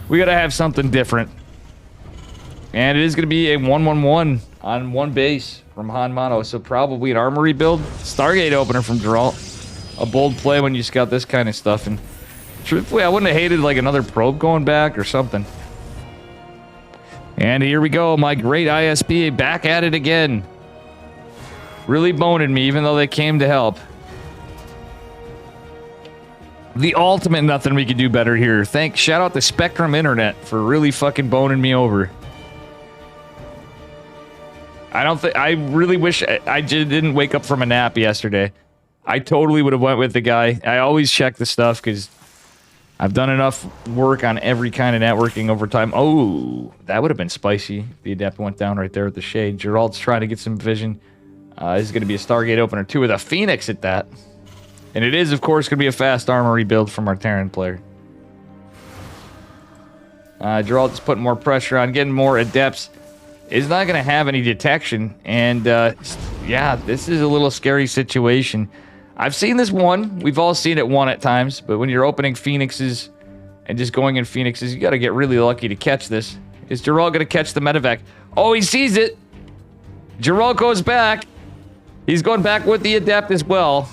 We gotta have something different. And it is going to be a 1-1-1 on one base from Hanmano. So probably an armory build. Stargate opener from Geralt. A bold play when you scout this kind of stuff. And truthfully, I wouldn't have hated like another probe going back or something. And here we go. My great ISP back at it again. Really boning me even though they came to help. The ultimate nothing we could do better here. Shout out to Spectrum Internet for really fucking boning me over. I really wish I didn't wake up from a nap yesterday. I totally would have went with the guy. I always check the stuff because I've done enough work on every kind of networking over time. Oh, that would have been spicy. The Adept went down right there with the shade. Gerald's trying to get some vision. This is going to be a Stargate opener too with a Phoenix at that. And it is, of course, going to be a fast armory build from our Terran player. Gerald's putting more pressure on, getting more Adepts. Is not going to have any detection. And, yeah, this is a little scary situation. I've seen this one. We've all seen it one at times. But when you're opening Phoenixes and just going in Phoenixes, you got to get really lucky to catch this. Is Geralt going to catch the medevac? Oh, he sees it. Geralt goes back. He's going back with the Adept as well.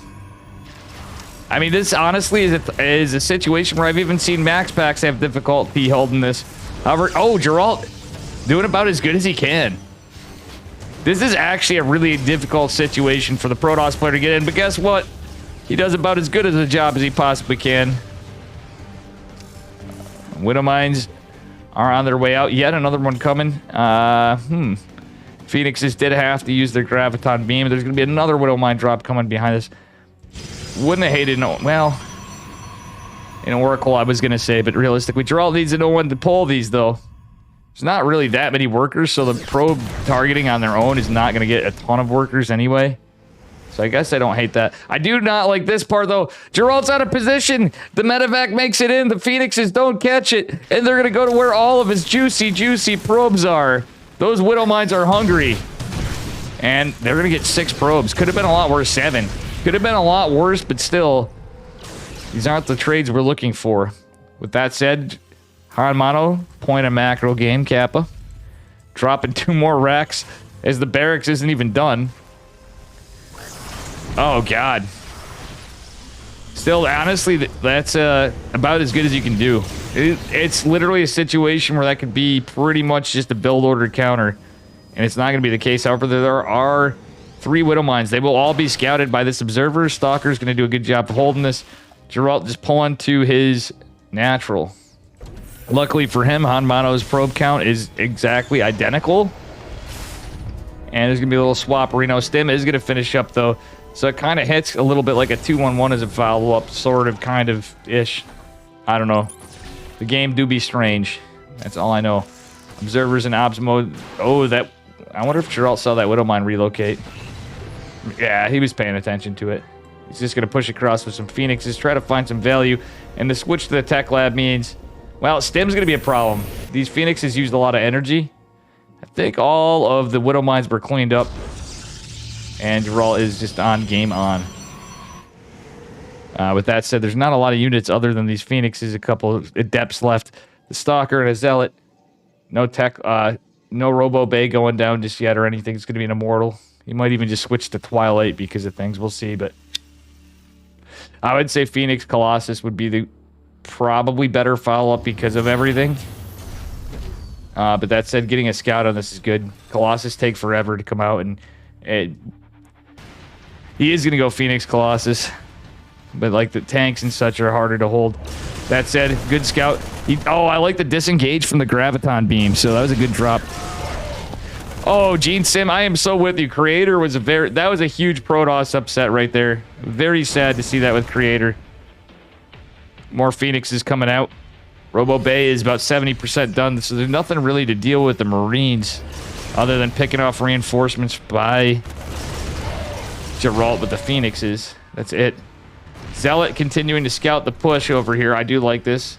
I mean, this honestly is a situation where I've even seen Max Packs have difficulty holding this. However, oh, Geralt doing about as good as he can. This is actually a really difficult situation for the Protoss player to get in, but guess what? He does about as good as a job as he possibly can. Widow Mines are on their way out. Yet another one coming. Phoenixes did have to use their Graviton Beam. There's going to be another Widow Mine drop coming behind us. Wouldn't have hated no. Well, in Oracle, I was going to say, but realistically, Geralt needs to know when to pull these, though. There's not really that many workers, so the probe targeting on their own is not going to get a ton of workers anyway. So I guess I don't hate that. I do not like this part, though. Geralt's out of position. The medevac makes it in. The Phoenixes don't catch it. And they're going to go to where all of his juicy, juicy probes are. Those Widow Mines are hungry. And they're going to get 6 probes. Could have been a lot worse. 7. Could have been a lot worse, but still, these aren't the trades we're looking for. With that said, Han Mono, point a macro game, Kappa. Dropping 2 more racks as the barracks isn't even done. Oh, God. Still, honestly, that's about as good as you can do. It's literally a situation where that could be pretty much just a build order counter. And it's not going to be the case. However, there are 3 Widow Mines. They will all be scouted by this Observer. Stalker's going to do a good job of holding this. Geralt just pulling to his natural. Luckily for him, Han Mono's probe count is exactly identical. And there's going to be a little swap. Reno Stim is going to finish up, though. So it kind of hits a little bit like a 2-1-1 as a follow-up, sort of, kind of, ish. I don't know. The game do be strange. That's all I know. Observers in Obs mode. Oh, that... I wonder if Geralt saw that Widow Mine relocate. Yeah, he was paying attention to it. He's just going to push across with some Phoenixes, try to find some value. And the switch to the Tech Lab means... Well, Stim's going to be a problem. These Phoenixes used a lot of energy. I think all of the Widow Mines were cleaned up. And Geralt is just on, game on. With that said, there's not a lot of units other than these Phoenixes. A couple of Adepts left. The Stalker and a Zealot. No tech, no Robo Bay going down just yet or anything. It's going to be an Immortal. He might even just switch to Twilight because of things. We'll see, but... I would say Phoenix Colossus would be the probably better follow-up because of everything. But that said, getting a scout on this is good. Colossus take forever to come out, and he is going to go Phoenix Colossus. But like the tanks and such are harder to hold. That said, good scout. Oh, I like the disengage from the Graviton beam, so that was a good drop. Oh, Gene Sim, I am so with you. Creator was that was a huge Protoss upset right there. Very sad to see that with Creator. More Phoenixes coming out. Robo Bay is about 70% done, so there's nothing really to deal with the Marines other than picking off reinforcements by Geralt with the Phoenixes. That's it. Zealot continuing to scout the push over here. I do like this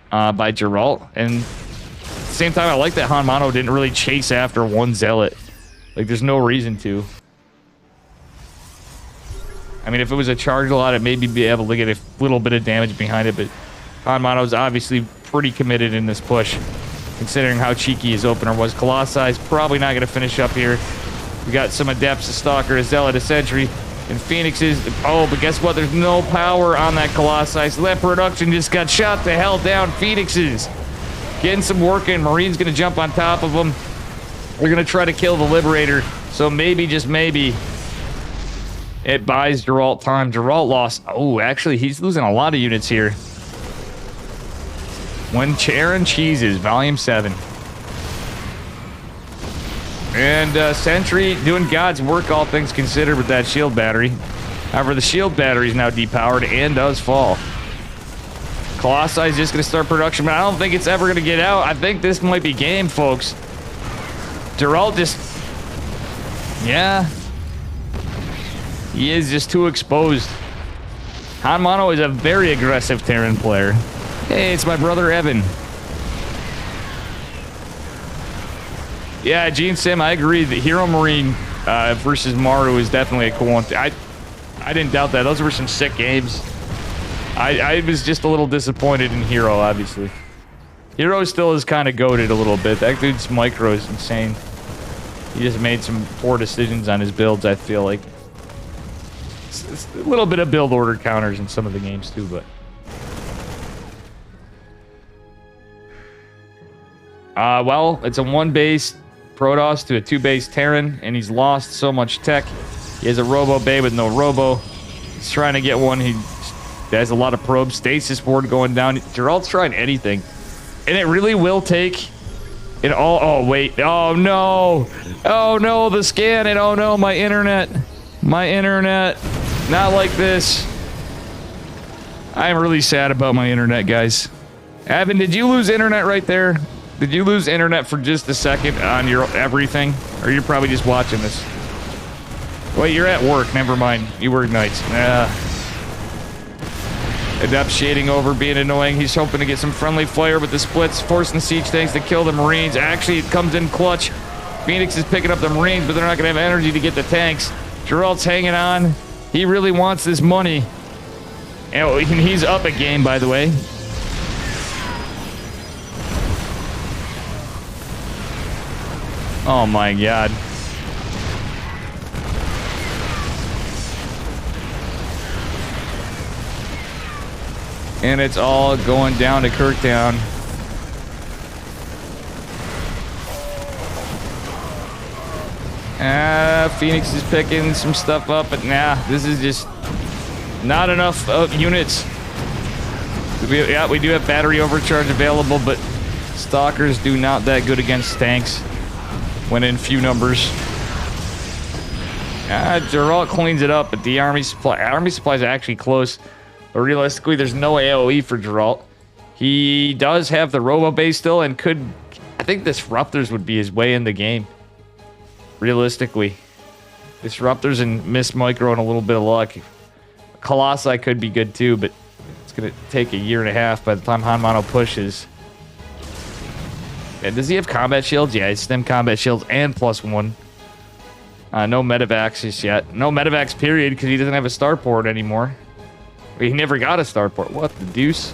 by Geralt. And at the same time, I like that Han Mono didn't really chase after one Zealot. Like, there's no reason to. I mean, if it was a charge a lot, it maybe be able to get a little bit of damage behind it, but Han Mono's obviously pretty committed in this push, considering how cheeky his opener was. Colossi probably not going to finish up here. We got some Adepts, a Stalker, a Zealot, a Sentry, and Phoenixes. Oh, but guess what? There's no power on that Colossi, so that production just got shot to hell down. Phoenixes getting some work in. Marine's going to jump on top of them. They're going to try to kill the Liberator, so maybe, just maybe, it buys Geralt time. Geralt lost... Oh, actually, he's losing a lot of units here. When Charon Cheeses, Volume 7. And Sentry doing God's work, all things considered, with that shield battery. However, the shield battery is now depowered and does fall. Colossi is just going to start production, but I don't think it's ever going to get out. I think this might be game, folks. Geralt just... Yeah. He is just too exposed. Han Mono is a very aggressive Terran player. Hey, it's my brother Evan. Yeah, Gene Sim, I agree. The Hero Marine versus Maru is definitely a cool one. I didn't doubt that. Those were some sick games. I was just a little disappointed in Hero, obviously. Hero still is kind of goated a little bit. That dude's micro is insane. He just made some poor decisions on his builds, I feel like. It's a little bit of build order counters in some of the games too, but... well, it's a 1-base Protoss to a 2-base Terran, and he's lost so much tech. He has a Robo Bay with no Robo. He's trying to get one. He has a lot of probes. Stasis board going down. Geralt's trying anything. And it really will take it all... Oh, wait. Oh, no. Oh, no, the scan. And oh, no, my internet. My internet. Not like this. I'm really sad about my internet, guys. Evan, did you lose internet right there? Did you lose internet for just a second on your everything? Or you're probably just watching this? Wait, you're at work. Never mind. You work nights. Adept shading over, being annoying. He's hoping to get some friendly fire with the splits, forcing the siege tanks to kill the Marines. Actually, it comes in clutch. Phoenix is picking up the Marines, but they're not going to have energy to get the tanks. Geralt's hanging on. He really wants this money. And he's up a game, by the way. Oh my god. And it's all going down to Kirktown. Phoenix is picking some stuff up, but nah, this is just not enough units. We do have battery overcharge available, but stalkers do not that good against tanks when in few numbers. Geralt cleans it up, but the army supply is actually close. But realistically, there's no AoE for Geralt. He does have the Robo base still, and could... I think Disruptors would be his way in the game. Realistically. Disruptors and Miss Micro and a little bit of luck. Colossi could be good too, but it's going to take a year and a half by the time Hanmano pushes. And does he have combat shields? Yeah, he's stem combat shields and +1. No medevacs just yet. No medevacs period, because he doesn't have a starport anymore. He never got a starport. What the deuce?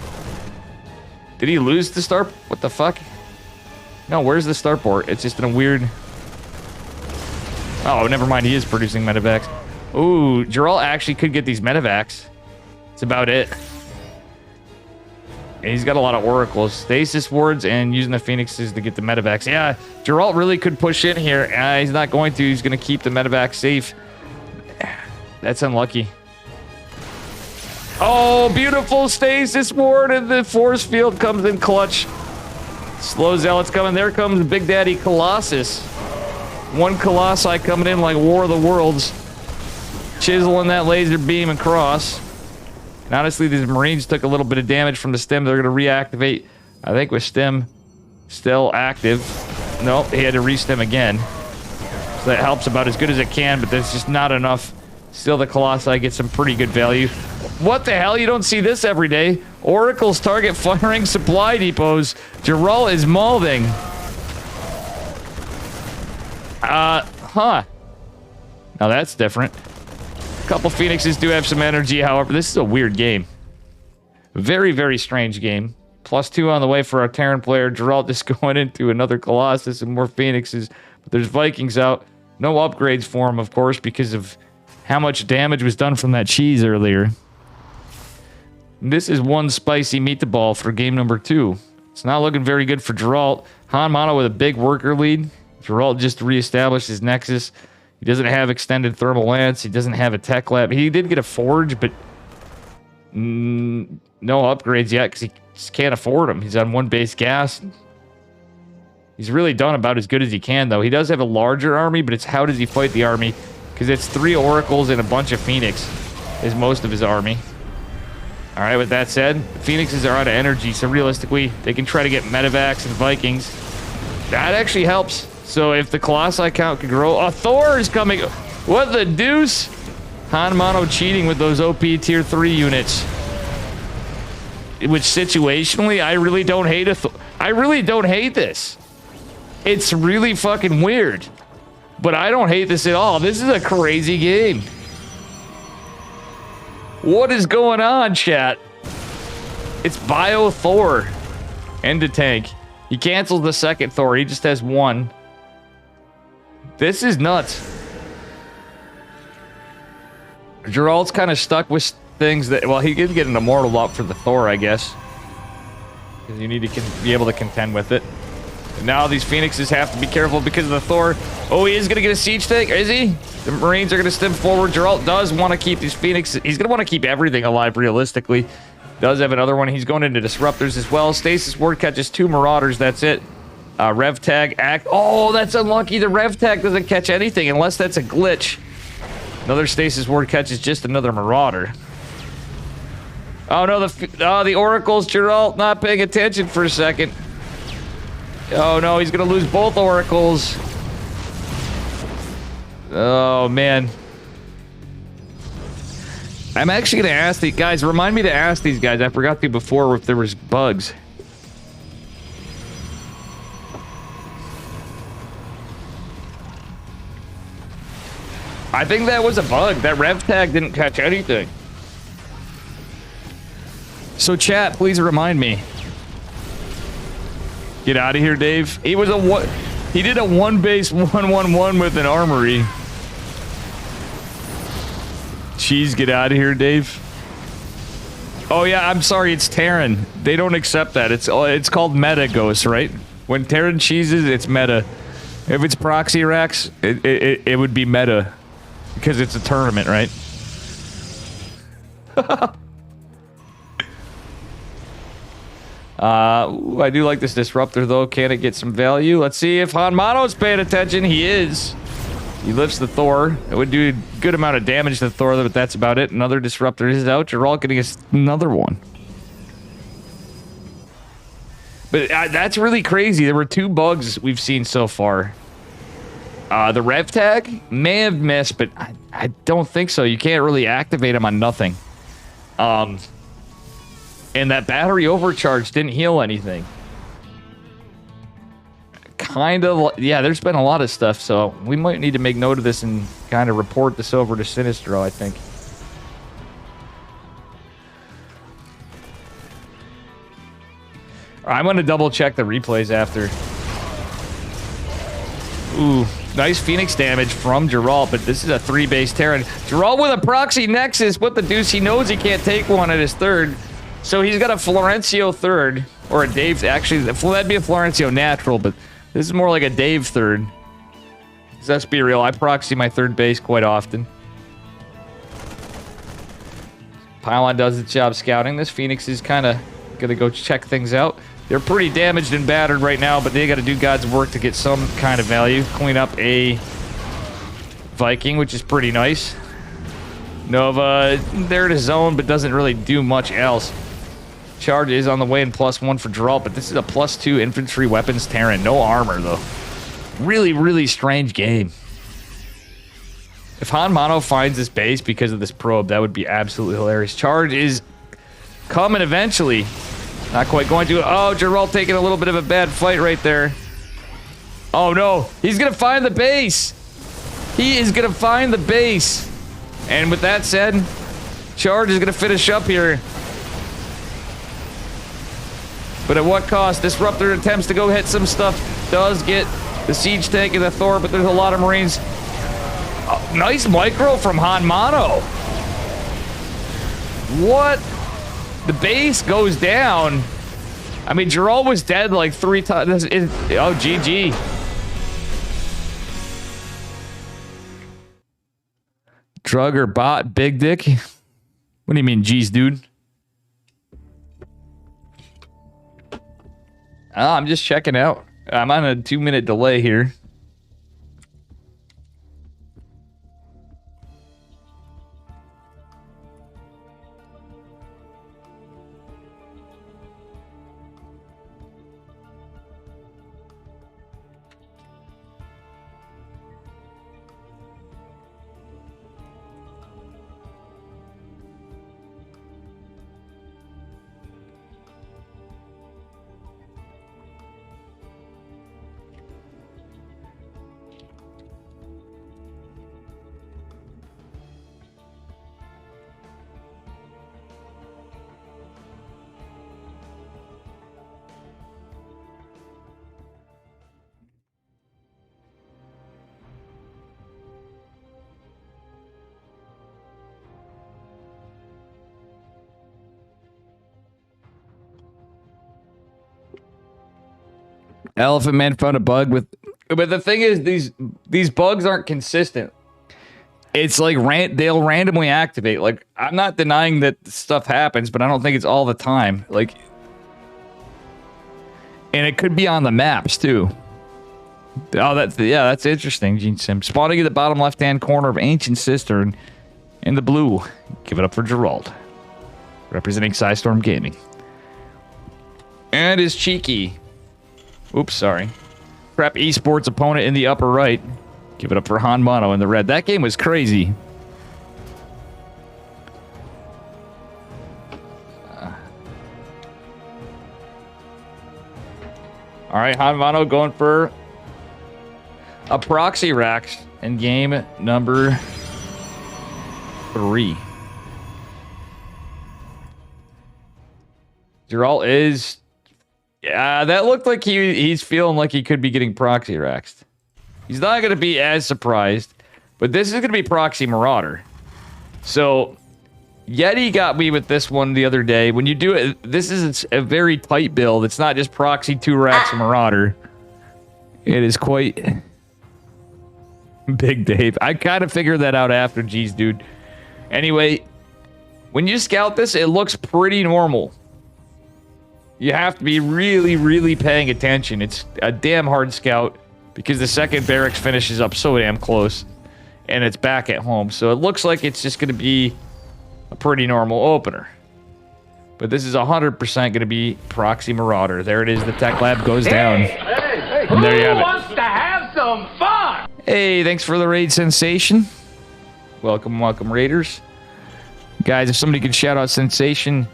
Did he lose the star? What the fuck? No, where's the starport? It's just in a weird... Oh, never mind. He is producing medevacs. Ooh, Geralt actually could get these medevacs. That's about it. And he's got a lot of oracles. Stasis wards and using the phoenixes to get the medevacs. Yeah, Geralt really could push in here. He's not going to. He's going to keep the medevacs safe. That's unlucky. Oh, beautiful stasis ward, and the force field comes in clutch. Slow Zealot's coming. There comes Big Daddy Colossus. One Colossi coming in like War of the Worlds. Chiseling that laser beam across. And honestly, these Marines took a little bit of damage from the stem. They're going to reactivate, I think, with stem still active. Nope, he had to re-stem again. So that helps about as good as it can, but that's just not enough. Still, the Colossi get some pretty good value. What the hell? You don't see this every day. Oracles target firing supply depots. Geralt is mauling. Huh. Now that's different. A couple Phoenixes do have some energy, however. This is a weird game. Very, very strange game. +2 on the way for our Terran player. Geralt just going into another Colossus and more Phoenixes. But there's Vikings out. No upgrades for him, of course, because of how much damage was done from that cheese earlier. This is one spicy meatball for game number 2. It's not looking very good for Geralt. Hanmano with a big worker lead. Geralt just reestablished his Nexus. He doesn't have extended thermal lance. He doesn't have a tech lab. He did get a forge, but no upgrades yet because he just can't afford them. He's on one base gas. He's really done about as good as he can, though. He does have a larger army, but it's how does he fight the army? Because it's 3 oracles and a bunch of Phoenix is most of his army. All right, with that said, Phoenixes are out of energy, so realistically, they can try to get medevacs and Vikings. That actually helps. So if the Colossi count can grow... Oh, Thor is coming! What the deuce? Hanmano cheating with those OP tier 3 units. Which situationally, I really don't hate I really don't hate this. It's really fucking weird. But I don't hate this at all. This is a crazy game. What is going on, chat? It's Bio Thor. End of tank. He canceled the second Thor. He just has 1. This is nuts. Geralt's kind of stuck with things that... Well, he did get an immortal up for the Thor, I guess. Because you need to be able to contend with it. And now these Phoenixes have to be careful because of the Thor. Oh, he is going to get a siege tank, is he? The Marines are going to stem forward. Geralt does want to keep these Phoenixes. He's going to want to keep everything alive, realistically. Does have another one. He's going into Disruptors as well. Stasis Ward catches 2 Marauders. That's it. Rev Tag act. Oh, that's unlucky. The Rev Tag doesn't catch anything unless that's a glitch. Another Stasis Ward catches just another Marauder. Oh, no. The Oracles. Geralt not paying attention for a second. Oh, no. He's going to lose both Oracles. Oh, man. I'm actually going to ask these guys. Remind me to ask these guys. I forgot to before if there was bugs. I think that was a bug. That rev tag didn't catch anything. So chat, please remind me. Get out of here, Dave. He was a what? He did a 1-base 1-1-1 with an armory. Jeez, get out of here, Dave. Oh yeah, I'm sorry, it's Terran. They don't accept that. It's called meta ghost, right? When Terran cheeses, it's meta. If it's proxy racks, it would be meta. Because it's a tournament, right? Ooh, I do like this disruptor though. Can it get some value? Let's see if Hanmano's paying attention. He is. He lifts the Thor. It would do a good amount of damage to Thor, but that's about it. Another disruptor is out. You're all getting another one. But that's really crazy. There were 2 bugs we've seen so far. The rev tag may have missed, but I don't think so. You can't really activate them on nothing. And that battery overcharge didn't heal anything. Kind of, yeah, there's been a lot of stuff, so we might need to make note of this and kind of report this over to Sinistro, I think. I'm going to double check the replays after. Ooh, nice Phoenix damage from Geralt, but this is a 3-base Terran. Geralt with a proxy Nexus. What the deuce? He knows he can't take one at his third. So he's got a Florencio third, or a Dave. Actually, that'd be a Florencio natural, but this is more like a Dave third. Let's be real. I proxy my third base quite often. Pylon does its job scouting. This Phoenix is kind of going to go check things out. They're pretty damaged and battered right now, but they got to do God's work to get some kind of value. Clean up a Viking, which is pretty nice. Nova, there to zone, but doesn't really do much else. Charge is on the way and +1 for Geralt, but this is a +2 infantry weapons Terran. No armor, though. Really, really strange game. If Hanmano finds this base because of this probe, that would be absolutely hilarious. Charge is coming eventually. Not quite going to. Oh, Geralt taking a little bit of a bad fight right there. Oh, no. He's going to find the base. He is going to find the base. And with that said, Charge is going to finish up here. But at what cost? Disruptor attempts to go hit some stuff. Does get the siege tank and the Thor, but there's a lot of Marines. Oh, nice micro from Hanmano. What? The base goes down. I mean, Geralt was dead like 3 times. Oh, GG. Drug or bot, big dick? What do you mean, geez, dude? Oh, I'm just checking out. I'm on a 2-minute delay here. Elephant Man found a bug with, but the thing is, these bugs aren't consistent. It's like they'll randomly activate. Like, I'm not denying that stuff happens, but I don't think it's all the time. Like, and it could be on the maps too. Oh, that's interesting. Gene Sim spawning in the bottom left-hand corner of Ancient Cistern in the blue. Give it up for Geralt, representing Psystorm Gaming, and his cheeky. Oops, sorry. Prep esports opponent in the upper right. Give it up for Hanmano in the red. That game was crazy. All right, Hanmano going for a proxy rack in game number 3. Geralt is Yeah, that looked like he's feeling like he could be getting proxy raxed. He's not going to be as surprised, but this is going to be proxy marauder. So Yeti got me with this one the other day. When you do it, this is a very tight build. It's not just proxy 2 racks marauder. It is quite big, Dave. I kind of figured that out after. Geez, dude. Anyway, when you scout this, it looks pretty normal. You have to be really, really paying attention. It's a damn hard scout because the second barracks finishes up so damn close, and it's back at home. So it looks like it's just going to be a pretty normal opener. But this is 100% going to be proxy marauder. There it is. The tech lab goes down. And there you have it. Who wants to have some fun? Hey, thanks for the raid, Sensation. Welcome, welcome, Raiders. Guys, if somebody could shout out Sensation,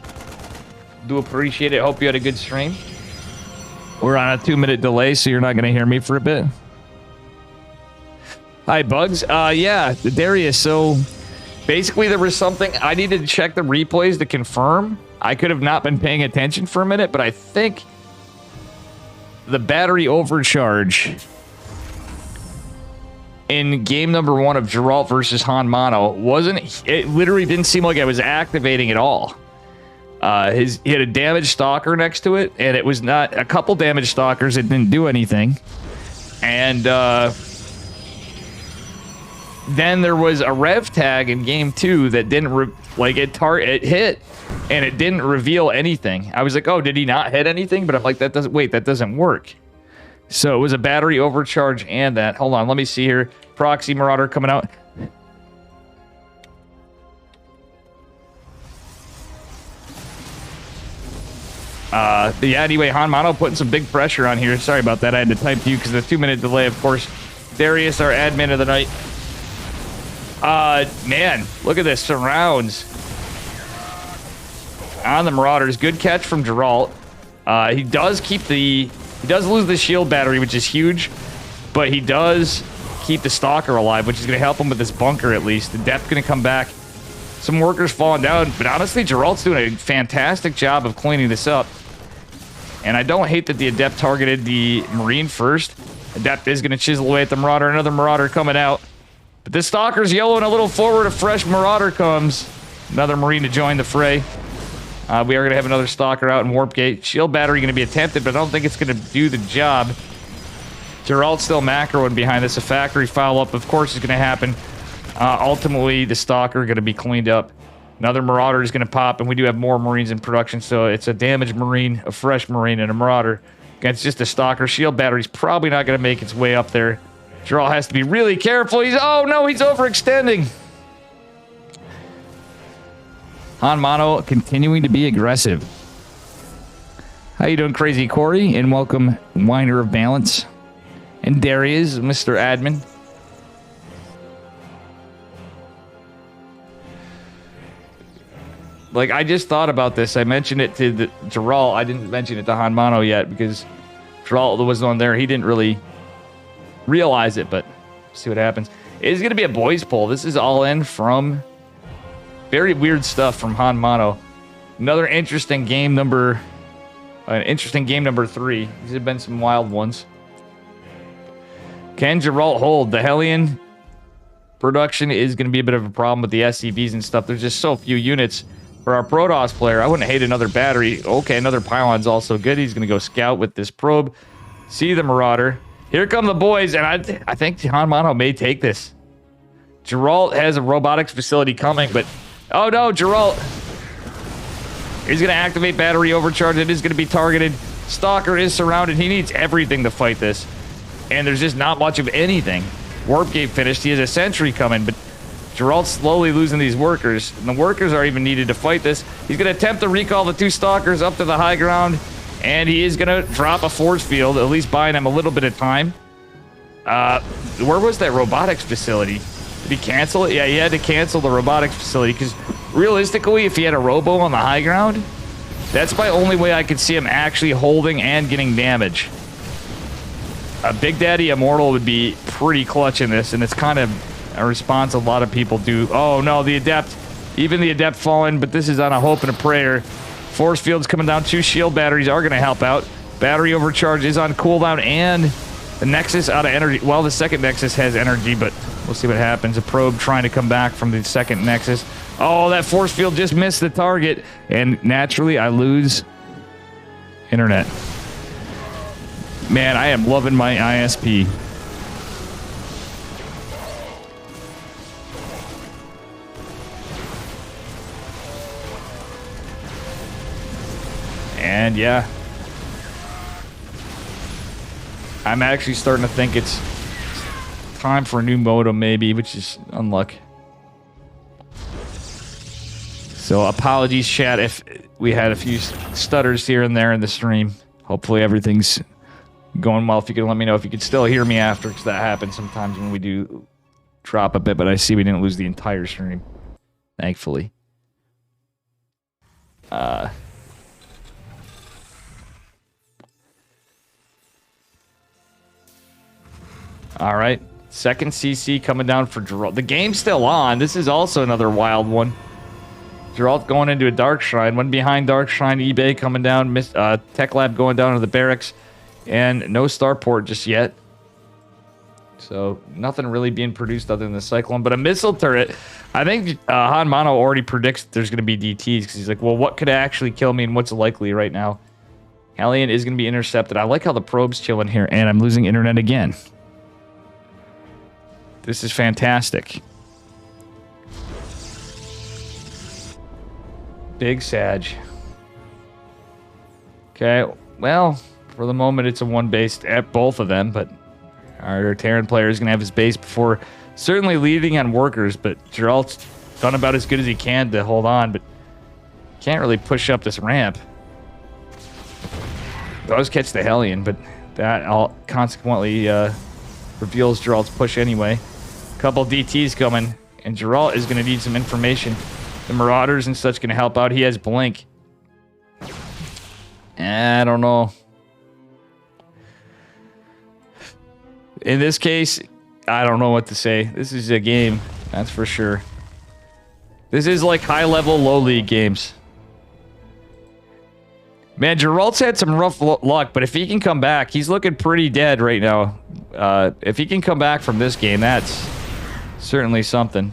do appreciate it. Hope you had a good stream. We're on a 2-minute delay, so you're not going to hear me for a bit. Hi, Bugs. Yeah, Darius. So basically, there was something I needed to check the replays to confirm. I could have not been paying attention for a minute, but I think the battery overcharge in game number 1 of Geralt versus Han Mono it literally didn't seem like I was activating at all. He had a damaged stalker next to it, and it was not a couple damaged stalkers. It didn't do anything. And then there was a rev tag in game 2 that didn't it hit, and it didn't reveal anything. I was like, oh, did he not hit anything? But I'm like, that doesn't work. So it was a battery overcharge and that. Hold on, let me see here. Proxy Marauder coming out. Yeah, anyway, Han Mono putting some big pressure on here. Sorry about that. I had to type to you because of the 2-minute delay, of course. Darius, our admin of the night. Man, look at this. Surrounds on the Marauders. Good catch from Geralt. He does lose the shield battery, which is huge, but he does keep the stalker alive, which is going to help him with this bunker at least. The depth going to come back. Some workers falling down, but honestly, Geralt's doing a fantastic job of cleaning this up. And I don't hate that the Adept targeted the Marine first. Adept is going to chisel away at the Marauder. Another Marauder coming out. But this Stalker's yellowing a little forward. A fresh Marauder comes. Another Marine to join the fray. We are going to have another Stalker out in Warp Gate. Shield battery going to be attempted, but I don't think it's going to do the job. Geralt's still macroing behind this. A factory follow-up, of course, is going to happen. Ultimately, the Stalker going to be cleaned up. Another Marauder is going to pop, and we do have more Marines in production, so it's a damaged Marine, a fresh Marine, and a Marauder. Against just a Stalker. Shield battery's probably not going to make its way up there. Geralt has to be really careful. Oh no, he's overextending. Han Mono continuing to be aggressive. How you doing, Crazy Corey? And welcome, Whiner of Balance. And Darius, Mr. Admin. Like, I just thought about this. I mentioned it to Geralt. I didn't mention it to Han Mono yet because Geralt was on there. He didn't really realize it, but see what happens. It is going to be a boys poll. This is all in from very weird stuff from Han Mono. Another interesting game number 3. These have been some wild ones. Can Geralt hold? The Hellion production is going to be a bit of a problem with the SCVs and stuff. There's just so few units. For our Protoss player, I wouldn't hate another battery. Okay, another pylon's also good. He's going to go scout with this probe. See the Marauder. Here come the boys, and I think Han Mono may take this. Geralt has a robotics facility coming, but... Oh no, Geralt! He's going to activate battery overcharge. It is going to be targeted. Stalker is surrounded. He needs everything to fight this. And there's just not much of anything. Warp Gate finished. He has a sentry coming, but Geralt's slowly losing these workers. And the workers are even needed to fight this. He's going to attempt to recall the 2 Stalkers up to the high ground. And he is going to drop a force field, at least buying him a little bit of time. Where was that robotics facility? Did he cancel it? Yeah, he had to cancel the robotics facility because realistically, if he had a robo on the high ground, that's my only way I could see him actually holding and getting damage. A Big Daddy Immortal would be pretty clutch in this, and it's kind of a response a lot of people do. Oh no, the Adept. Even the Adept fallen, but this is on a hope and a prayer. Force field's coming down. 2 shield batteries are going to help out. Battery overcharge is on cooldown, and the Nexus out of energy. Well, the second Nexus has energy, but we'll see what happens. A probe trying to come back from the second Nexus. Oh, that force field just missed the target, and naturally I lose internet. Man, I am loving my ISP. And yeah, I'm actually starting to think it's time for a new modem maybe, which is unluck. So apologies, chat, if we had a few stutters here and there in the stream. Hopefully everything's going well. If you could let me know if you could still hear me after, because that happens sometimes when we do drop a bit, but I see we didn't lose the entire stream, thankfully. All right, second CC coming down for Geralt. The game's still on. This is also another wild one. Geralt going into a Dark Shrine. One behind Dark Shrine, eBay coming down. Tech Lab going down to the barracks. And no starport just yet. So nothing really being produced other than the Cyclone. But a missile turret. I think Han Mono already predicts there's going to be DTs. Because he's like, well, what could actually kill me and what's likely right now? Hellion is going to be intercepted. I like how the probe's chilling here. And I'm losing internet again. This is fantastic. Big Sag. Okay, well, for the moment it's a one base at both of them, but our Terran player is going to have his base before certainly leading on workers, but Geralt's done about as good as he can to hold on, but can't really push up this ramp. Does catch the Hellion, but that all consequently reveals Geralt's push anyway. Couple DTs coming, and Geralt is going to need some information. The Marauders and such going to help out. He has Blink. I don't know. In this case, I don't know what to say. This is a game, that's for sure. This is like high-level, low-league games. Man, Geralt's had some rough luck, but if he can come back, he's looking pretty dead right now. If he can come back from this game, that's certainly something.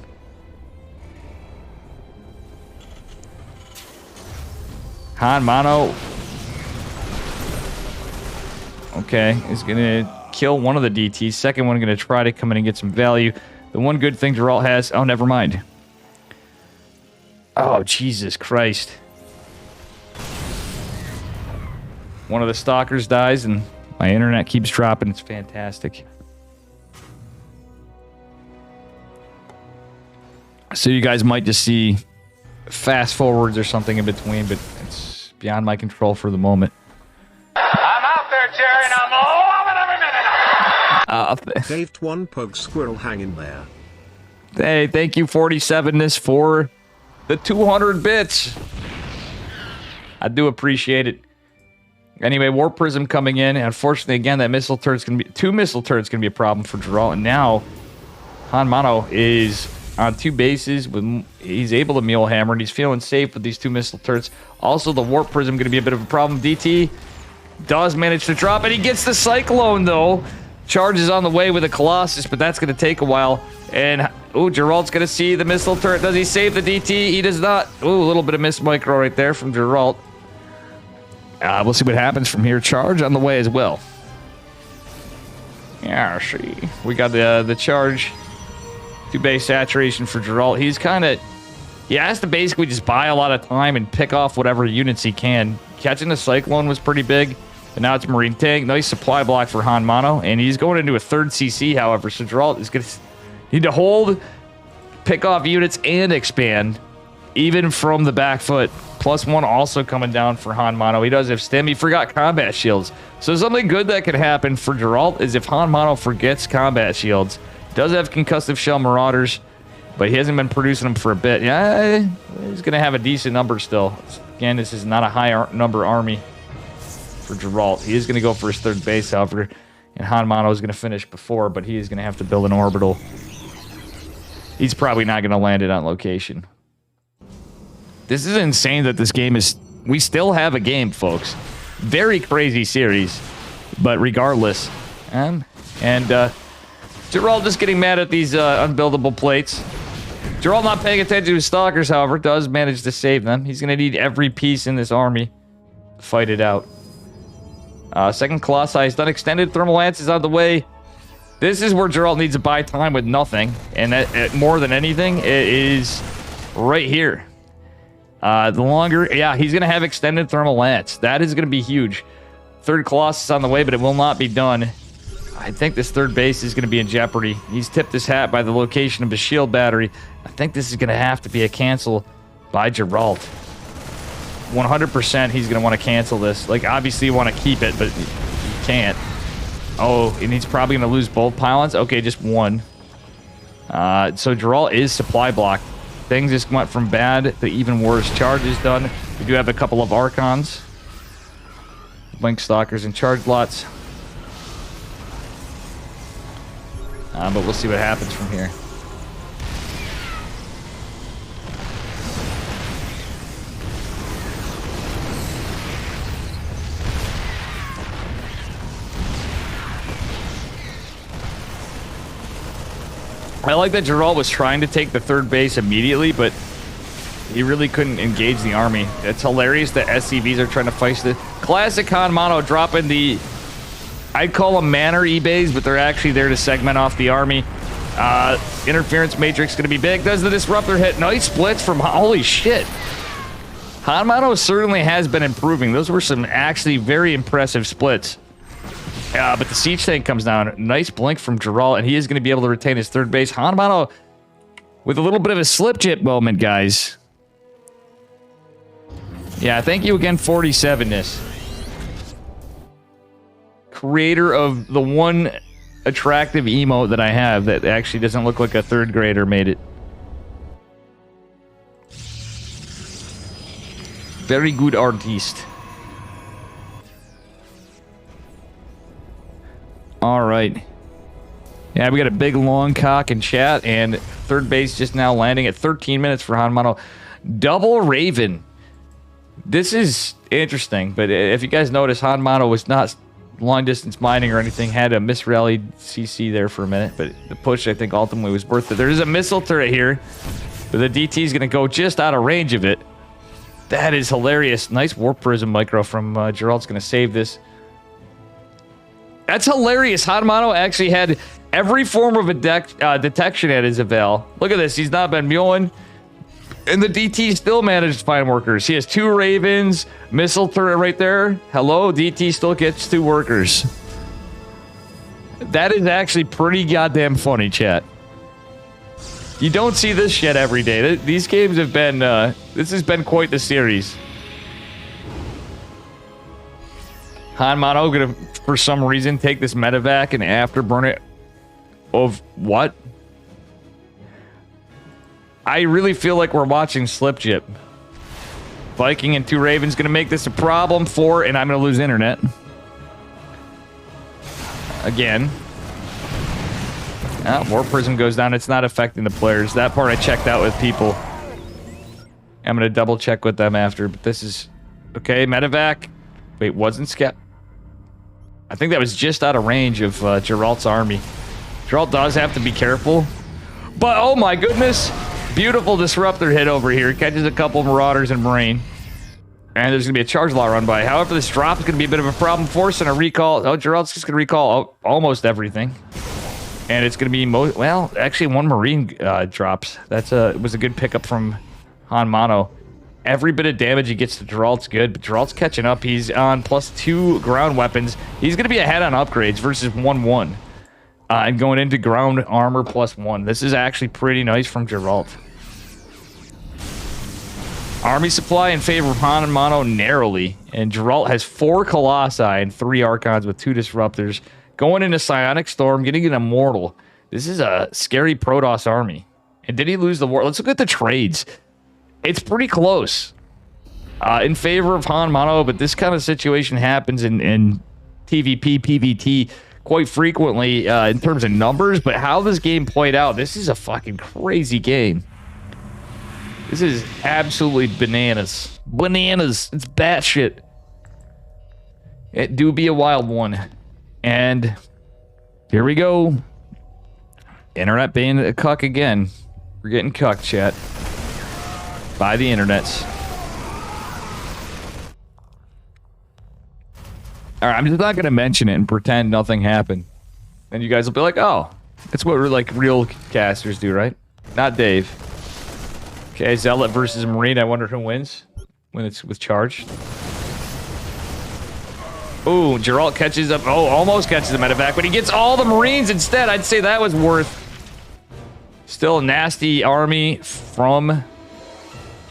Han Mono. Okay, is going to kill one of the DTs. Second one going to try to come in and get some value. The one good thing Geralt has... Oh, never mind. Oh, Jesus Christ. One of the stalkers dies and my internet keeps dropping. It's fantastic. So you guys might just see fast forwards or something in between, but it's beyond my control for the moment. I'm out there, Jerry, and I'm loving every minute. Saved one pug squirrel hanging there. Hey, thank you, 47ness, for the 200 bits. I do appreciate it. Anyway, Warp Prism coming in. Unfortunately, again, that missile turret's going to be... Two missile turrets going to be a problem for Geralt. And now, Han Mono is on two bases. He's able to Mule Hammer, and he's feeling safe with these two missile turrets. Also, the Warp Prism going to be a bit of a problem. DT does manage to drop, and he gets the Cyclone, though. Charges on the way with a Colossus, but that's going to take a while. And, ooh, Geralt's going to see the missile turret. Does he save the DT? He does not. Ooh, a little bit of missed micro right there from Geralt. We'll see what happens from here. Charge on the way as well. Yeah, see. We got the charge. 2 base saturation for Geralt. He's kind of... He has to basically just buy a lot of time and pick off whatever units he can. Catching the Cyclone was pretty big. But now it's Marine Tank. Nice supply block for Han Mono. And he's going into a 3rd CC, however. So Geralt is going to need to hold, pick off units, and expand. Even from the back foot. +1 also coming down for Han Mono. He does have stim. He forgot combat shields. So something good that could happen for Geralt is if Han Mono forgets combat shields. Does have concussive shell Marauders, but he hasn't been producing them for a bit. Yeah, he's going to have a decent number still. Again, this is not a high number army for Geralt. He is going to go for his 3rd base, however, and Han Mono is going to finish before, but he is going to have to build an orbital. He's probably not going to land it on location. This is insane that this game is... We still have a game, folks. Very crazy series. But regardless. And Geralt just getting mad at these unbuildable plates. Geralt not paying attention to his stalkers, however, does manage to save them. He's going to need every piece in this army to fight it out. Second Colossi is done. Extended Thermal Lance is on the way. This is where Geralt needs to buy time with nothing. And that, more than anything, it is right here. The longer... Yeah, he's going to have Extended Thermal Lance. That is going to be huge. Third Colossus on the way, but it will not be done. I think this third base is going to be in jeopardy. He's tipped his hat by the location of his shield battery. I think this is going to have to be a cancel by Geralt. 100% he's going to want to cancel this. Like, obviously you want to keep it, but you can't. Oh, and he's probably going to lose both pylons? Okay, just one. So Geralt is supply block. Things just went from bad to even worse. Charge is done. We do have a couple of Archons. Blink Stalkers and Charge Lots. But we'll see what happens from here. I like that Geralt was trying to take the third base immediately, but he really couldn't engage the army. It's hilarious that SCVs are trying to fight the classic Han Mono dropping the... I'd call them manor eBays, but they're actually there to segment off the army. Interference matrix going to be big. Does the disruptor hit? Nice splits from... Holy shit. Han Mono certainly has been improving. Those were some actually very impressive splits. But the siege tank comes down. Nice blink from Geralt, and he is going to be able to retain his third base. Han Mono with a little bit of a slip chip moment, guys. Yeah, thank you again, 47ness. Creator of the one attractive emote that I have that actually doesn't look like a third grader made it. Very good artiste. All right. Yeah, we got a big long cock in chat, and third base just now landing at 13 minutes for Han Mono. Double Raven. This is interesting, but if you guys notice, Han Mono was not long distance mining or anything, had a misrallied CC there for a minute, but the push I think ultimately was worth it. There is a missile turret here, but the DT is going to go just out of range of it. That is hilarious. Nice Warp Prism micro from Geralt's going to save this. That's hilarious. Han Mono actually had every form of a detection at his avail. Look at this. He's not been mulling. And the DT still managed to find workers. He has 2 Ravens, missile turret right there. Hello, DT still gets 2 workers. That is actually pretty goddamn funny, chat. You don't see this shit every day. These games have been, this has been quite the series. Han Mono gonna, for some reason, take this medevac and afterburn it of what? I really feel like we're watching Slip Jip. Viking and 2 Ravens gonna make this a problem for, and I'm gonna lose internet. Again. Warp Prism goes down. It's not affecting the players. That part I checked out with people. I'm gonna double check with them after, but this is... Okay, medevac. Wait, wasn't Skep? I think that was just out of range of Geralt's army. Geralt does have to be careful. But, oh my goodness! Beautiful disruptor hit over here. Catches a couple Marauders and Marine. And there's going to be a charge law run by. However, this drop is going to be a bit of a problem. Forcing a recall. Oh, Geralt's just going to recall almost everything. And it's going to be... well, actually, 1 Marine drops. That's it was a good pickup from Han Mono. Every bit of damage he gets to Geralt's good, but Geralt's catching up. He's on +2 ground weapons. He's going to be ahead on upgrades versus 1-1. And going into ground armor +1. This is actually pretty nice from Geralt. Army supply in favor of Han and Mono narrowly. And Geralt has 4 Colossi and 3 Archons with 2 Disruptors. Going into Psionic Storm, getting an Immortal. This is a scary Protoss army. And did he lose the war? Let's look at the trades. It's pretty close. In favor of Han Mono, but this kind of situation happens in TVP, PVT quite frequently in terms of numbers. But how this game played out, this is a fucking crazy game. This is absolutely bananas. Bananas. It's batshit. It do be a wild one. And here we go. Internet being a cuck again. We're getting cucked, chat. By the internets. Alright, I'm just not going to mention it and pretend nothing happened. And you guys will be like, oh, that's what like real casters do, right? Not Dave. Okay, Zealot versus Marine. I wonder who wins when it's with charge. Ooh, Geralt catches up. Oh, almost catches the medevac, but he gets all the Marines instead. I'd say that was worth. Still a nasty army from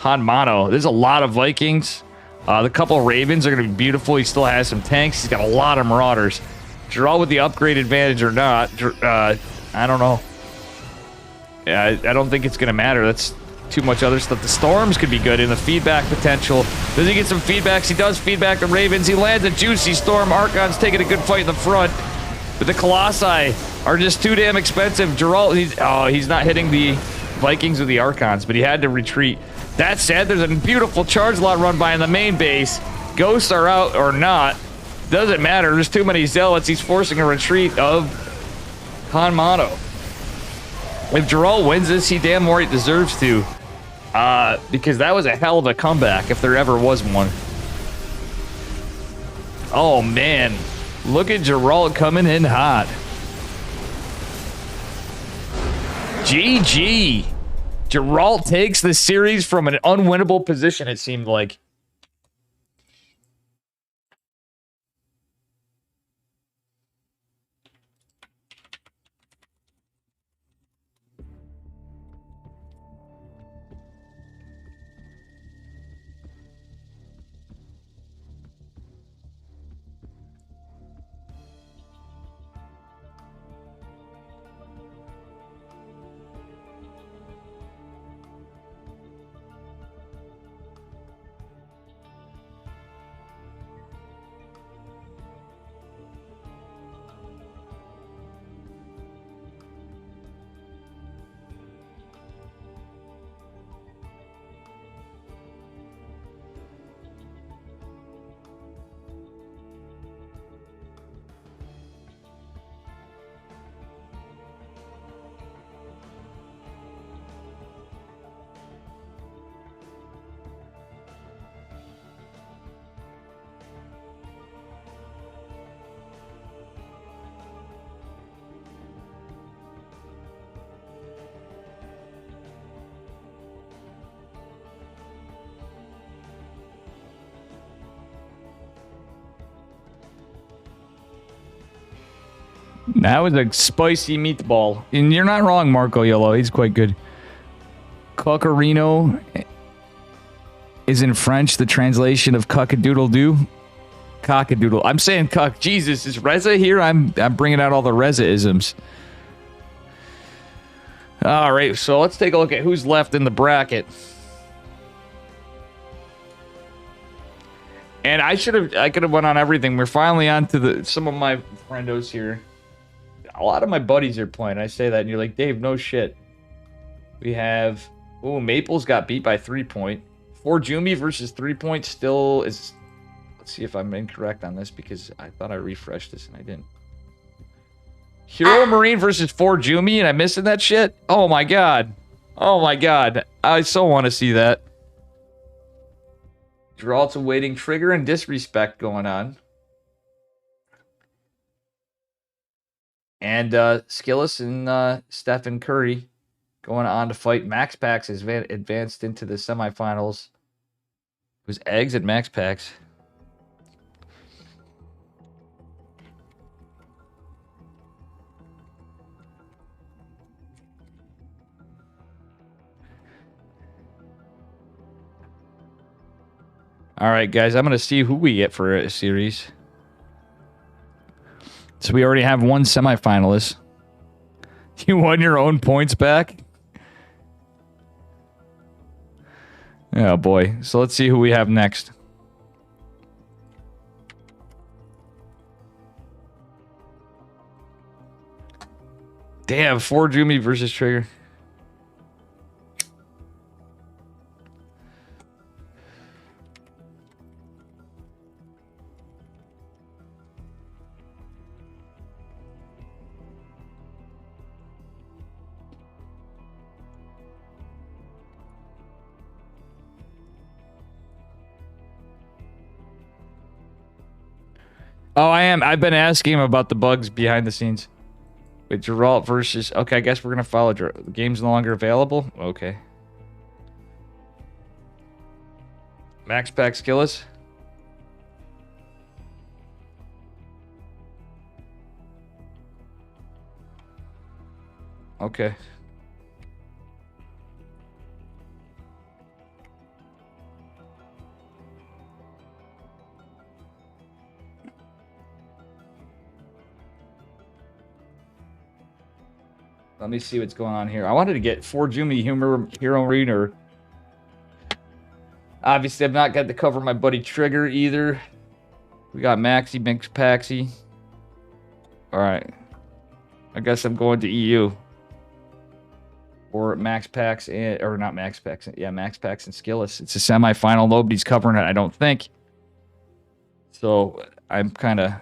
Hanmano. There's a lot of Vikings. The couple Ravens are going to be beautiful. He still has some tanks. He's got a lot of Marauders. Geralt with the upgrade advantage or not, I don't know. Yeah, I don't think it's going to matter. That's too much other stuff. The Storms could be good in the feedback potential. Does he get some feedbacks? He does feedback the Ravens. He lands a juicy Storm. Archon's taking a good fight in the front. But the Colossi are just too damn expensive. Geralt, he's not hitting the Vikings with the Archons, but he had to retreat. That said, there's a beautiful charge lot run by in the main base. Ghosts are out or not. Doesn't matter. There's too many Zealots. He's forcing a retreat of Hanmano. If Geralt wins this, he damn right deserves to. Because that was a hell of a comeback if there ever was one. Oh, man. Look at Geralt coming in hot. GG. Geralt takes the series from an unwinnable position, it seemed like. That was a spicy meatball. And you're not wrong, Marco Yellow. He's quite good. Cocorino is in French the translation of cock-a-doodle-doo. Cock-a-doodle. I'm saying cock. Jesus, is Reza here? I'm bringing out all the Reza-isms. All right, so let's take a look at who's left in the bracket. And I could have went on everything. We're finally on to some of my friendos here. A lot of my buddies are playing. I say that, and you're like, Dave, no shit. We have... Oh, Maples got beat by 3 point. Forjumi versus 3 point still is... Let's see if I'm incorrect on this, because I thought I refreshed this, and I didn't. Hero Marine versus Forjumi, and I'm missing that shit? Oh, my God. Oh, my God. I so want to see that. Geralt's awaiting trigger and disrespect going on. And Skillis and Stephen Curry going on to fight. Max Pax has advanced into the semifinals. It was Eggs at Max Pax. All right, guys, I'm going to see who we get for a series. So we already have one semifinalist. You won your own points back? Oh, boy. So let's see who we have next. Damn, Forjumi versus Trigger. Oh, I am. I've been asking him about the bugs behind the scenes. Wait, Geralt versus... Okay, I guess we're going to follow... The game's no longer available? Okay. Max Pack Skillet? Okay. Let me see what's going on here. I wanted to get Forjumi Hero Reader. Obviously, I've not got to cover my buddy Trigger either. We got Maxi, Mix Paxi. Alright. I guess I'm going to EU. Or Max Packs and... Or not Max Packs. Yeah, Max Packs and Skillet. It's a semifinal. Nobody's covering it, I don't think. So, I'm kind of...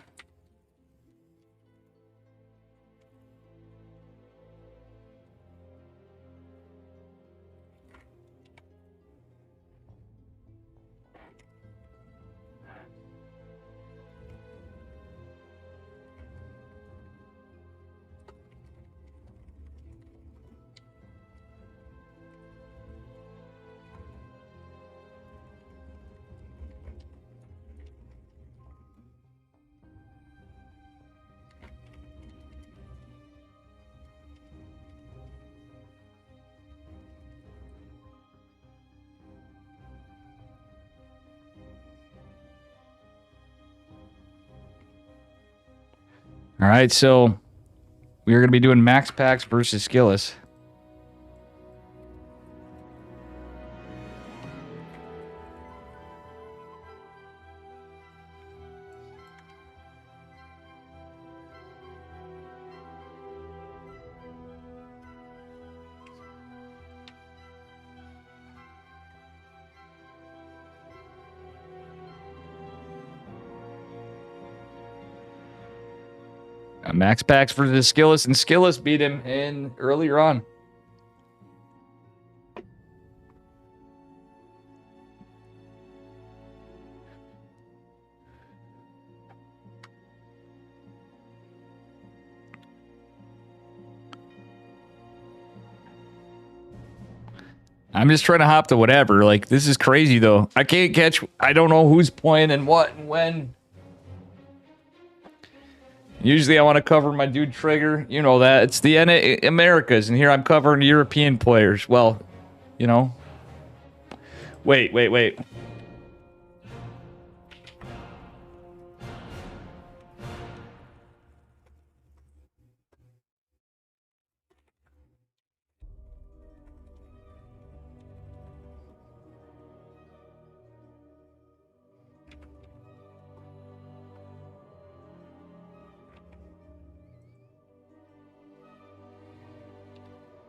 All right, so we are going to be doing Max Packs versus Skillet. Max Packs versus Skillet, and Skillet beat him in earlier on. I'm just trying to hop to whatever. Like, this is crazy, though. I can't catch... I don't know who's playing and what and when. Usually I want to cover my dude Trigger. You know that. It's the Americas, and here I'm covering European players. Well, you know. Wait.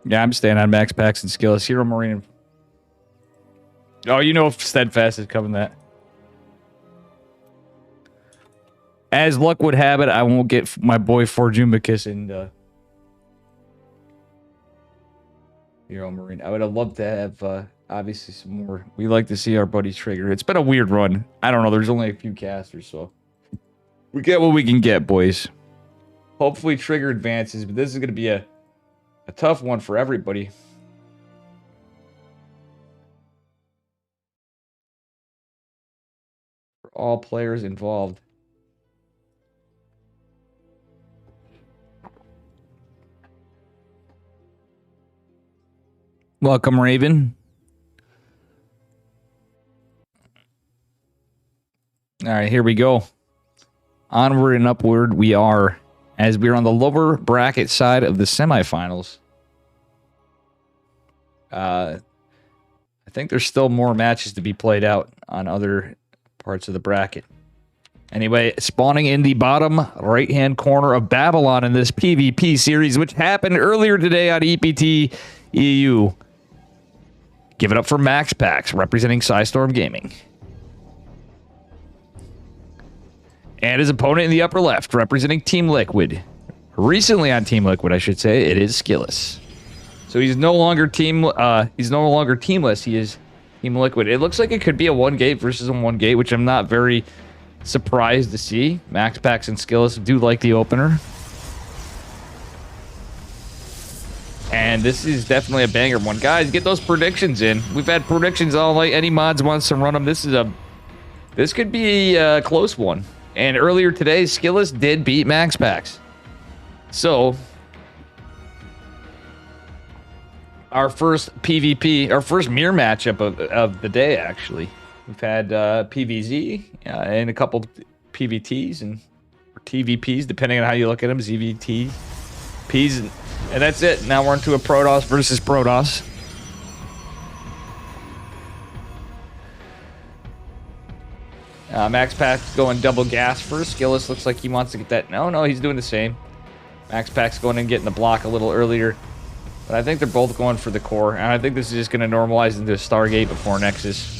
Yeah, I'm staying on Max Packs and Skillet. Hero Marine. Oh, you know if Steadfast is covering that. As luck would have it, I won't get my boy Forjumicus and Hero Marine. I would have loved to have obviously some more. We like to see our buddy Trigger. It's been a weird run. I don't know. There's only a few casters, so we get what we can get, boys. Hopefully Trigger advances, but this is going to be a tough one for everybody. For all players involved. Welcome, Raven. All right, here we go. Onward and upward we are, as we are on the lower bracket side of the semifinals. I think there's still more matches to be played out on other parts of the bracket. Anyway, spawning in the bottom right-hand corner of Babylon in this PvP series, which happened earlier today on EPT EU. Give it up for Max Pax, representing Psystorm Gaming. And his opponent in the upper left, representing Team Liquid. Recently on Team Liquid, I should say, it is Skillet. So he's no longer teamless. He is Team Liquid. It looks like it could be a 1-gate versus a 1-gate, which I'm not very surprised to see. Max Packs and Skillis do like the opener. And this is definitely a banger one. Guys, get those predictions in. We've had predictions all night. Any mods wants to run them. This could be a close one. And earlier today, Skillis did beat Max Packs. So, our first PvP, our first mirror matchup of the day, actually. We've had PVZ and a couple PVTs and TVPs, depending on how you look at them. ZVT, Ps, and that's it. Now we're into a Protoss versus Protoss. Max Pack's going double gas first. Skillis looks like he wants to get that. No, he's doing the same. Max Pack's going and getting the block a little earlier. But I think they're both going for the core. And I think this is just going to normalize into a Stargate before Nexus.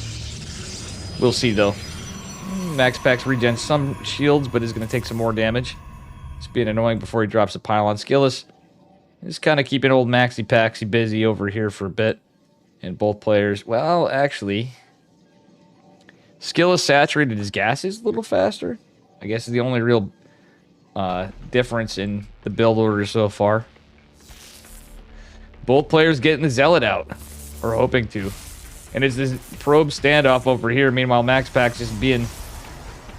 We'll see, though. Max Pack's regen some shields, but is going to take some more damage. It's being annoying before he drops a pylon. Skillis is kind of keeping old Maxi Paxi busy over here for a bit. And both players... Well, actually... Skillis saturated his gases a little faster. I guess is the only real difference in the build order so far. Both players getting the Zealot out. Or hoping to. And it's this probe standoff over here. Meanwhile, Max Pack's just being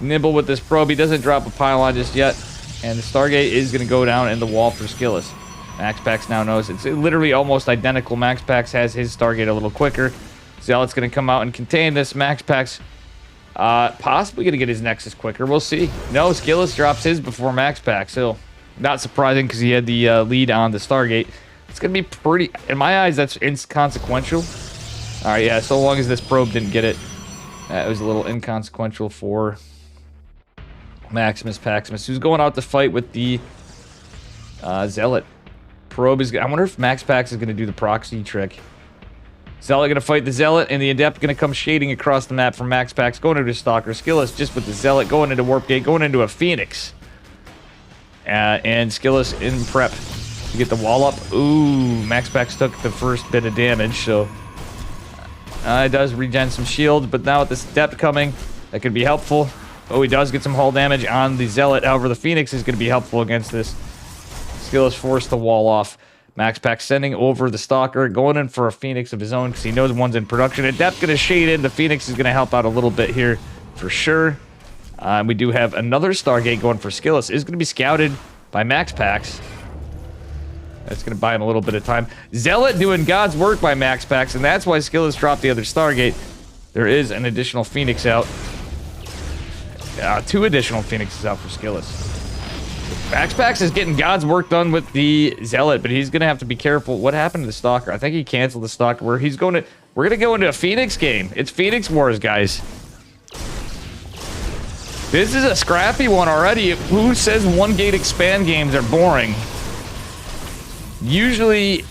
nimble with this probe. He doesn't drop a pylon just yet. And the Stargate is going to go down in the wall for Skillis. Max Pax now knows it's literally almost identical. Max Pax has his Stargate a little quicker. Zealot's going to come out and contain this. Max Pax possibly going to get his Nexus quicker. We'll see. No, Skillis drops his before Max Pax. So, not surprising because he had the lead on the Stargate. It's going to be pretty... In my eyes, that's inconsequential. Alright, yeah, so long as this probe didn't get it. It was a little inconsequential for Maximus Paximus, who's going out to fight with the Zealot. Probe is... I wonder if Max Pax is going to do the proxy trick. Zealot going to fight the Zealot, and the Adept going to come shading across the map from Max Pax, going into Stalker. Skillis just with the Zealot, going into Warp Gate, going into a Phoenix. And Skillis in prep to get the wall up. Ooh, Max Pax took the first bit of damage, so... it does regen some shield, but now with this Adept coming, that could be helpful. Oh, he does get some hull damage on the Zealot. However, the Phoenix is going to be helpful against this. Skillis forced the wall off. Max Pack sending over the Stalker, going in for a Phoenix of his own because he knows one's in production. Adept going to shade in. The Phoenix is going to help out a little bit here for sure. We do have another Stargate going for Skillis. Is going to be scouted by Max Pax. That's going to buy him a little bit of time. Zealot doing God's work by Max Pax, and that's why Skillis dropped the other Stargate. There is an additional Phoenix out. 2 additional Phoenixes out for Skillis. Max Pax is getting God's work done with the Zealot, but he's going to have to be careful. What happened to the Stalker? I think he canceled the Stalker. We're going to go into a Phoenix game. It's Phoenix Wars, guys. This is a scrappy one already. Who says one-gate expand games are boring? Usually,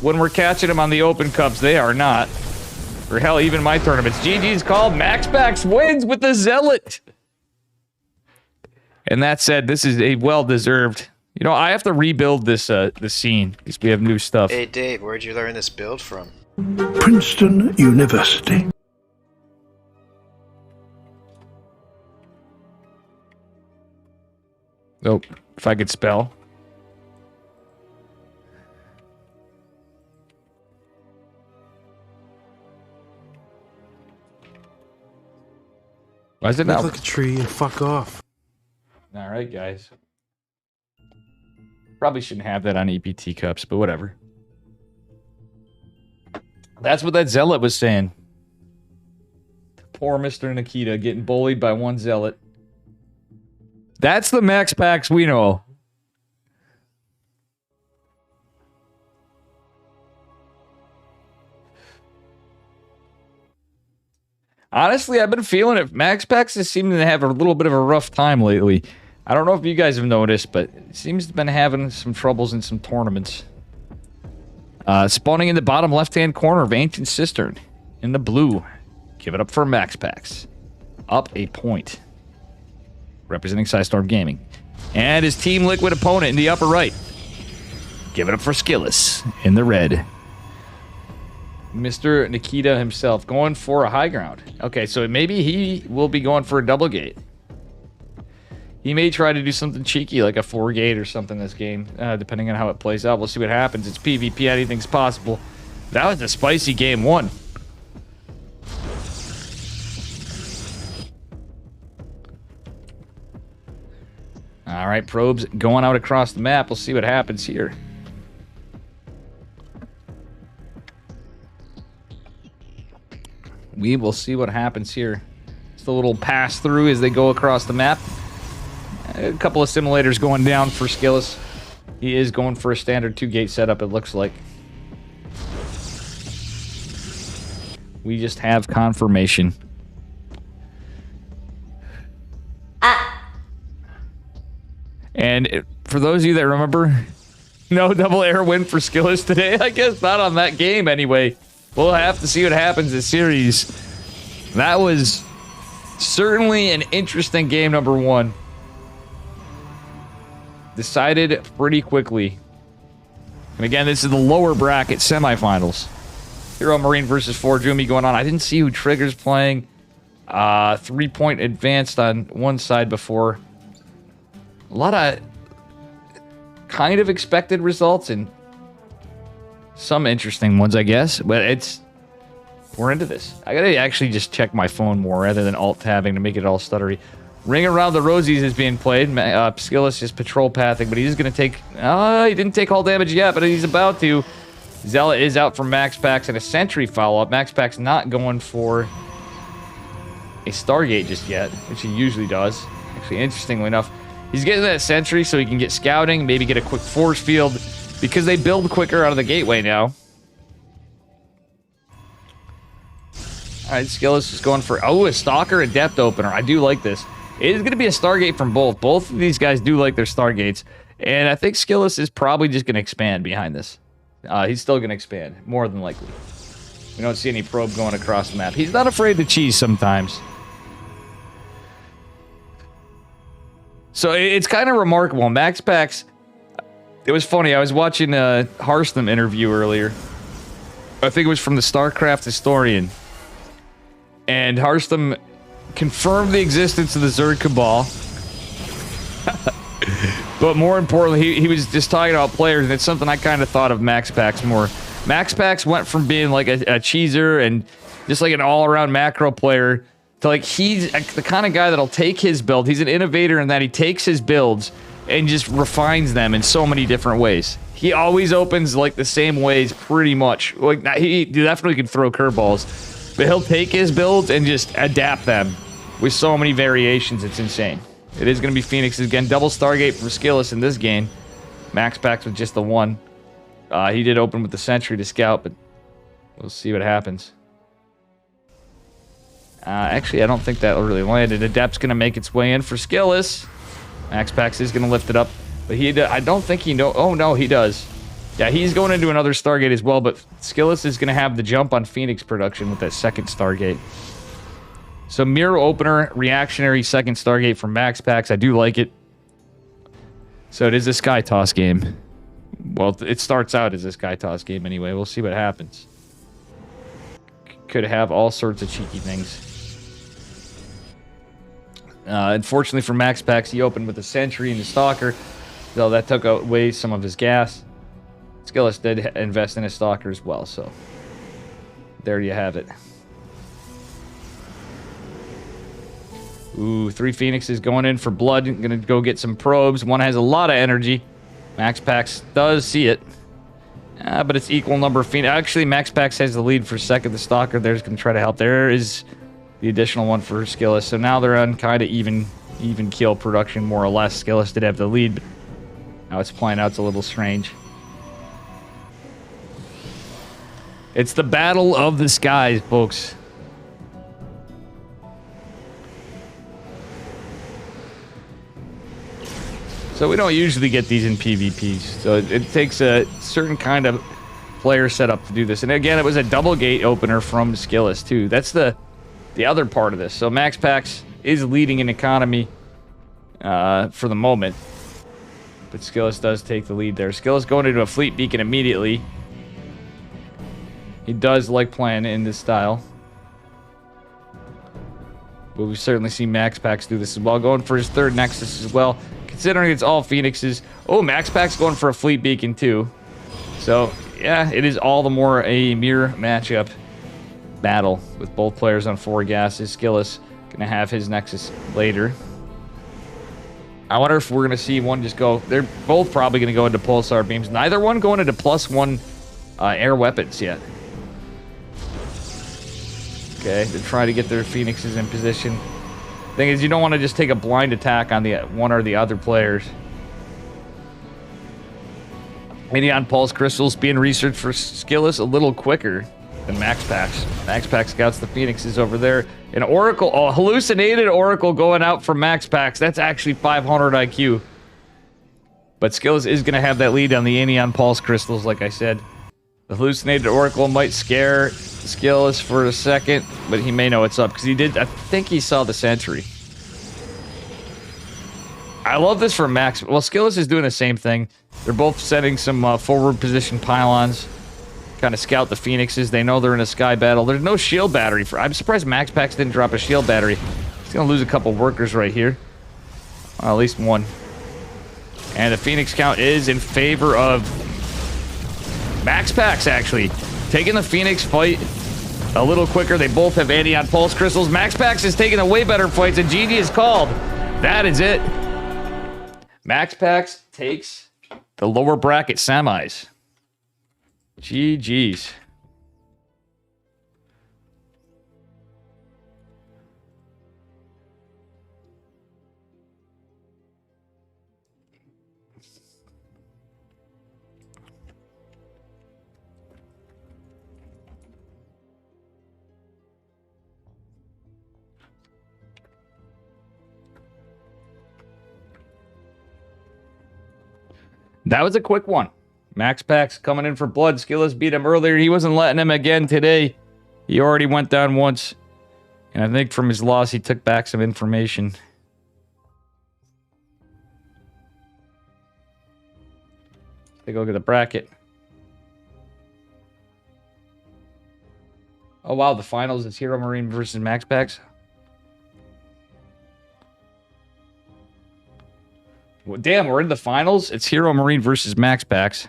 when we're catching them on the Open Cups, they are not. Or hell, even my tournaments. GG's called. Max Pax wins with the Zealot. And that said, this is a well-deserved... You know, I have to rebuild this this scene because we have new stuff. Hey, Dave, where'd you learn this build from? Princeton University. Oh, if I could spell. Why is it not? Look like a tree and fuck off. All right, guys. Probably shouldn't have that on EPT cups, but whatever. That's what that Zealot was saying. Poor Mr. Nikita getting bullied by one Zealot. That's the Max Pax we know. Honestly, I've been feeling it. Max Pax is seeming to have a little bit of a rough time lately. I don't know if you guys have noticed, but it seems to have been having some troubles in some tournaments. Spawning in the bottom left-hand corner of Ancient Cistern in the blue. Give it up for Max Pax. Up a point. Representing Psystorm Gaming. And his Team Liquid opponent in the upper right. Give it up for Skillis in the red. Mr. Nikita himself going for a high ground. Okay, so maybe he will be going for a double gate. He may try to do something cheeky like a 4-gate or something this game, depending on how it plays out. We'll see what happens. It's PvP. Anything's possible. That was a spicy game 1. All right, probes going out across the map. We'll see what happens here. We will see what happens here. Just a little pass through as they go across the map. A couple of simulators going down for Skillis. He is going for a standard 2-gate setup, it looks like. We just have confirmation. And for those of you that remember, no double air win for Skillis today. I guess not on that game anyway. We'll have to see what happens this series. That was certainly an interesting game number 1. Decided pretty quickly. And again, this is the lower bracket semifinals. Hero Marine versus Forjumi going on. I didn't see who Trigger's playing. 3-point advanced on one side before. A lot of kind of expected results and some interesting ones, I guess. But we're into this. I gotta actually just check my phone more rather than alt-tabbing to make it all stuttery. Ring Around the Rosies is being played. Skillis is patrol pathing, but he's going to take... he didn't take all damage yet, but he's about to. Zealot is out for Max Packs and a Sentry follow-up. Max Packs not going for a Stargate just yet, which he usually does. Actually, interestingly enough, he's getting that Sentry so he can get scouting, maybe get a quick force field, because they build quicker out of the gateway now. Alright, Skillis is going for... a Stalker Adept opener. I do like this. It is going to be a Stargate from both. Both of these guys do like their Stargates. And I think Skillis is probably just going to expand behind this. He's still going to expand, more than likely. We don't see any probe going across the map. He's not afraid to cheese sometimes. So it's kind of remarkable. Max Packs... It was funny. I was watching a Hearthstone interview earlier. I think it was from the StarCraft historian. And Hearthstone confirmed the existence of the Zerg Cabal. But more importantly, he was just talking about players, and it's something I kind of thought of Max Packs more. Max Packs went from being like a cheeser and just like an all-around macro player to like he's the kind of guy that'll take his build. He's an innovator in that he takes his builds and just refines them in so many different ways. He always opens like the same ways pretty much. Like he definitely can throw curveballs. But he'll take his builds and just adapt them with so many variations. It's insane. It is going to be Phoenix again. Double Stargate from Skillis in this game. Max Packs with just the 1. He did open with the Sentry to scout, but we'll see what happens. Actually, I don't think that really landed. Adept's going to make its way in for Skillis. Max Packs is going to lift it up, but I don't think he knows. Oh, no, he does. Yeah, he's going into another Stargate as well, but Skillis is going to have the jump on Phoenix production with that second Stargate. So mirror opener, reactionary second Stargate from Max Packs. I do like it. So it is a Sky Toss game. Well, it starts out as a Sky Toss game anyway. We'll see what happens. Could have all sorts of cheeky things. Unfortunately for Max Packs, he opened with a Sentry and a Stalker, though that took away some of his gas. Skillis did invest in a Stalker as well, so there you have it. Ooh, 3 Phoenixes going in for blood. Gonna go get some probes. One has a lot of energy. Max Packs does see it. But it's equal number of Phoenix. Actually, Max Packs has the lead for second. The Stalker there's going to try to help. There is the additional one for Skillis. So now they're on kind of even kill production, more or less. Skillis did have the lead, but now it's playing out. It's a little strange. It's the battle of the skies, folks. So we don't usually get these in PvPs. So it takes a certain kind of player setup to do this. And again, it was a double gate opener from Skillis too. That's the other part of this. So Max Packs is leading in economy for the moment. But Skillis does take the lead there. Skillis going into a fleet beacon immediately. He does like playing in this style. But we've certainly seen Max Pax do this as well. Going for his third Nexus as well. Considering it's all Phoenixes. Oh, Max Pax going for a Fleet Beacon too. So, yeah, it is all the more a mirror matchup battle with both players on 4 gases. Skillus going to have his Nexus later. I wonder if we're going to see one just go... They're both probably going to go into Pulsar Beams. Neither one going into +1 air weapons yet. Okay, they're trying to get their Phoenixes in position. Thing is, you don't want to just take a blind attack on the one or the other players. Idion Pulse Crystals being researched for Skillus a little quicker than Max Pax. Max Pax scouts the Phoenixes over there. An Oracle, oh, hallucinated Oracle going out for Max Pax. That's actually 500 IQ. But Skillus is going to have that lead on the Anion Pulse Crystals, like I said. The hallucinated Oracle might scare Skillus for a second, but he may know it's up because he did. I think he saw the sentry. I love this for Max. Well, Skillus is doing the same thing. They're both setting some forward position pylons, kind of scout the Phoenixes. They know they're in a sky battle. There's no shield battery for. I'm surprised Max Pax didn't drop a shield battery. He's gonna lose a couple workers right here. Well, at least one. And the Phoenix count is in favor of Max Pax, actually. Taking the Phoenix fight a little quicker. They both have Anion Pulse Crystals. Max Pax is taking the way better fights, and GG is called. That is it. Max Pax takes the lower bracket semis. GG's. That was a quick one. Max Pax coming in for blood. Skillus beat him earlier. He wasn't letting him again today. He already went down once. And I think from his loss, he took back some information. Take a look at the bracket. Oh, wow. The finals is Hero Marine versus Max Pax. Well, damn, we're in the finals. It's Hero Marine versus Max Pax.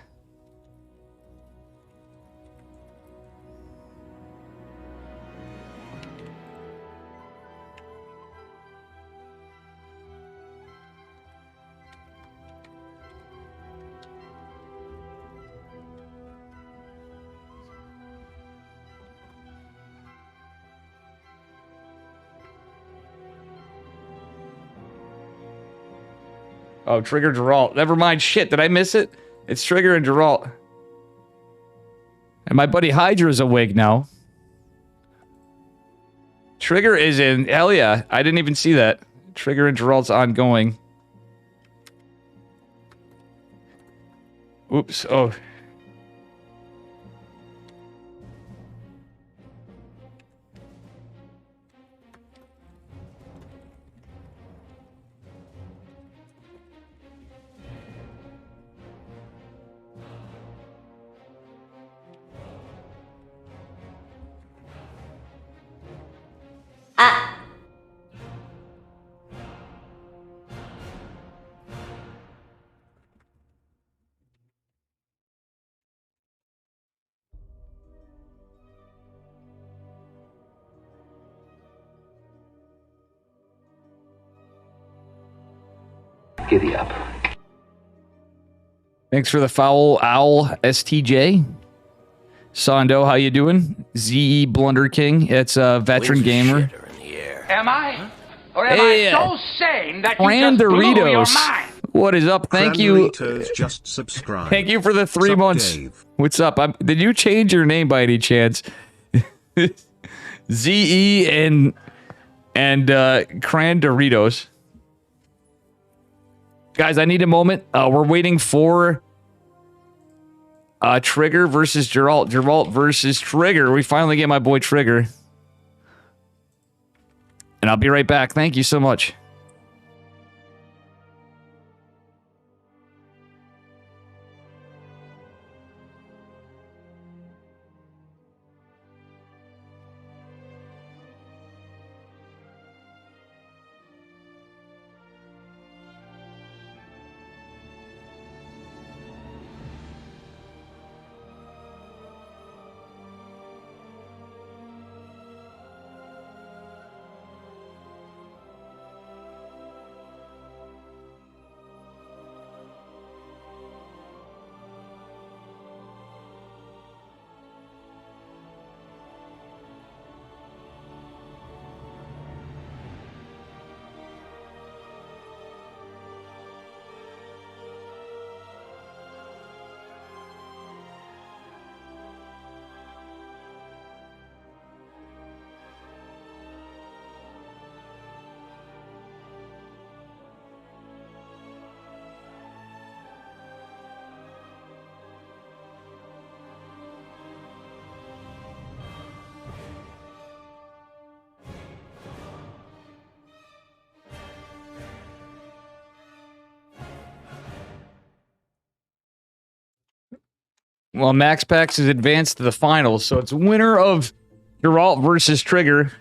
Oh, Trigger Geralt. Never mind. Shit, did I miss it? It's Trigger and Geralt. And my buddy Hydra's awake now. Trigger is in. Hell yeah. I didn't even see that. Trigger and Geralt's ongoing. Oops. Oh. Giddy up. Thanks for the foul owl, STJ. Sando, how you doing? ZE Blunder King. It's a veteran gamer. Am I? Or am Hey, I so sane that Fran you just blew your Doritos. mind? What is up? Thank you. Cranlitos just subscribed. Thank you for the 3 Sup, months. Dave? What's up? Did you change your name by any chance? ZE and Cran Doritos. Guys, I need a moment. We're waiting for Trigger versus Geralt. Geralt versus Trigger. We finally get my boy Trigger. And I'll be right back. Thank you so much. Well, Max Pax is advanced to the finals, so it's winner of Geralt versus Trigger.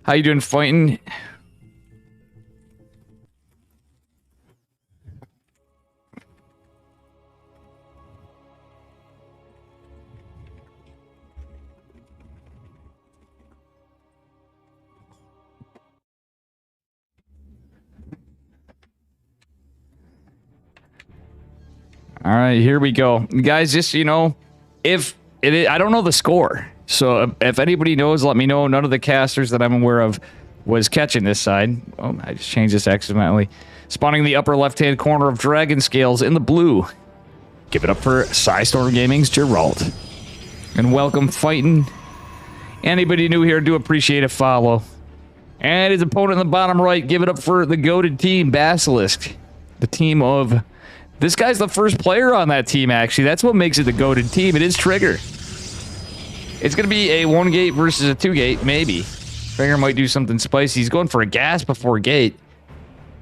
How you doing fighting? All right, here we go. Guys, just, you know, if it is, I don't know the score. So if anybody knows, let me know. None of the casters that I'm aware of was catching this side. Oh, I just changed this accidentally. Spawning the upper left-hand corner of Dragon Scales in the blue. Give it up for Psystorm Gaming's Geralt. And welcome fighting. Anybody new here, do appreciate a follow. And his opponent in the bottom right, give it up for the goated team, Basilisk. The team of... This guy's the first player on that team, actually. That's what makes it the goated team. It is Trigger. It's going to be a 1-gate versus a 2-gate, maybe. Trigger might do something spicy. He's going for a gas before gate.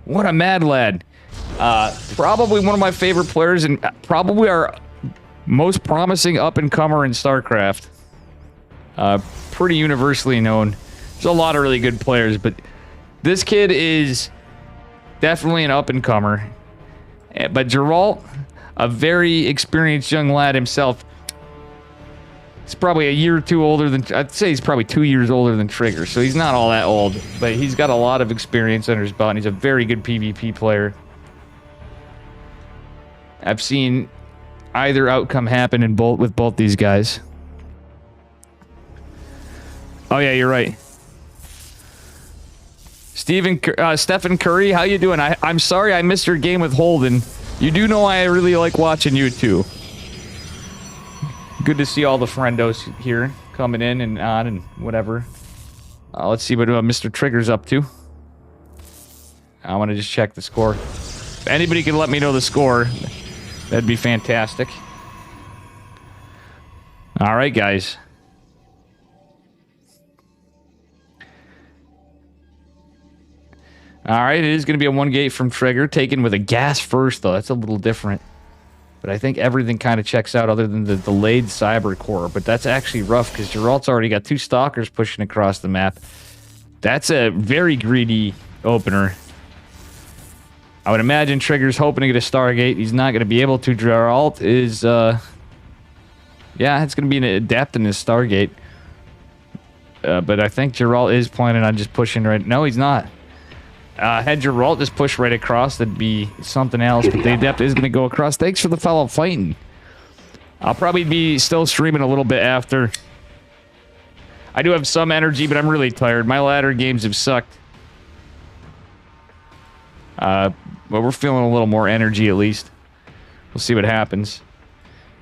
What a mad lad. Probably one of my favorite players and probably our most promising up-and-comer in StarCraft. Pretty universally known. There's a lot of really good players, but this kid is definitely an up-and-comer. But Geralt, a very experienced young lad himself. He's probably a year or two older than... I'd say he's probably 2 years older than Trigger, so he's not all that old. But he's got a lot of experience under his belt, and he's a very good PvP player. I've seen either outcome happen in with both these guys. Oh, yeah, you're right. Stephen Curry, how you doing? I'm sorry I missed your game with Holden. You do know I really like watching you too. Good to see all the friendos here coming in and on and whatever. Let's see what Mr. Trigger's up to. I want to just check the score. If anybody can let me know the score, that'd be fantastic. All right, guys. Alright, it is going to be a 1-gate from Trigger, taken with a gas first, though. That's a little different. But I think everything kind of checks out other than the delayed Cyber Core. But that's actually rough, because Geralt's already got 2 Stalkers pushing across the map. That's a very greedy opener. I would imagine Trigger's hoping to get a Stargate. He's not going to be able to. Geralt is, yeah, it's going to be an Adept in this Stargate. But I think Geralt is planning on just pushing right... No, he's not. Had Geralt just push right across, that'd be something else. But the Adept is going to go across. Thanks for the follow fighting. I'll probably be still streaming a little bit after. I do have some energy, but I'm really tired. My ladder games have sucked. But we're feeling a little more energy at least. We'll see what happens.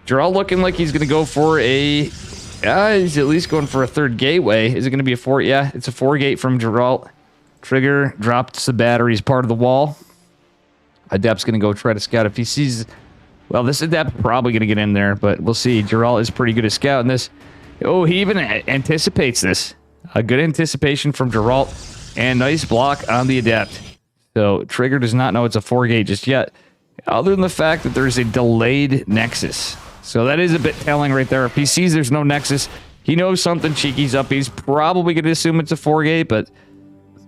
Geralt looking like he's going to go for a... he's at least going for a 3rd gateway. Is it going to be a 4? Yeah, it's a 4-gate from Geralt. Trigger drops the batteries part of the wall. Adept's going to go try to scout. If he sees... Well, this Adept probably going to get in there, but we'll see. Geralt is pretty good at scouting this. Oh, he even anticipates this. A good anticipation from Geralt. And nice block on the Adept. So, Trigger does not know it's a 4-gate just yet. Other than the fact that there's a delayed Nexus. So, that is a bit telling right there. If he sees there's no Nexus, he knows something cheeky's up. He's probably going to assume it's a 4-gate, but...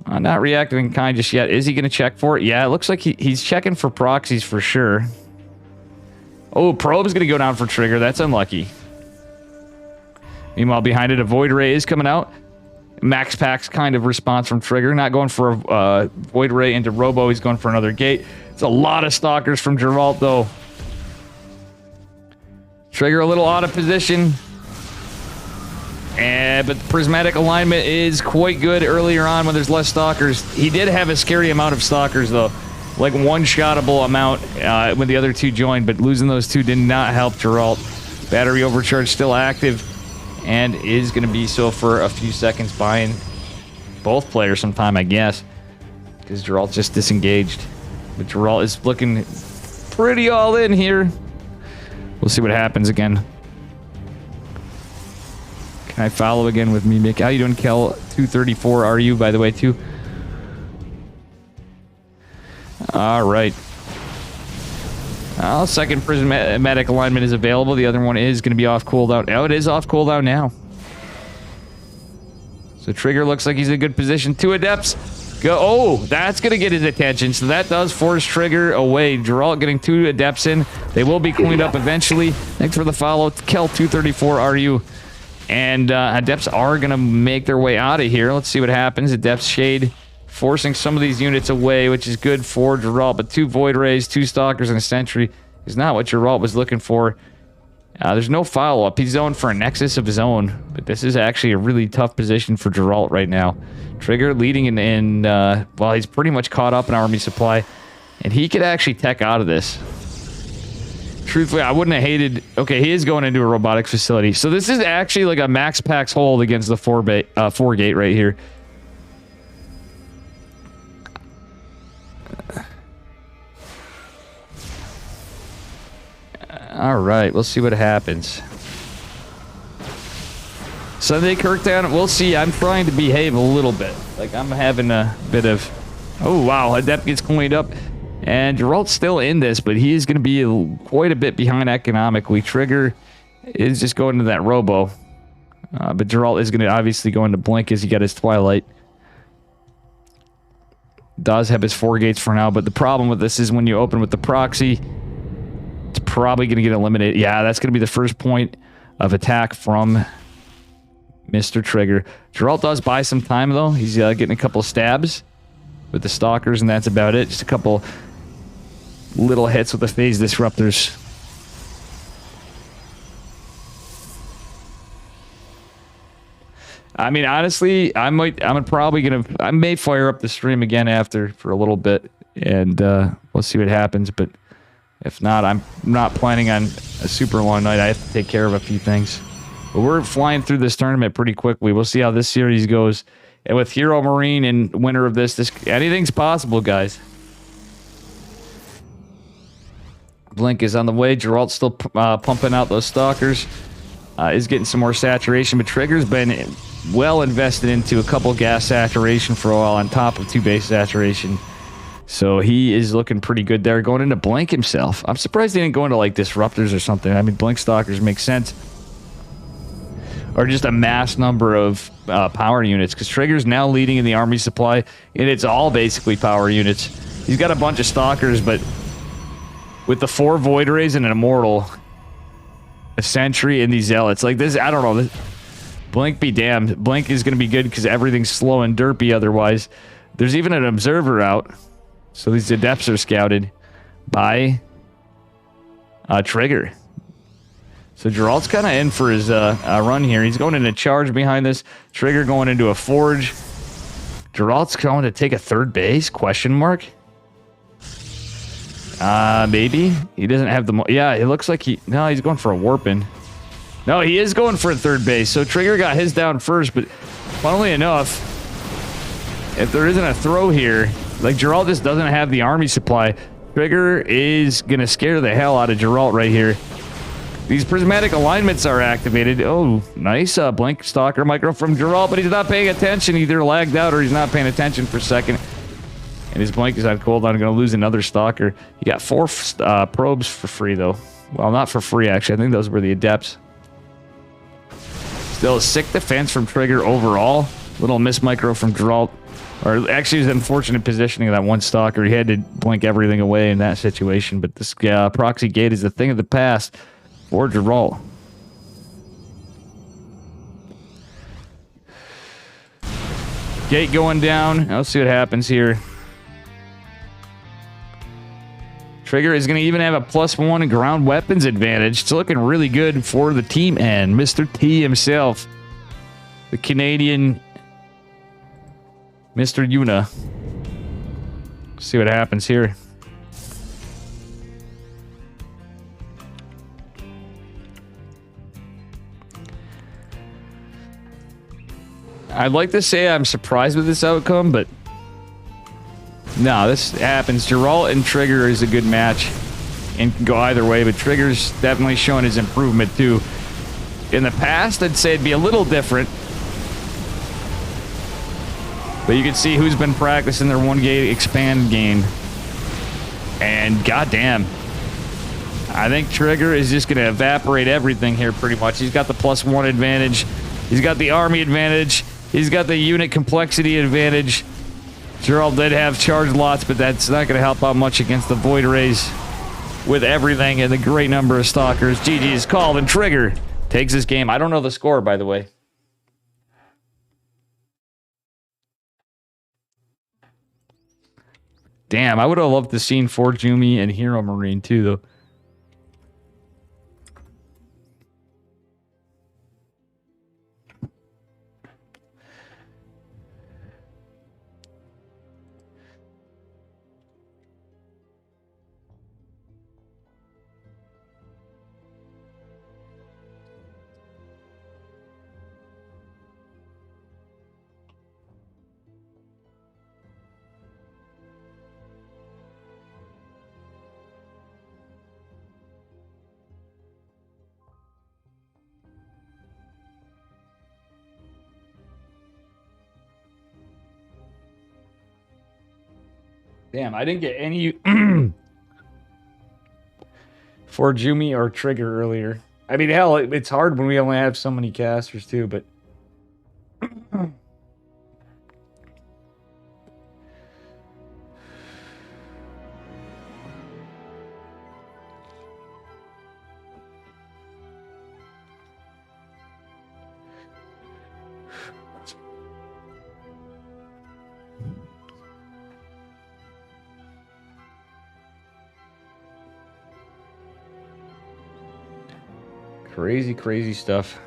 not reacting in kind just yet. Is he going to check for it? Yeah, it looks like he's checking for proxies for sure. Oh, Probe's going to go down for Trigger. That's unlucky. Meanwhile, behind it, a Void Ray is coming out. Max Pax kind of response from Trigger. Not going for a Void Ray into Robo. He's going for another gate. It's a lot of Stalkers from Geralt, though. Trigger a little out of position. But the prismatic alignment is quite good earlier on when there's less Stalkers. He did have a scary amount of Stalkers, though. Like one-shottable amount when the other 2 joined, but losing those 2 did not help Geralt. Battery overcharge still active, and is going to be so for a few seconds, buying both players some time, I guess. Because Geralt just disengaged. But Geralt is looking pretty all in here. We'll see what happens again. Can I follow again with me, Mick? How you doing, Kel? 234 are you, by the way, too? All right. Second prismatic alignment is available. The other one is going to be off cooldown. Oh, it is off cooldown now. So Trigger looks like he's in a good position. 2 adepts. Go. Oh, that's going to get his attention. So that does force Trigger away. Geralt getting 2 adepts in. They will be cleaned up eventually. Thanks for the follow. Kel234 RU. And adepts are going to make their way out of here. Let's see what happens. Adepts Shade forcing some of these units away, which is good for Geralt. But 2 Void Rays, 2 Stalkers, and a Sentry is not what Geralt was looking for. There's no follow-up. He's zoned for a Nexus of his own. But this is actually a really tough position for Geralt right now. Trigger leading in well, he's pretty much caught up in army supply. And he could actually tech out of this. Truthfully, I wouldn't have hated... Okay, he is going into a robotics facility. So this is actually like a max packs hold against the 4 gate right here. All right, we'll see what happens. Sunday Kirktown, we'll see. I'm trying to behave a little bit. Like, I'm having a bit of... Oh, wow, Adept gets cleaned up. And Geralt's still in this, but he is going to be quite a bit behind economically. Trigger is just going to that Robo. But Geralt is going to obviously go into Blink as he got his Twilight. Does have his 4 gates for now, but the problem with this is when you open with the proxy, it's probably going to get eliminated. Yeah, that's going to be the first point of attack from Mr. Trigger. Geralt does buy some time, though. He's getting a couple of stabs with the Stalkers, and that's about it. Just a couple little hits with the Phase Disruptors. I mean, honestly, I may fire up the stream again after for a little bit, and we'll see what happens. But if not, I'm not planning on a super long night. I have to take care of a few things. But we're flying through this tournament pretty quickly. We'll see how this series goes. And with Hero Marine and winner of this anything's possible, guys. Blink is on the way. Geralt's still pumping out those Stalkers. Is getting some more saturation, but Trigger's been well invested into a couple gas saturation for a while on top of 2 base saturation. So he is looking pretty good there. Going into Blink himself. I'm surprised he didn't go into like Disruptors or something. I mean, Blink Stalkers make sense. Or just a mass number of power units, because Trigger's now leading in the army supply, and it's all basically power units. He's got a bunch of Stalkers, but with the 4 Void Rays and an Immortal, a Sentry, and these Zealots, like this, I don't know. Blink be damned. Blink is going to be good because everything's slow and derpy otherwise. There's even an Observer out, so these Adepts are scouted by Trigger. So Geralt's kind of in for his run here. He's going into charge behind this. Trigger going into a forge. Geralt's going to take a 3rd base? Question mark? Maybe. He doesn't have the... Yeah, it looks like he... No, he's going for a warping. No, he is going for a 3rd base. So Trigger got his down first, but funnily enough, if there isn't a throw here, like Geralt just doesn't have the army supply, Trigger is going to scare the hell out of Geralt right here. These prismatic alignments are activated. Oh, nice. Blink Stalker micro from Geralt, but he's not paying attention. Either lagged out or he's not paying attention for a second. And his Blink is on cooldown. Going to lose another Stalker. You got 4 probes for free, though. Well, not for free, actually. I think those were the Adepts. Still a sick defense from Trigger overall. Little miss micro from Geralt. Or actually, it was unfortunate positioning of that one Stalker. He had to blink everything away in that situation. But this proxy gate is a thing of the past for Geralt. Gate going down. Let's see what happens here. Trigger is going to even have a +1 ground weapons advantage. It's looking really good for the team and Mr. T himself. The Canadian Mr. Yuna. Let's see what happens here. I'd like to say I'm surprised with this outcome, but no, this happens. Geralt and Trigger is a good match and can go either way, but Trigger's definitely showing his improvement too. In the past, I'd say it'd be a little different, but you can see who's been practicing their 1 gate expand game, and goddamn, I think Trigger is just going to evaporate everything here pretty much. He's got the +1 advantage. He's got the army advantage. He's got the unit complexity advantage. Gerald did have charge lots, but that's not going to help out much against the Void Rays with everything and the great number of Stalkers. GG is called, and Trigger takes this game. I don't know the score, by the way. Damn, I would have loved to seen Fort Jumi and Hero Marine too, though. Damn, I didn't get any for Jumi or Trigger earlier. I mean, hell, it's hard when we only have so many casters too, but crazy, crazy stuff.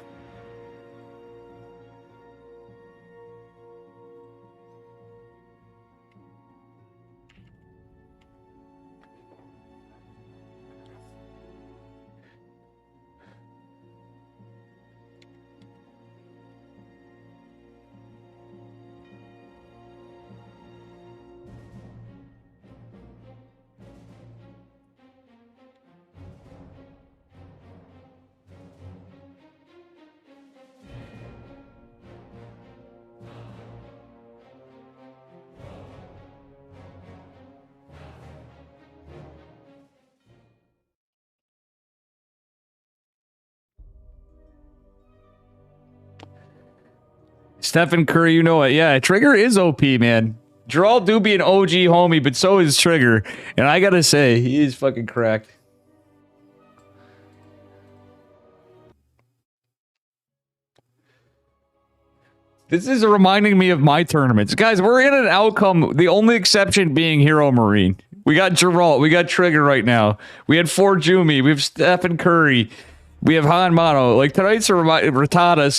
Stephen Curry, you know it. Yeah, Trigger is OP, man. Gerald do be an OG homie, but so is Trigger. And I gotta say, he is fucking cracked. This is reminding me of my tournaments. Guys, we're in an outcome, the only exception being Hero Marine. We got Gerald, we got Trigger right now. We had Fort Jumi, we have Stephen Curry. We have Han Mono. Like, tonight's Rattata,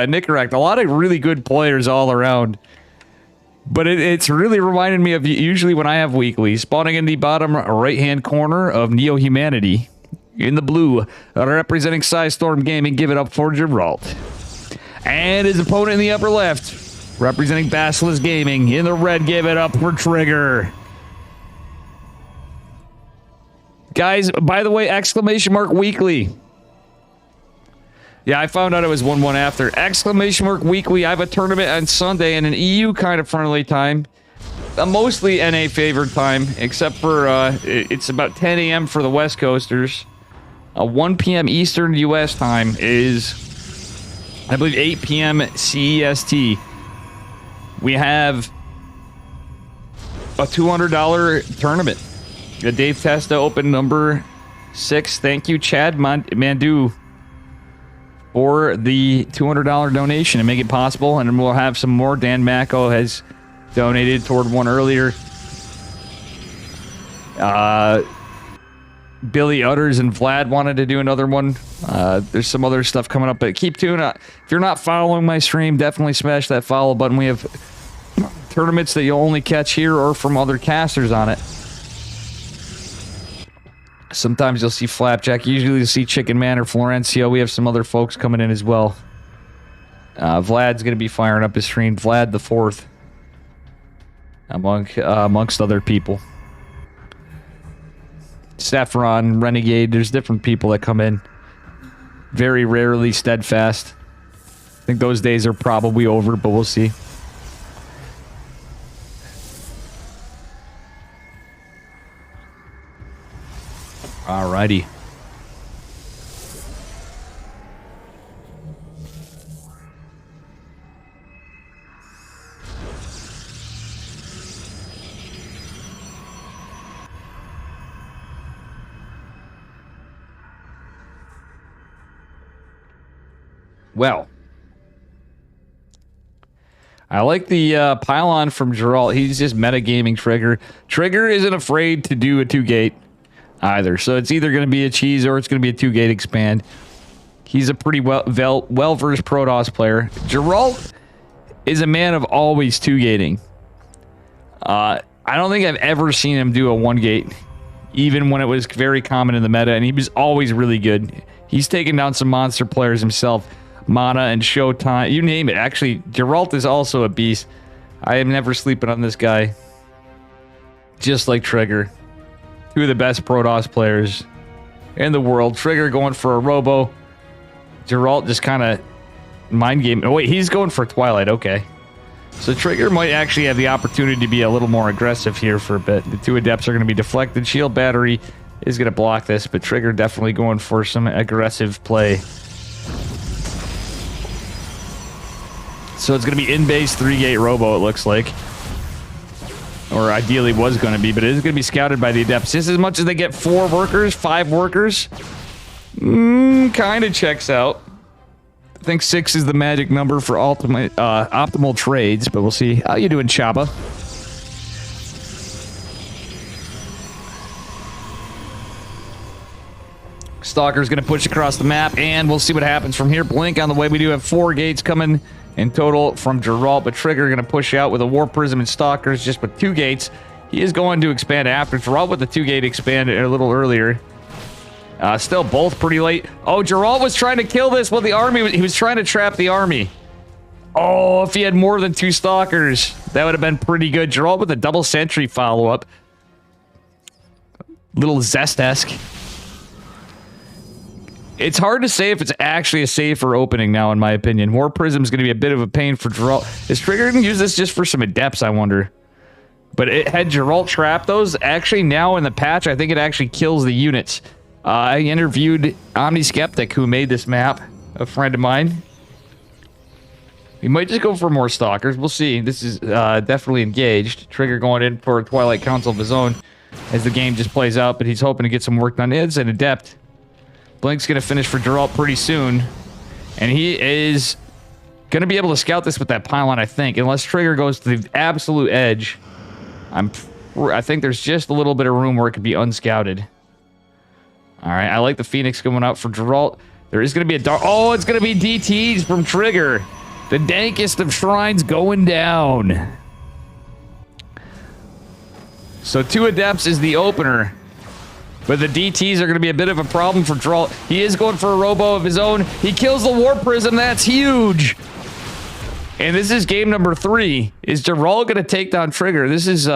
Nicorect. A lot of really good players all around. But it's really reminded me of usually when I have weekly. Spawning in the bottom right-hand corner of Neo Humanity. In the blue, representing Storm Gaming. Give it up for Geralt. And his opponent in the upper left, representing Basilisk Gaming. In the red, give it up for Trigger. Guys, by the way, exclamation mark weekly. Yeah, I found out it was 1-1 after. Exclamation mark weekly. I have a tournament on Sunday in an EU kind of friendly time. Mostly NA favored time, except for it's about 10 a.m. for the West Coasters. 1 p.m. Eastern US time is, I believe, 8 p.m. CEST. We have a $200 tournament. The Dave Testa Open number 6. Thank you, Chad Mandu, for the $200 donation and make it possible. And we'll have some more. Dan Macco has donated toward one earlier. Billy Utters and Vlad wanted to do another one. There's some other stuff coming up, but keep tuning up. If you're not following my stream, definitely smash that follow button. We have tournaments that you'll only catch here or from other casters on it. Sometimes you'll see Flapjack. Usually you'll see Chicken Man or Florencio. We have some other folks coming in as well. Vlad's going to be firing up his stream. Vlad the 4th. Amongst other people. Saffron, Renegade. There's different people that come in. Very rarely Steadfast. I think those days are probably over, but we'll see. Alrighty. Well, I like the pylon from Geralt. He's just metagaming Trigger. Trigger isn't afraid to do a 2-gate either. So it's either going to be a cheese or it's going to be a 2-gate expand. He's a pretty well-versed Protoss player. Geralt is a man of always 2-gating. I don't think I've ever seen him do a 1-gate, even when it was very common in the meta, and he was always really good. He's taken down some monster players himself. Mana and Showtime, you name it. Actually, Geralt is also a beast. I am never sleeping on this guy. Just like Trigger. Two of the best Protoss players in the world. Trigger going for a Robo. Geralt just kind of mind game. Oh, wait, he's going for Twilight. Okay. So Trigger might actually have the opportunity to be a little more aggressive here for a bit. The 2 Adepts are going to be deflected. Shield Battery is going to block this, but Trigger definitely going for some aggressive play. So it's going to be in-base 3-gate Robo, it looks like. Or ideally was going to be, but it is going to be scouted by the Adepts. Just as much as they get 4 workers, 5 workers. Kind of checks out. I think 6 is the magic number for optimal trades, but we'll see. How you doing, Chaba? Stalker's going to push across the map, and we'll see what happens from here. Blink on the way. We do have 4 gates coming in total from Geralt, but Trigger going to push out with a War Prism and Stalkers just with 2 gates. He is going to expand after. Geralt with the 2-gate expand a little earlier. Still both pretty late. Oh, Geralt was trying to kill this with the army. He was trying to trap the army. Oh, if he had more than 2 Stalkers, that would have been pretty good. Geralt with a double sentry follow-up. Little Zest-esque. It's hard to say if it's actually a safer opening now, in my opinion. War Prism's going to be a bit of a pain for Geralt. Is Trigger going to use this just for some Adepts, I wonder? But it had Geralt trap those. Actually, now in the patch, I think it actually kills the units. I interviewed Omniskeptic, who made this map, a friend of mine. We might just go for more Stalkers. We'll see. This is definitely engaged. Trigger going in for a Twilight Council of his own as the game just plays out, but he's hoping to get some work done. It's an Adept. Blink's going to finish for Geralt pretty soon. And he is going to be able to scout this with that pylon, I think. Unless Trigger goes to the absolute edge. I think there's just a little bit of room where it could be unscouted. Alright, I like the Phoenix going out for Geralt. There is going to be a dark... Oh, it's going to be DTs from Trigger. The dankest of shrines going down. So 2 Adepts is the opener. But the DTs are going to be a bit of a problem for Geralt. He is going for a Robo of his own. He kills the War Prism. That's huge. And this is game number 3. Is Geralt going to take down Trigger? This is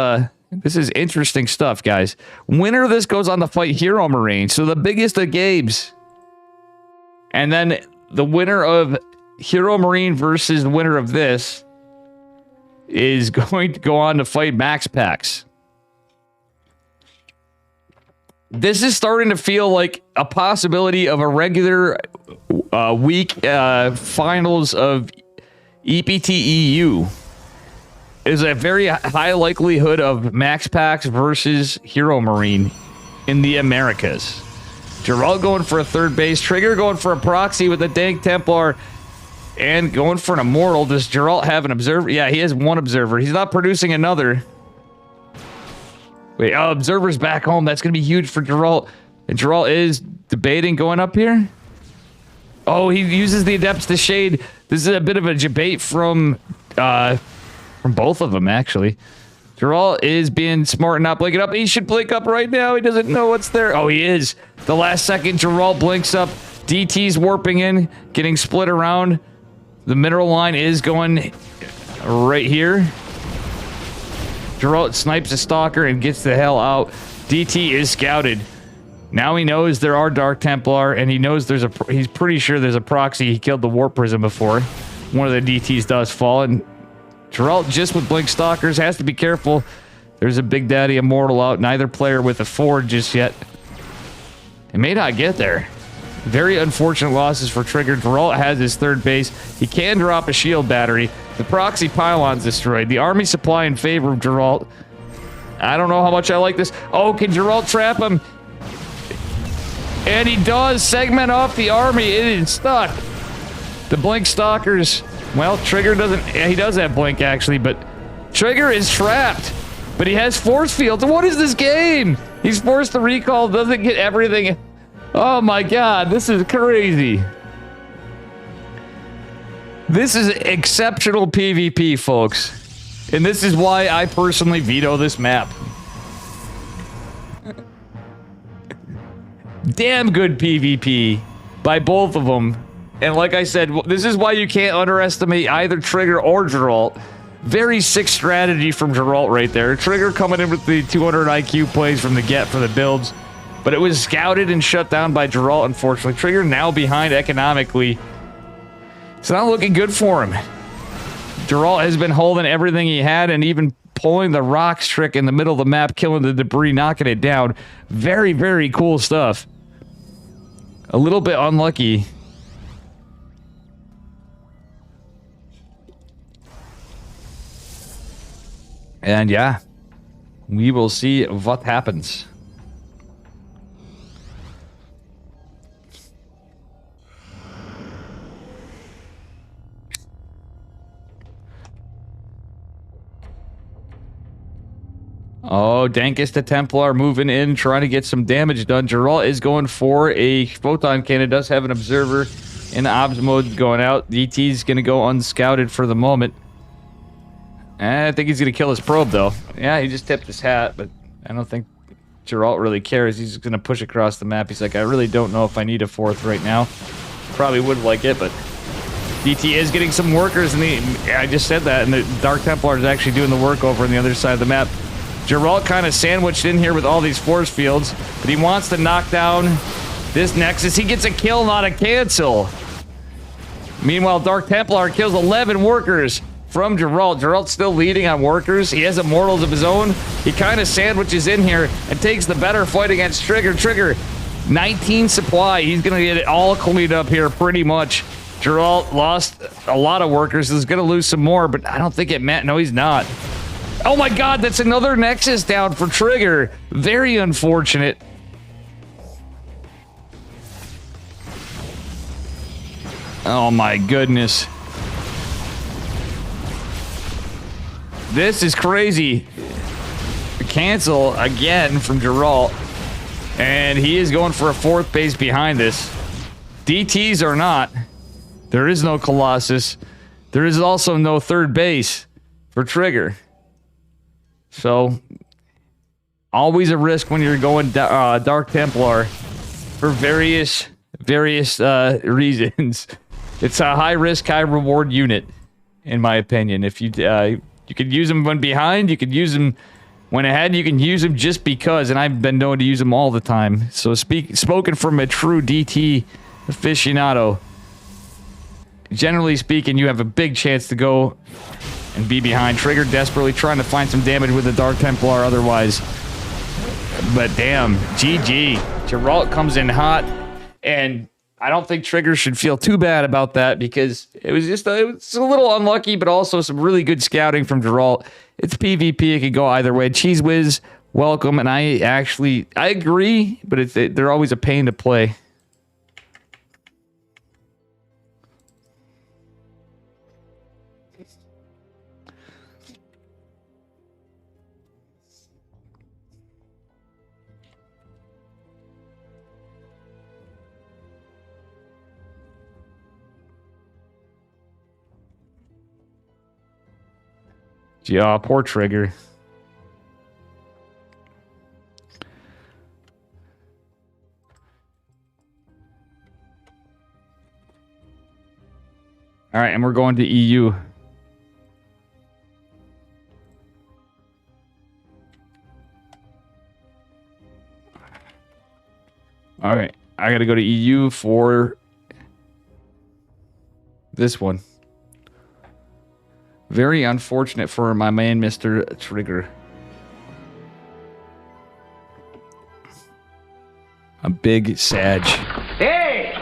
interesting stuff, guys. Winner of this goes on to fight Hero Marine. So the biggest of games. And then the winner of Hero Marine versus the winner of this is going to go on to fight Max Pax. This is starting to feel like a possibility of a regular week finals of EPT EU. Is a very high likelihood of Max Pax versus Hero Marine in the Americas. Geralt going for a 3rd base. Trigger going for a proxy with a Dank Templar. And going for an Immortal. Does Geralt have an Observer? Yeah, he has 1 Observer. He's not producing another. Wait, Observer's back home. That's going to be huge for Geralt. And Geralt is debating going up here. Oh, he uses the Adepts to shade. This is a bit of a debate from both of them, actually. Geralt is being smart and not blinking up. He should blink up right now. He doesn't know what's there. Oh, he is. The last second, Geralt blinks up. DT's warping in, getting split around. The mineral line is going right here. Geralt snipes a Stalker and gets the hell out. DT is scouted. Now he knows there are Dark Templar, and he knows he's pretty sure there's a proxy. He killed the Warp Prism before. One of the DTs does fall, and Geralt just with Blink Stalkers has to be careful. There's a Big Daddy Immortal out. Neither player with a Ford just yet. It may not get there. Very unfortunate losses for Trigger. Geralt has his 3rd base. He can drop a shield battery. The proxy pylon's destroyed. The army supply in favor of Geralt. I don't know how much I like this. Oh, can Geralt trap him? And he does segment off the army. It is stuck. The Blink Stalkers. Well, Trigger doesn't... Yeah, he does have Blink, actually, but... Trigger is trapped. But he has force fields. What is this game? He's forced to recall, doesn't get everything. Oh my god, this is crazy. This is exceptional PvP, folks. And this is why I personally veto this map. Damn good PvP by both of them. And like I said, this is why you can't underestimate either Trigger or Geralt. Very sick strategy from Geralt right there. Trigger coming in with the 200 IQ plays from the get for the builds. But it was scouted and shut down by Geralt, unfortunately. Trigger now behind economically. It's not looking good for him. Geralt has been holding everything he had and even pulling the rocks trick in the middle of the map, killing the debris, knocking it down. Very, very cool stuff. A little bit unlucky. And yeah, we will see what happens. Oh, Dankest the Templar moving in, trying to get some damage done. Geralt is going for a photon cannon. Does have an observer in obs mode going out. DT's going to go unscouted for the moment. I think he's going to kill his probe, though. Yeah, he just tipped his hat, but I don't think Geralt really cares. He's going to push across the map. He's like, I really don't know if I need a fourth right now. Probably would like it, but DT is getting some workers, and I just said that, and the Dark Templar is actually doing the work over on the other side of the map. Geralt kind of sandwiched in here with all these force fields, but he wants to knock down this Nexus. He gets a kill, not a cancel. Meanwhile, Dark Templar kills 11 workers from Geralt. Geralt's still leading on workers. He has immortals of his own. He kind of sandwiches in here and takes the better fight against Trigger. Trigger, 19 supply. He's going to get it all cleaned up here pretty much. Geralt lost a lot of workers. He's going to lose some more, but I don't think it meant... No, he's not. Oh my god, that's another Nexus down for Trigger. Very unfortunate. Oh my goodness. This is crazy. Cancel again from Geralt. And he is going for a fourth base behind this. DTs are not. There is no Colossus. There is also no third base for Trigger. So, always a risk when you're going Dark Templar for various reasons. It's a high risk, high reward unit, in my opinion. If you you could use them when behind, you could use them when ahead, you can use them just because, and I've been known to use them all the time. So spoken from a true DT aficionado. Generally speaking, you have a big chance to go and be behind. Trigger desperately trying to find some damage with the Dark Templar otherwise. But damn, GG. Geralt comes in hot, and I don't think Trigger should feel too bad about that because it was just it was a little unlucky, but also some really good scouting from Geralt. It's PvP, it could go either way. Cheese Whiz, welcome, and I agree, but they're always a pain to play. Yeah, poor Trigger. All right, and we're going to EU. All right, I got to go to EU for this one. Very unfortunate for my man, Mr. Trigger. A big Sag. Hey!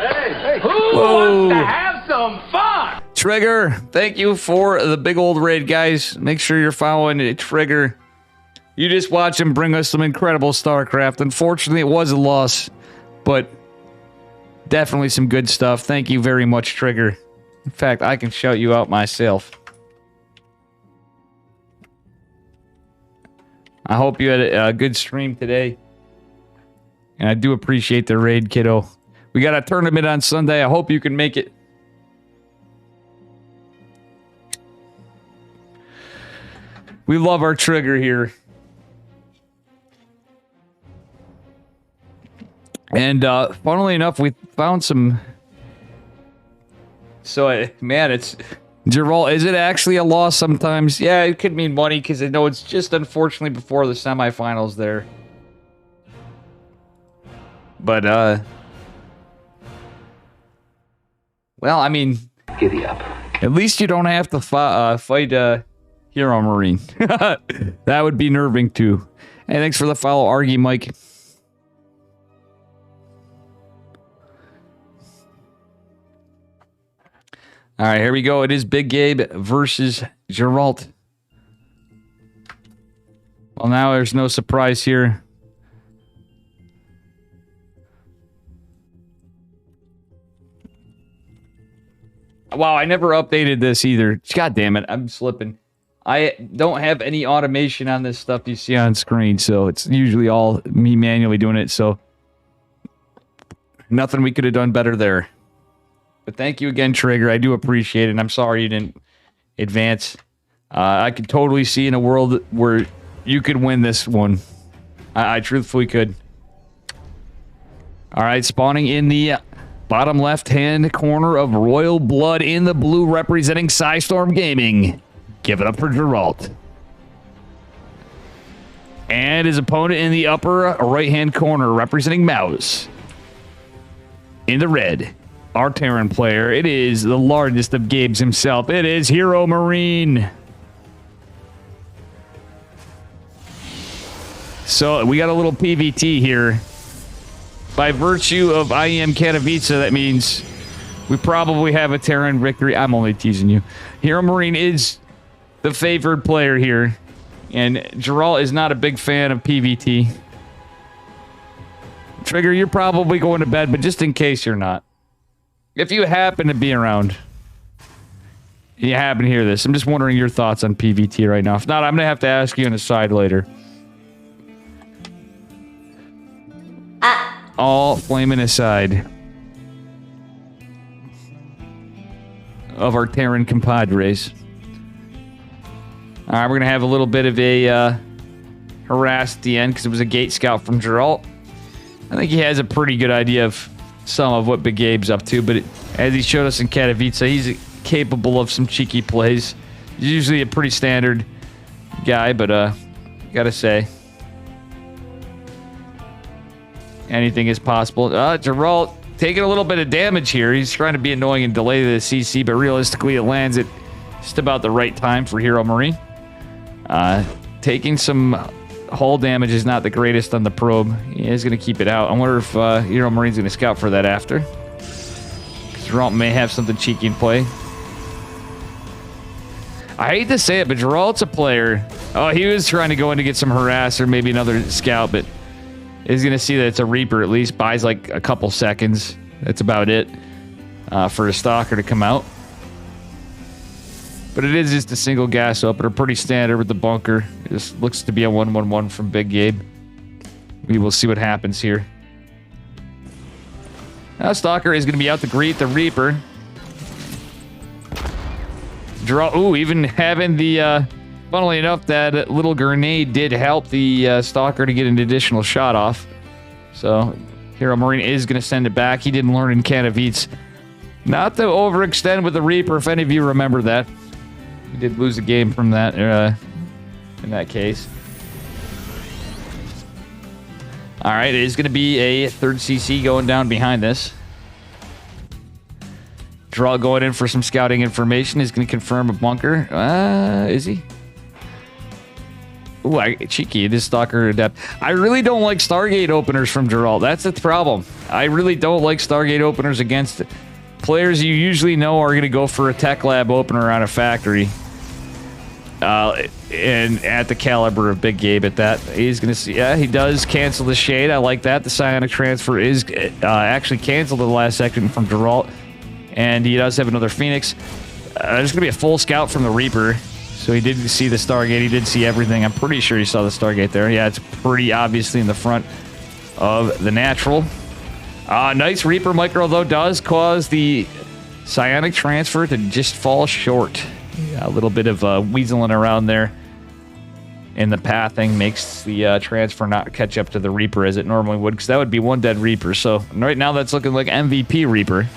Who wants to have some fun? Trigger, thank you for the big old raid, guys. Make sure you're following Trigger. You just watch him bring us some incredible StarCraft. Unfortunately, it was a loss, but definitely some good stuff. Thank you very much, Trigger. In fact, I can shout you out myself. I hope you had a good stream today. And I do appreciate the raid, kiddo. We got a tournament on Sunday. I hope you can make it. We love our trigger here. And funnily enough, we found some... So, man, it's... Geralt, is it actually a loss sometimes? Yeah, it could mean money, because I know it's just unfortunately before the semifinals there. But, well, I mean... Giddy up. At least you don't have to fight Hero Marine. That would be nerving, too. Hey, thanks for the follow, Argy Mike. All right, here we go. It is Big Gabe versus Geralt. Well, now there's no surprise here. Wow, I never updated this either. God damn it, I'm slipping. I don't have any automation on this stuff you see on screen, so it's usually all me manually doing it, so nothing we could have done better there. But thank you again, Trigger. I do appreciate it, and I'm sorry you didn't advance. I could totally see in a world where you could win this one. I truthfully could. All right, spawning in the bottom left-hand corner of Royal Blood in the blue, representing Psystorm Gaming. Give it up for Geralt. And his opponent in the upper right-hand corner, representing Mouse. In the red, our Terran player. It is the largest of Gabe's himself. It is Hero Marine. So we got a little PVT here. By virtue of IEM Katowice, that means we probably have a Terran victory. I'm only teasing you. Hero Marine is the favored player here. And Geralt is not a big fan of PVT. Trigger, you're probably going to bed, but just in case you're not. If you happen to be around, you happen to hear this, I'm just wondering your thoughts on PVT right now. If not, I'm going to have to ask you on the side later. All flaming aside of our Terran compadres. All right, we're going to have a little bit of a harass at the end because it was a gate scout from Geralt. I think he has a pretty good idea of some of what Big Gabe's up to, but as he showed us in Katowice, he's capable of some cheeky plays. He's usually a pretty standard guy, but gotta say, anything is possible. Geralt taking a little bit of damage here. He's trying to be annoying and delay the CC, but realistically it lands at just about the right time for Hero Marine. Taking some hull damage is not the greatest on the probe. He is going to keep it out. I wonder if Hero Marine's going to scout for that after. Geralt may have something cheeky in play. I hate to say it, but Geralt's a player. Oh, he was trying to go in to get some harass or maybe another scout, but he's going to see that it's a Reaper at least. Buys like a couple seconds. That's about it for a Stalker to come out. But it is just a single gas opener, pretty standard with the bunker. It just looks to be a 1-1-1 from Big Gabe. We will see what happens here. Now Stalker is going to be out to greet the Reaper. Ooh, even having the... funnily enough, that little grenade did help the Stalker to get an additional shot off. So, Hero Marine is going to send it back. He didn't learn in Katowice not to overextend with the Reaper, if any of you remember that. He did lose a game from that in that case. All right, it is going to be a third CC going down behind this. Draw going in for some scouting information. Is going to confirm a bunker. Is he? Ooh, cheeky. It is Stalker adept. I really don't like Stargate openers from Geralt. That's the problem. I really don't like Stargate openers against players you usually know are going to go for a tech lab opener on a factory. And at the caliber of Big Gabe at that. He's going to see... Yeah, he does cancel the shade. I like that. The psionic transfer is actually canceled in the last second from Geralt. And he does have another Phoenix. There's going to be a full scout from the Reaper. So he didn't see the Stargate. He did see everything. I'm pretty sure he saw the Stargate there. Yeah, it's pretty obviously in the front of the natural. Nice Reaper micro, though, does cause the psionic transfer to just fall short. Yeah, a little bit of weaseling around there in the pathing makes the transfer not catch up to the Reaper as it normally would, because that would be one dead Reaper. So right now that's looking like MVP Reaper.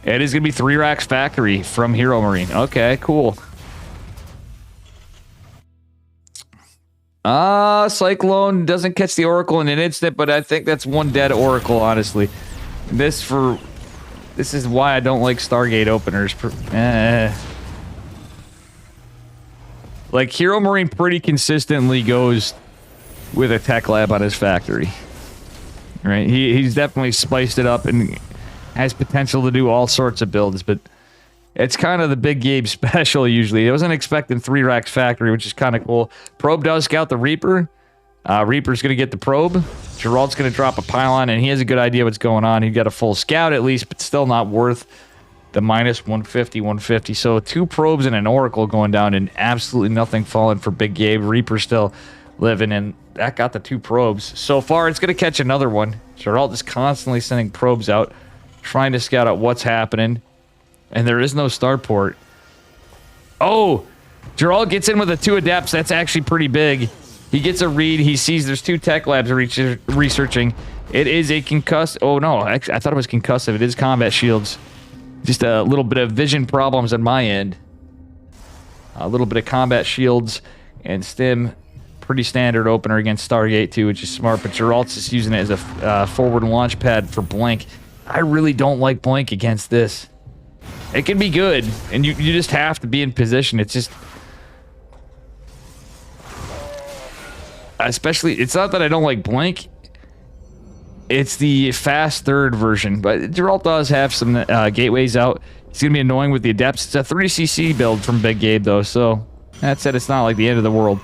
It is going to be 3 racks factory from Hero Marine. Okay, cool. Cyclone doesn't catch the Oracle in an instant, but I think that's one dead Oracle, honestly. This is why I don't like Stargate openers. Like, Hero Marine pretty consistently goes with a tech lab on his factory. Right? He's definitely spiced it up and has potential to do all sorts of builds, but it's kind of the big game special usually. I wasn't expecting 3 racks factory, which is kind of cool. Probe does scout the Reaper. Reaper's going to get the probe. Gerald's going to drop a pylon, and he has a good idea what's going on. He got a full scout at least, but still not worth the minus 150, 150. So 2 probes and an Oracle going down, and absolutely nothing falling for Big Gabe. Reaper still living, and that got the 2 probes. So far, it's going to catch another one. Gerald is constantly sending probes out, trying to scout out what's happening. And there is no starport. Oh! Gerald gets in with a 2 adepts. That's actually pretty big. He gets a read. He sees there's 2 tech labs researching. It is a concuss... Oh, no. Actually, I thought it was concussive. It is combat shields. Just a little bit of vision problems on my end. A little bit of combat shields and stim. Pretty standard opener against Stargate, too, which is smart. But Gerald's just using it as a forward launch pad for Blink. I really don't like Blink against this. It can be good, and you just have to be in position. It's just... Especially, it's not that I don't like Blink. It's the fast third version, but Geralt does have some gateways out. It's going to be annoying with the Adepts. It's a 3cc build from Big Gabe, though, so that said, it's not like the end of the world.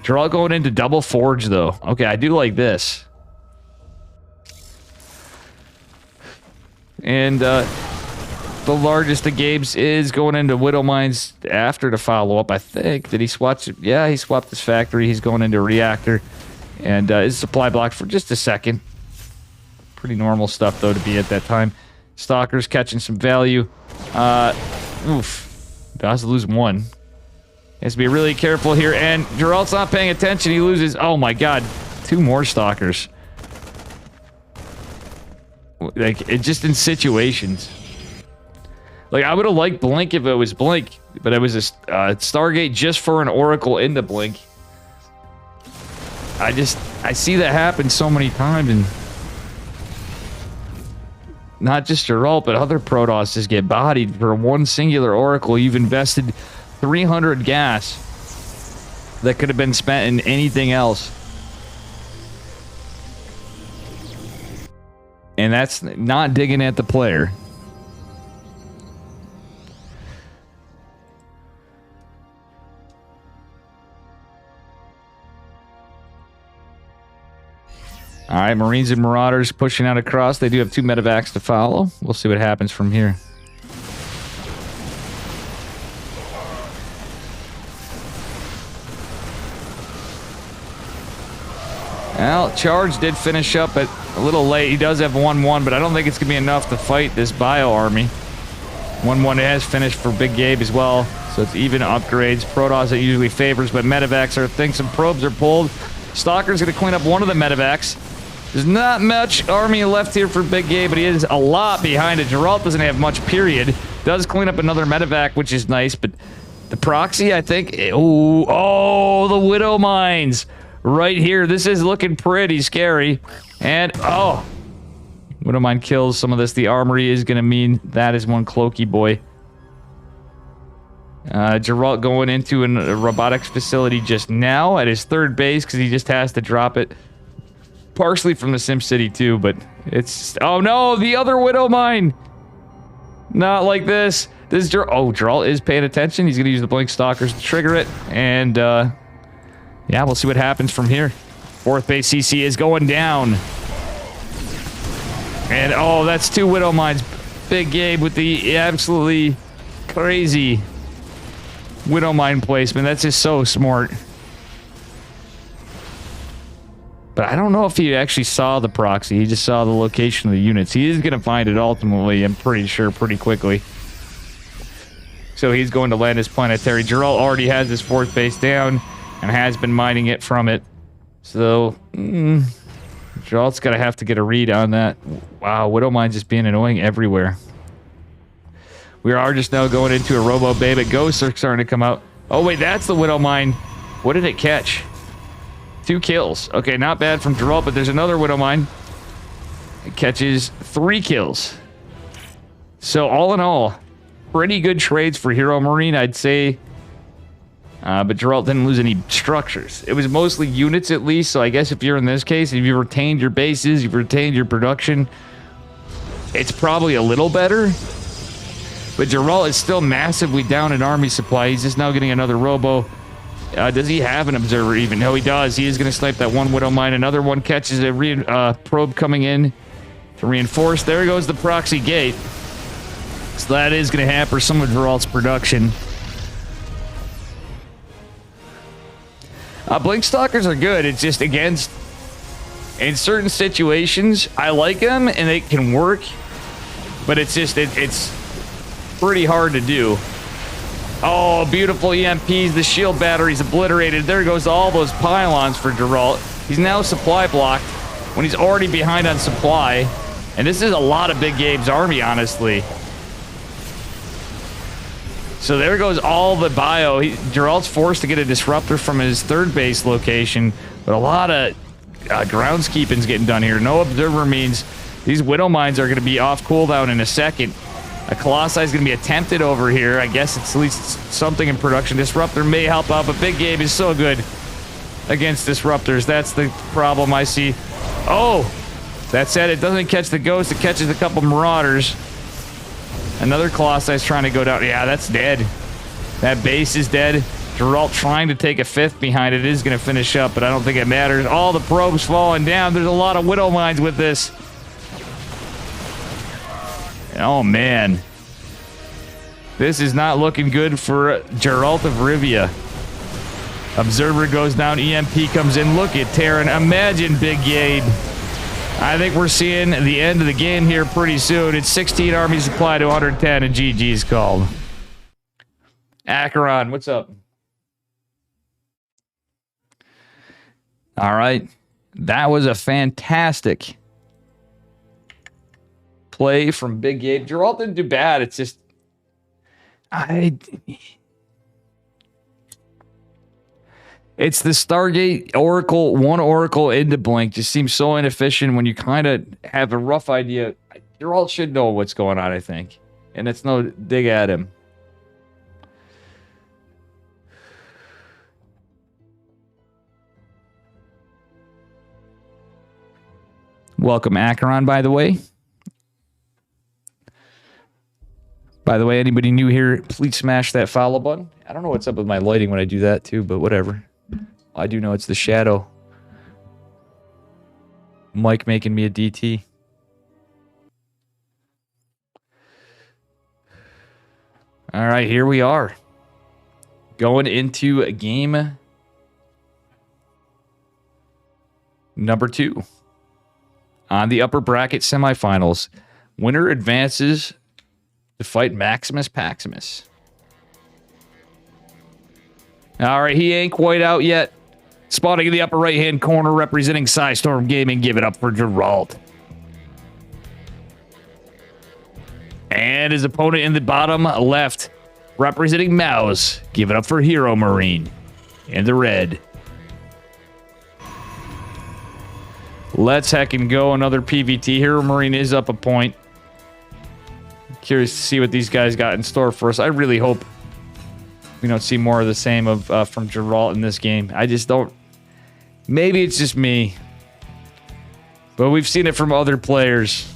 Geralt going into double Forge, though. Okay, I do like this. And, the largest of Gabe's is going into Widow Mines after the follow-up, I think. Did he swap? Yeah, he swapped his factory. He's going into Reactor. And his supply block for just a second. Pretty normal stuff, though, to be at that time. Stalker's catching some value. Oof. Has to lose 1. He has to be really careful here. And Geralt's not paying attention. He loses... Oh, my God. 2 more Stalkers. Like, it just in situations... Like, I would have liked Blink if it was Blink, but it was a Stargate just for an Oracle into Blink. I see that happen so many times, and not just Geralt, but other Protoss just get bodied for one singular Oracle. You've invested 300 gas that could have been spent in anything else. And that's not digging at the player. All right, Marines and Marauders pushing out across. They do have 2 medevacs to follow. We'll see what happens from here. Well, Charge did finish up at a little late. He does have 1-1, but I don't think it's going to be enough to fight this Bio Army. 1-1 has finished for Big Gabe as well, so it's even upgrades. Protoss it usually favors, but medevacs are things. Some probes are pulled. Stalker's going to clean up one of the medevacs. There's not much army left here for Big Gabe, but he is a lot behind it. Geralt doesn't have much, period. Does clean up another medevac, which is nice, but the proxy, I think... Oh, the Widow Mines right here. This is looking pretty scary. And, oh, Widow Mine kills some of this. The armory is going to mean that is one Cloaky boy. Geralt going into a robotics facility just now at his 3rd base because he just has to drop it. Partially from the SimCity too, but it's... Oh no, the other Widow Mine! Not like this. This is Geralt is paying attention. He's going to use the Blink Stalkers to trigger it. And, yeah, we'll see what happens from here. 4th base CC is going down. And, oh, that's 2 Widow Mines. Big Gabe with the absolutely crazy Widow Mine placement. That's just so smart. But I don't know if he actually saw the proxy. He just saw the location of the units. He is going to find it ultimately, I'm pretty sure, pretty quickly. So he's going to land his planetary. Geralt already has his 4th base down and has been mining it from it. So, Geralt's going to have to get a read on that. Wow, Widow Mine just being annoying everywhere. We are just now going into a Robo Bay, but ghosts are starting to come out. Oh, wait, that's the Widow Mine. What did it catch? 2 kills. Okay, not bad from Geralt, but there's another Widow Mine. It catches 3 kills. So, all in all, pretty good trades for Hero Marine, I'd say. But Geralt didn't lose any structures. It was mostly units, at least. So I guess if you're in this case, if you've retained your bases, you've retained your production, it's probably a little better. But Geralt is still massively down in army supply. He's just now getting another Robo. Does he have an observer even? No, he does. He is going to snipe that 1 Widow Mine. Another one catches a probe coming in to reinforce. There goes the proxy gate. So that is going to hamper some of Geralt's production. Blink Stalkers are good. It's just against... In certain situations, I like them and they can work. But it's just... It's pretty hard to do. Oh, beautiful EMPs. The shield battery's obliterated. There goes all those pylons for Geralt. He's now supply blocked when he's already behind on supply. And this is a lot of Big Gabe's army, honestly. So there goes all the bio. Geralt's forced to get a disruptor from his 3rd base location, but a lot of groundskeeping's getting done here. No observer means these Widow Mines are going to be off cooldown in a second. A Colossi is going to be attempted over here. I guess it's at least something in production. Disruptor may help out, but Big Gabe is so good against disruptors. That's the problem I see. Oh, that said, it doesn't catch the ghost. It catches a couple marauders. Another Colossi is trying to go down. Yeah, that's dead. That base is dead. Geralt trying to take a 5th behind it is going to finish up, but I don't think it matters. All the probes falling down. There's a lot of Widow Mines with this. Oh, man. This is not looking good for Geralt of Rivia. Observer goes down. EMP comes in. Look at Terran. Imagine Big Gabe. I think we're seeing the end of the game here pretty soon. It's 16 army supply to 110, and GG's called. Acheron, what's up? All right. That was a fantastic play from Big Gabe. Geralt didn't do bad. It's just... It's the Stargate Oracle, 1 Oracle into Blink. Just seems so inefficient when you kind of have a rough idea. Geralt should know what's going on, I think. And it's no dig at him. Welcome, Acheron, by the way. By the way, anybody new here, please smash that follow button. I don't know what's up with my lighting when I do that, too, but whatever. I do know it's the shadow. Mike making me a DT. All right, here we are. Going into game number 2. On the upper bracket semifinals. Winner advances to fight Maximus Paximus. All right, he ain't quite out yet. Spotting in the upper right-hand corner, representing Psystorm Gaming. Give it up for Geralt. And his opponent in the bottom left, representing Mouse. Give it up for Hero Marine in the red. Let's heckin' go. Another PVT. Hero Marine is up a point. Curious to see what these guys got in store for us. I really hope we don't see more of the same of from Geralt in this game. I just don't... Maybe it's just me. But we've seen it from other players.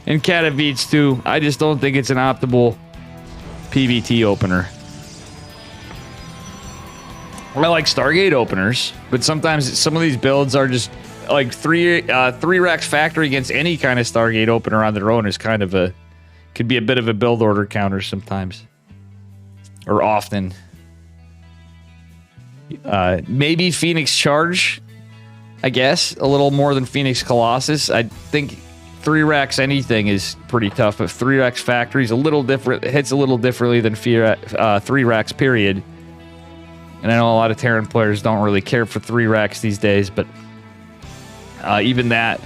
And Katowice too. I just don't think it's an optimal PVT opener. I like Stargate openers, but sometimes some of these builds are just like three racks factory against any kind of Stargate opener on their own is kind of could be a bit of a build order counter sometimes, or often. Maybe Phoenix Charge, I guess, a little more than Phoenix Colossus. I think 3 racks anything is pretty tough, but 3 racks factory is a little different. It hits a little differently than 3 racks period. And I know a lot of Terran players don't really care for 3 racks these days, but even that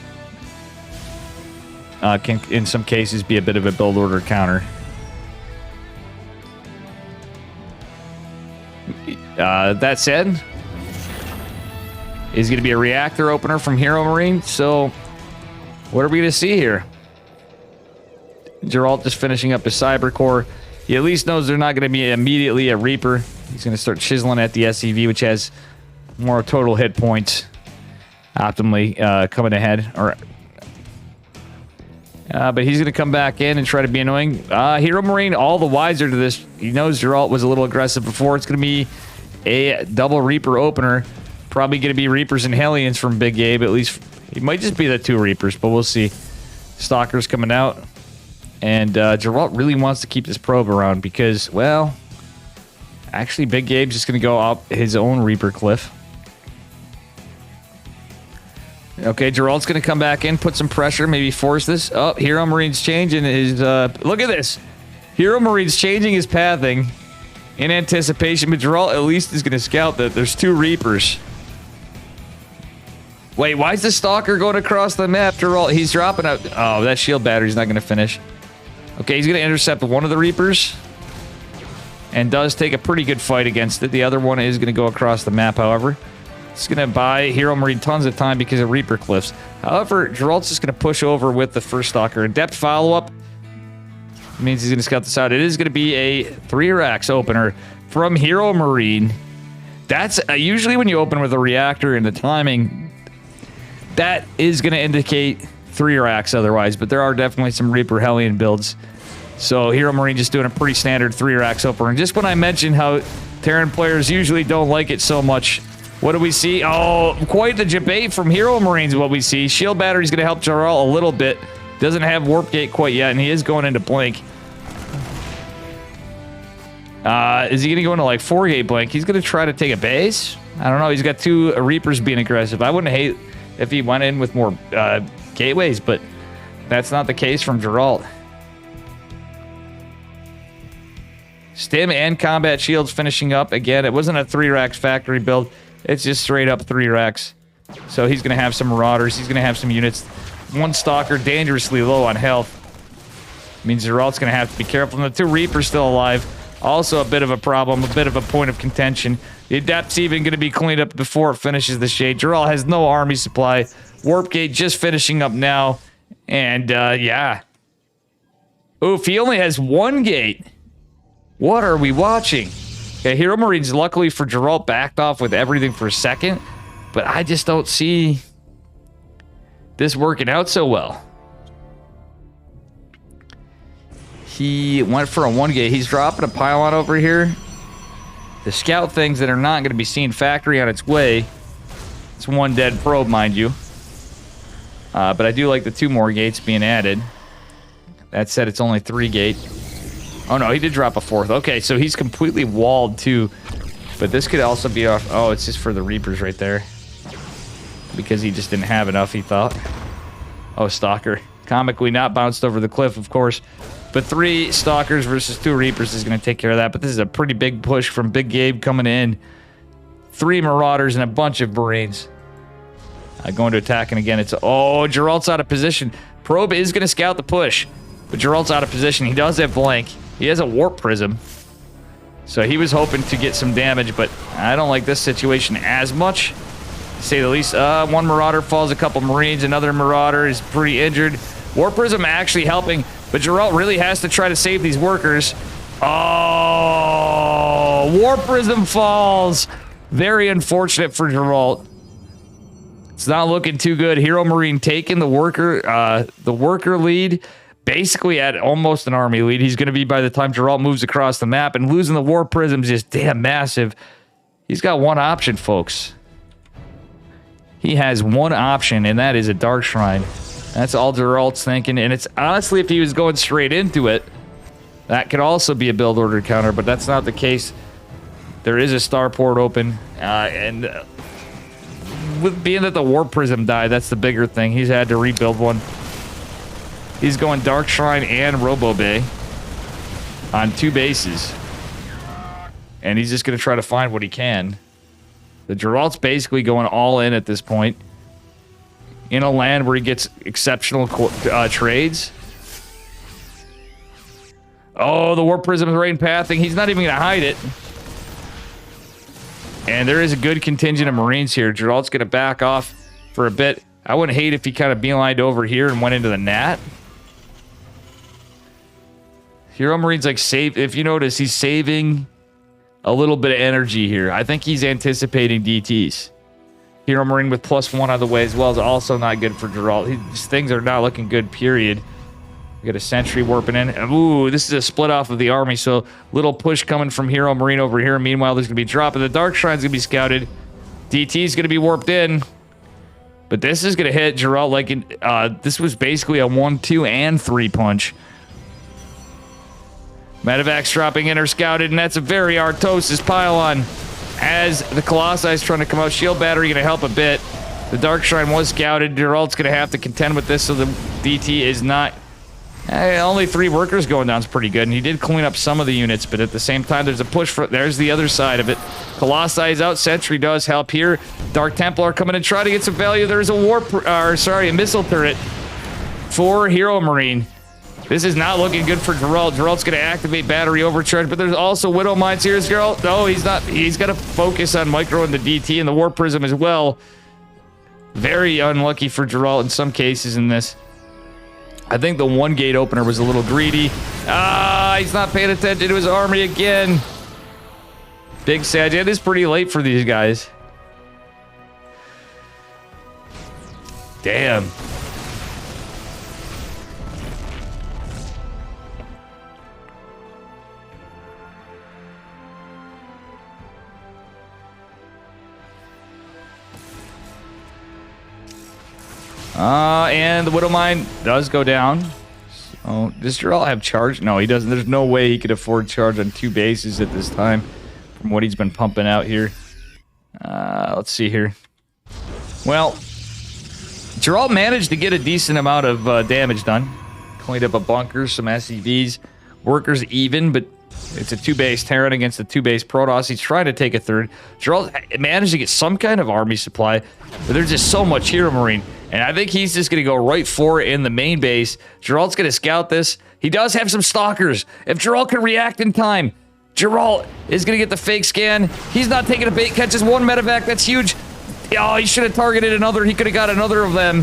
can, in some cases, be a bit of a build order counter. That said, is going to be a reactor opener from Hero Marine. So, what are we going to see here? Geralt just finishing up his Cyber Core. He at least knows they're not going to be immediately a Reaper. He's going to start chiseling at the SCV, which has more total hit points optimally coming ahead. But he's going to come back in and try to be annoying. Hero Marine, all the wiser to this. He knows Geralt was a little aggressive before. It's going to be a double Reaper opener. Probably going to be Reapers and Hellions from Big Gabe. At least it might just be the 2 Reapers, but we'll see. Stalker's coming out. And Geralt really wants to keep this probe around because, well, actually Big Gabe's just going to go up his own Reaper cliff. Okay, Geralt's going to come back in, put some pressure, maybe force this. Oh, Hero Marine's changing his... look at this. Hero Marine's changing his pathing in anticipation, but Geralt at least is going to scout that there's 2 Reapers. Wait, why is the Stalker going across the map, Geralt? He's dropping out... Oh, that shield battery's not going to finish. Okay, he's going to intercept one of the Reapers. And does take a pretty good fight against it. The other one is going to go across the map, however. It's going to buy Hero Marine tons of time because of Reaper cliffs. However, Geralt's just going to push over with the first Stalker. Adept follow-up means he's going to scout this out. It is going to be a 3 racks opener from Hero Marine. That's usually when you open with a reactor and the timing, that is going to indicate 3 racks otherwise, but there are definitely some Reaper Hellion builds. So Hero Marine just doing a pretty standard 3 racks opener. And just when I mentioned how Terran players usually don't like it so much, what do we see? Oh, quite the debate from Hero Marines what we see. Shield battery's going to help Geralt a little bit. Doesn't have Warp Gate quite yet, and he is going into Blink. Is he going to go into like 4-gate Blink? He's going to try to take a base? I don't know. He's got 2 Reapers being aggressive. I wouldn't hate if he went in with more gateways, but that's not the case from Geralt. Stim and Combat Shields finishing up. Again, it wasn't a 3 racks factory build. It's just straight up 3 racks. So he's going to have some Marauders. He's going to have some units. 1 Stalker dangerously low on health. Means Geralt's going to have to be careful. And the 2 Reapers still alive. Also a bit of a problem, a bit of a point of contention. The Adept's even going to be cleaned up before it finishes the Shade. Geralt has no army supply. Warp Gate just finishing up now. And, yeah. Oof, he only has 1 gate. What are we watching? Okay, Hero Marines, luckily for Geralt, backed off with everything for a second. But I just don't see this working out so well. He went for a 1 gate. He's dropping a pylon over here. The scout things that are not going to be seen factory on its way. It's 1 dead probe, mind you. But I do like the 2 more gates being added. That said, it's only 3 gate. Oh no, he did drop a 4th. Okay, so he's completely walled too. But this could also be off. Oh, it's just for the Reapers right there. Because he just didn't have enough, he thought. Oh, Stalker. Comically not bounced over the cliff, of course. But 3 Stalkers versus 2 Reapers is going to take care of that. But this is a pretty big push from Big Gabe coming in. 3 Marauders and a bunch of Marines. Going to attack, and again, it's... Oh, Geralt's out of position. Probe is going to scout the push. But Geralt's out of position. He does have Blank. He has a Warp Prism. So he was hoping to get some damage, but I don't like this situation as much, to say the least. 1 Marauder falls, a couple Marines. Another Marauder is pretty injured. Warp Prism actually helping, but Geralt really has to try to save these workers. Oh, Warp Prism falls. Very unfortunate for Geralt. It's not looking too good. Hero Marine taking the worker lead. Basically at almost an army lead. He's going to be by the time Geralt moves across the map, and losing the Warp Prism is just damn massive. He's got 1 option, folks. he has one option, and that is a Dark Shrine. That's all Geralt's thinking, and it's honestly, if he was going straight into it, that could also be a build order counter, but that's not the case. There is a starport open, and with being that the Warp Prism died, that's the bigger thing. He's had to rebuild one. He's going Dark Shrine and Robo Bay on 2 bases. And he's just going to try to find what he can. The Geralt's basically going all in at this point. In a land where he gets exceptional trades. Oh, the Warp Prism is right in pathing. He's not even going to hide it. And there is a good contingent of Marines here. Geralt's going to back off for a bit. I wouldn't hate if he kind of beelined over here and went into the Nat. Hero Marine's like save. If you notice, he's saving a little bit of energy here. I think he's anticipating DTs. Hero Marine with +1 out of the way as well is also not good for Geralt. These things are not looking good, period. We got a sentry warping in. Ooh, this is a split off of the army, so little push coming from Hero Marine over here. Meanwhile, there's going to be dropping. The Dark Shrine's going to be scouted. DT's going to be warped in. But this is going to hit Geralt like this was basically a 1, 2, and 3 punch. Medevac's dropping in or scouted, and that's a very Artosis pylon. As the Colossi is trying to come out, shield battery going to help a bit. The Dark Shrine was scouted. Geralt's going to have to contend with this, so the DT is not... only 3 workers going down is pretty good, and he did clean up some of the units, but at the same time, there's a push for... There's the other side of it. Colossi is out. Sentry does help here. Dark Templar coming and trying to get some value. There's a missile turret for Hero Marine. This is not looking good for Geralt. Geralt's going to activate battery overcharge, but there's also Widow Mines here. Is Geralt? No, he's not. He's got to focus on Micro and the DT and the Warp Prism as well. Very unlucky for Geralt in some cases in this. I think the 1 gate opener was a little greedy. He's not paying attention to his army again. Big Sag. It is pretty late for these guys. Damn. And the Widow Mine does go down. So, does Geralt have charge? No, he doesn't. There's no way he could afford charge on 2 bases at this time from what he's been pumping out here. Let's see here. Well, Geralt managed to get a decent amount of damage done. Cleaned up a bunker, some SCVs. Workers even, but it's a 2-base Terran against a 2-base Protoss. He's trying to take a 3rd. Geralt managed to get some kind of army supply, but there's just so much Hero Marine. And I think he's just going to go right for it in the main base. Geralt's going to scout this. He does have some stalkers. If Geralt can react in time, Geralt is going to get the fake scan. He's not taking a bait. Catches 1 medevac. That's huge. Oh, he should have targeted another. He could have got another of them.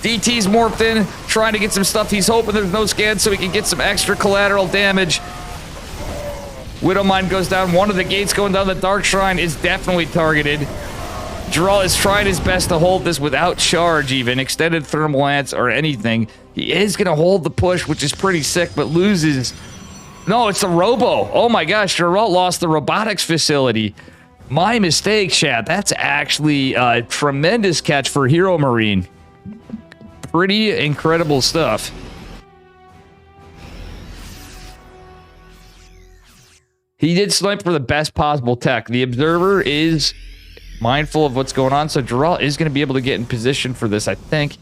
DT's morphed in, trying to get some stuff. He's hoping there's no scan so he can get some extra collateral damage. Widowmine goes down. One of the gates going down. The Dark Shrine is definitely targeted. Geralt is trying his best to hold this without charge even, extended thermal lance or anything. He is going to hold the push, which is pretty sick, but loses. No, it's the Robo. Oh my gosh, Geralt lost the robotics facility. My mistake, chat. That's actually a tremendous catch for Hero Marine. Pretty incredible stuff. He did snipe for the best possible tech. The Observer is mindful of what's going on, so Geralt is going to be able to get in position for this, I think.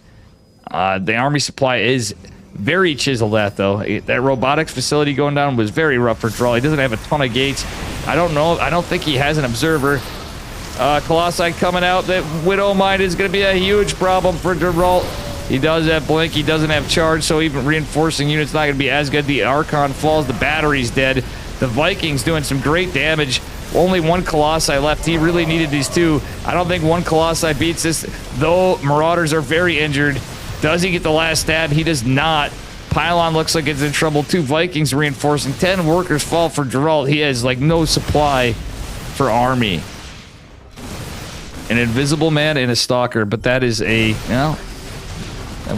The army supply is very chiseled at, though. That robotics facility going down was very rough for Geralt. He doesn't have a ton of gates. I don't know. I don't think he has an Observer. Colossi coming out. That Widow Mine is going to be a huge problem for Geralt. He does have Blink. He doesn't have charge, so even reinforcing units not going to be as good. The Archon falls. The battery's dead. The Vikings doing some great damage. Only 1 Colossi left. He really needed these 2. I don't think 1 Colossi beats this, though Marauders are very injured. Does he get the last stab? He does not. Pylon looks like it's in trouble. 2 Vikings reinforcing. 10 workers fall for Geralt. He has, like, no supply for army. An Invisible Man and a Stalker, but that is a, well,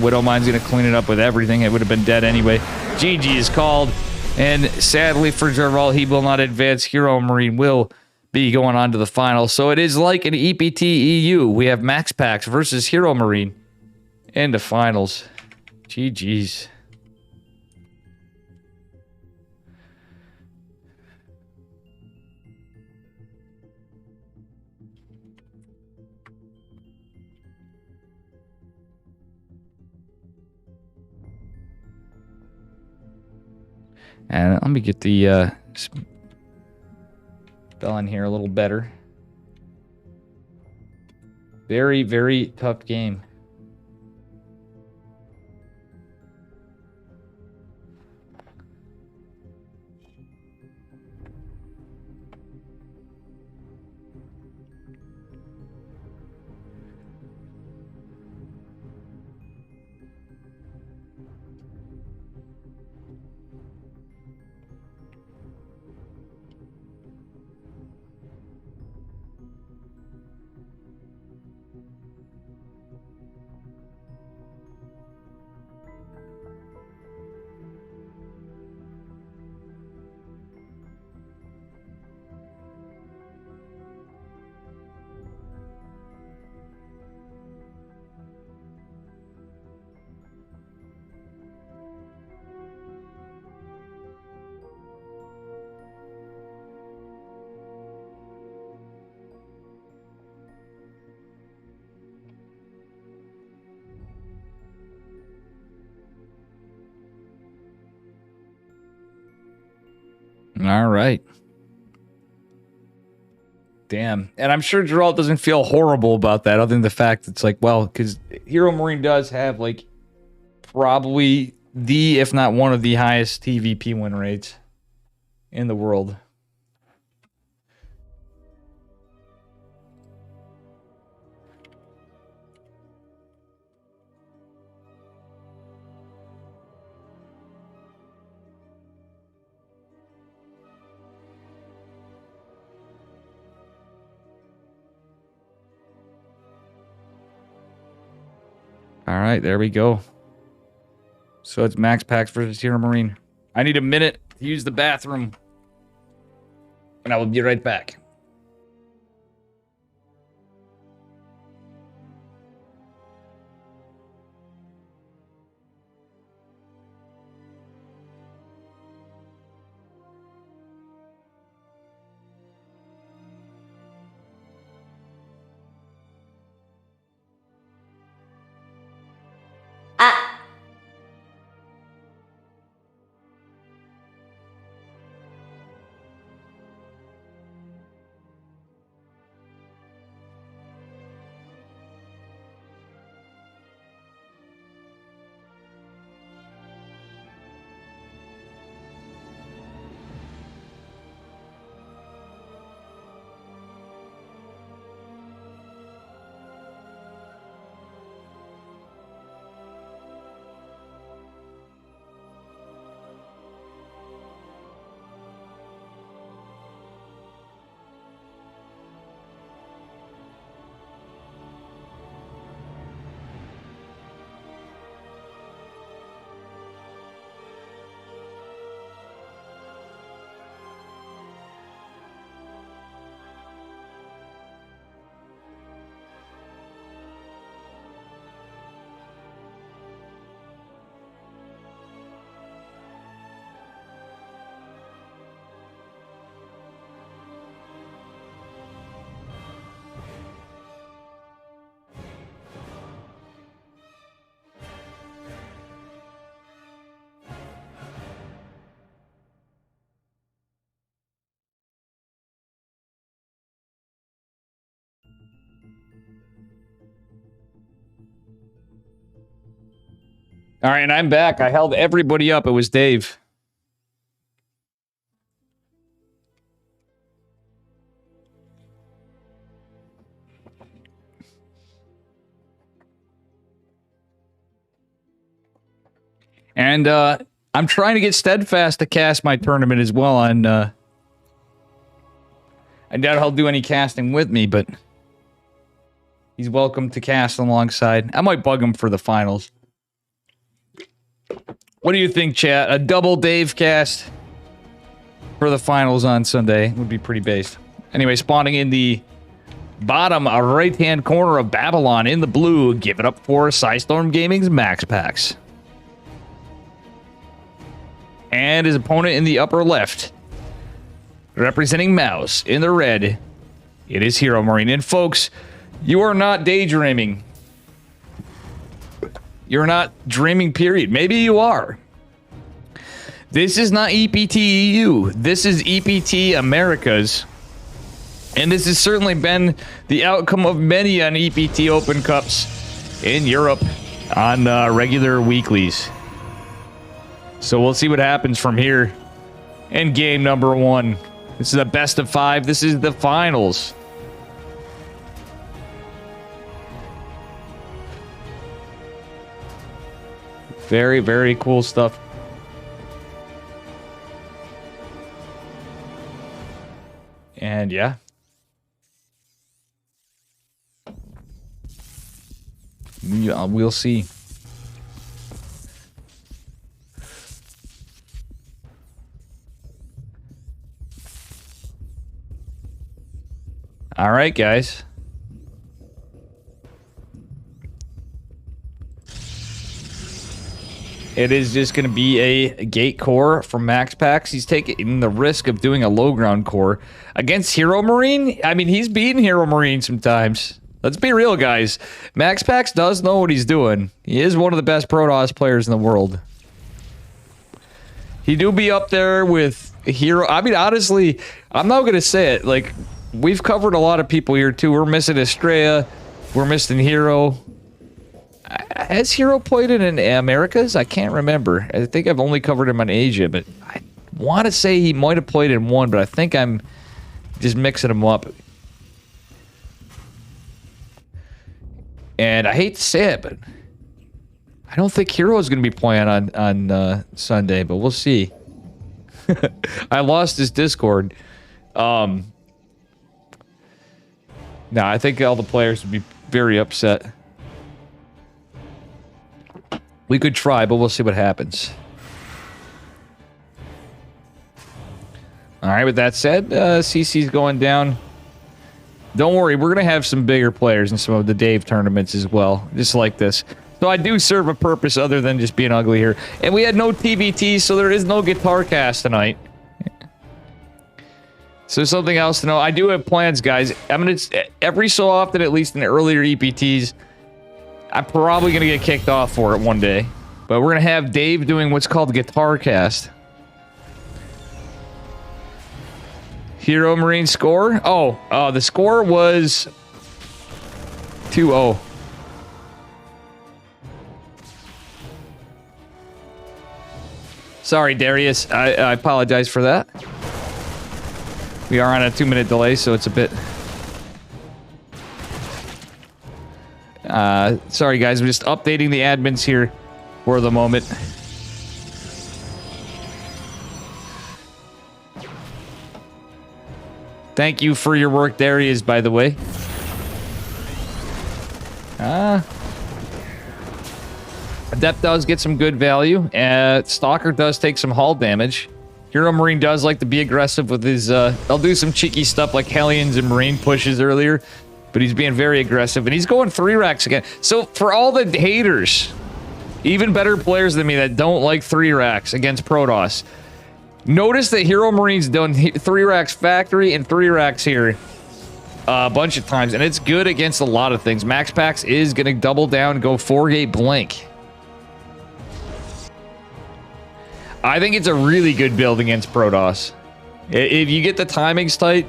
Widow Mine's going to clean it up with everything. It would have been dead anyway. GG is called. And sadly for Geralt, he will not advance. Hero Marine will be going on to the final. So it is like an EPT EU. We have Max Packs versus Hero Marine in the finals. GG's. And let me get the spell in here a little better. Very, very tough game. All right. Damn. And I'm sure Geralt doesn't feel horrible about that, other than the fact it's like, well, because Hero Marine does have, like, probably the, if not one of the highest TVP win rates in the world. All right, there we go. So it's Max Packs versus Hero Marine. I need a minute to use the bathroom. And I will be right back. All right, and I'm back. I held everybody up. It was Dave. And I'm trying to get Steadfast to cast my tournament as well. On I doubt he'll do any casting with me, but he's welcome to cast alongside. I might bug him for the finals. What do you think, chat? A double Dave cast for the finals on Sunday would be pretty based. Anyway, spawning in the bottom right-hand corner of Babylon in the blue. Give it up for Psystorm Gaming's Max Packs. And his opponent in the upper left, representing Mouse in the red, it is Hero Marine. And folks, you are not daydreaming. You're not dreaming, period. Maybe you are. This is not EPT EU. This is EPT Americas. And this has certainly been the outcome of many an EPT Open Cups in Europe on regular weeklies. So we'll see what happens from here in game number 1. This is a best of 5. This is the finals. Very, very cool stuff. And yeah. We'll see. All right, guys. It is just going to be a gate core from Max Packs. He's taking the risk of doing a low ground core against Hero Marine. I mean, he's beaten Hero Marine sometimes. Let's be real, guys. Max Packs does know what he's doing. He is one of the best Protoss players in the world. He do be up there with Hero. I mean, honestly, I'm not going to say it. Like, we've covered a lot of people here, too. We're missing Estrella. We're missing Hero. Has Hero played it in Americas? I can't remember. I think I've only covered him on Asia, but I want to say he might have played in one, but I think I'm just mixing them up. And I hate to say it, but I don't think Hero is going to be playing on Sunday, but we'll see. I lost his Discord. No, I think all the players would be very upset. We could try, but we'll see what happens. All right, with that said, CC's going down. Don't worry, we're going to have some bigger players in some of the Dave tournaments as well, just like this. So I do serve a purpose other than just being ugly here. And we had no TBT, so there is no guitar cast tonight. So something else to know. I do have plans, guys. I'm going to, every so often, at least in the earlier EPTs, I'm probably going to get kicked off for it one day. But we're going to have Dave doing what's called guitar cast. Hero Marine score? Oh, the score was 2-0. Sorry, Darius. I apologize for that. We are on a 2-minute delay, so it's a bit... sorry, guys. I'm just updating the admins here for the moment. Thank you for your work, Darius, by the way. Adept does get some good value. Stalker does take some hull damage. Hero Marine does like to be aggressive with his... they'll do some cheeky stuff like Hellions and Marine pushes earlier. But he's being very aggressive. And he's going 3 racks again. So for all the haters, even better players than me that don't like 3 racks against Protoss, notice that Hero Marine's done 3 racks factory and 3 racks here a bunch of times. And it's good against a lot of things. Max Packs is going to double down and go 4-gate blank. I think it's a really good build against Protoss. If you get the timings tight,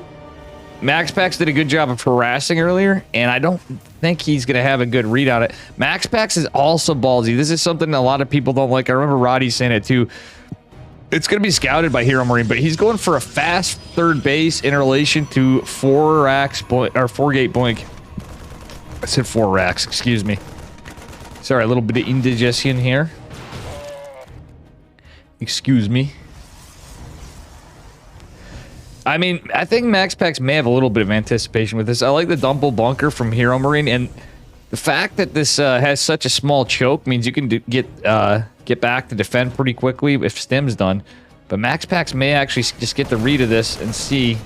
Max Packs did a good job of harassing earlier, and I don't think he's going to have a good read on it. Max Packs is also ballsy. This is something a lot of people don't like. I remember Roddy saying it too. It's going to be scouted by Hero Marine, but he's going for a fast third base in relation to 4 racks, or 4-gate blink. I said 4 racks, excuse me. Sorry, a little bit of indigestion here. Excuse me. I mean, I think Max Packs may have a little bit of anticipation with this. I like the Dumble Bunker from Hero Marine, and the fact that this has such a small choke means you can get back to defend pretty quickly if Stim's done. But Max Packs may actually just get the read of this and see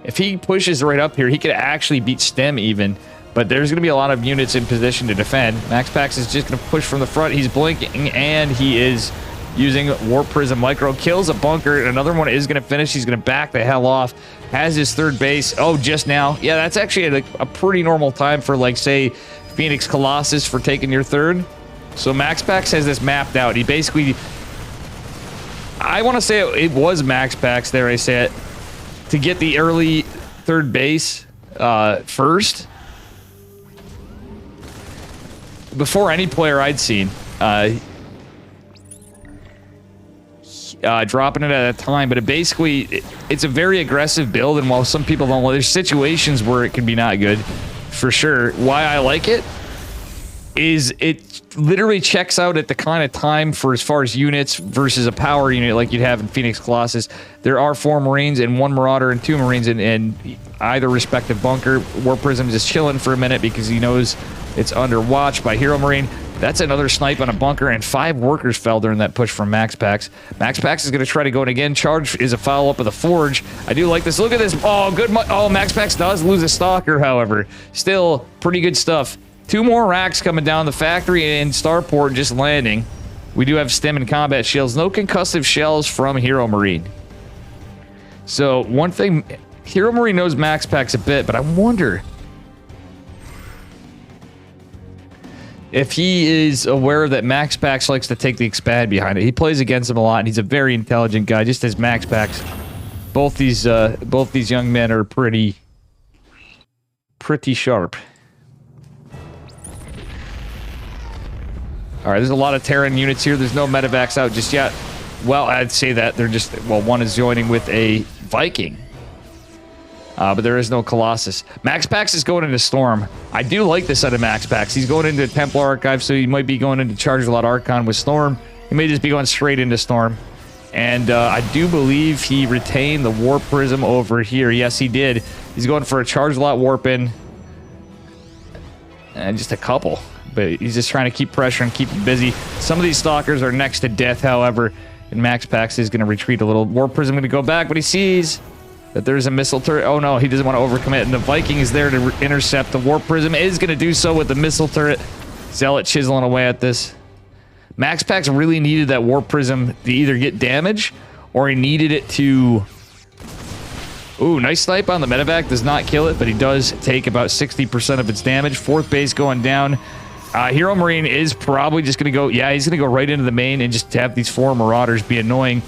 If he pushes right up here, he could actually beat Stem even. But there's going to be a lot of units in position to defend. Max Pax is just going to push from the front. He's blinking, and he is using Warp Prism Micro. Kills a bunker. Another one is going to finish. He's going to back the hell off. Has his third base. Oh, just now. Yeah, that's actually a pretty normal time for, like, say, Phoenix Colossus for taking your third. So Max Pax has this mapped out. He basically... I want to say it was Max Pax, there I say it, to get the early third base first. Before any player I'd seen. Dropping it at a time, but it's a very aggressive build, and while some people don't, there's situations where it can be not good, for sure. Why I like it is it literally checks out at the kind of time for as far as units versus a power unit like you'd have in Phoenix Colossus. There are 4 Marines and 1 Marauder and 2 Marines in either respective bunker. Warp Prism is chilling for a minute because he knows it's under watch by Hero Marine. That's another snipe on a bunker, and 5 workers fell during that push from Max Pax. Max Pax is going to try to go in again. Charge is a follow-up of the Forge. I do like this. Look at this. Oh, good. Oh, Max Pax does lose a Stalker, however. Still, pretty good stuff. 2 more racks coming down the factory and Starport just landing. We do have stem and combat shells. No concussive shells from Hero Marine. So, one thing... Hero Marine knows Max Pax a bit, but I wonder... if he is aware that Max Pax likes to take the expand behind it. He plays against him a lot, and he's a very intelligent guy, just as Max Pax. Both these young men are pretty sharp. All right, there's a lot of Terran units here. There's no medevacs out just yet. Well, I'd say that they're just... well, one is joining with a Viking. But there is no Colossus. Max Pax is going into Storm. I do like this out of Max Pax. He's going into Templar Archive, so he might be going into Charge a lot Archon with Storm. He may just be going straight into Storm. And I do believe he retained the Warp Prism over here. Yes, he did. He's going for a Charge a lot Warp in. And just a couple. But he's just trying to keep pressure and keep him busy. Some of these Stalkers are next to death, however. And Max Pax is going to retreat a little. Warp Prism going to go back, but he sees... that there's a missile turret. Oh no, he doesn't want to overcommit, and the Viking is there to intercept. The Warp Prism is going to do so with the missile turret. Zealot chiseling away at this. Max Pax really needed that Warp Prism to either get damage, or he needed it to... Ooh, nice snipe on the medevac. Does not kill it, but he does take about 60% of its damage. 4th base going down. Hero Marine is probably just going to go... yeah, he's going to go right into the main and just have these 4 Marauders be annoying.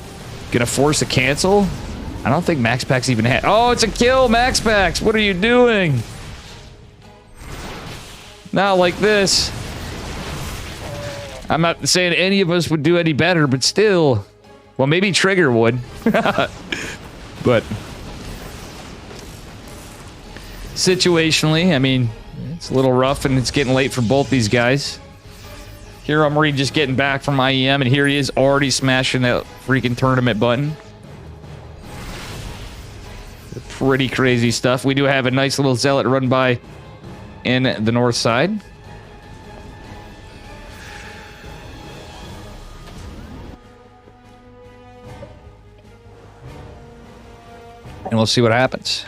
Going to force a cancel. I don't think Max Pax even had... oh, it's a kill, Max Pax! What are you doing? Not like this. I'm not saying any of us would do any better, but still. Well, maybe Trigger would. But... situationally, I mean, it's a little rough, and it's getting late for both these guys. Hero Marine just getting back from IEM, and here he is already smashing that freaking tournament button. Pretty crazy stuff. We do have a nice little Zealot run by in the north side. And we'll see what happens.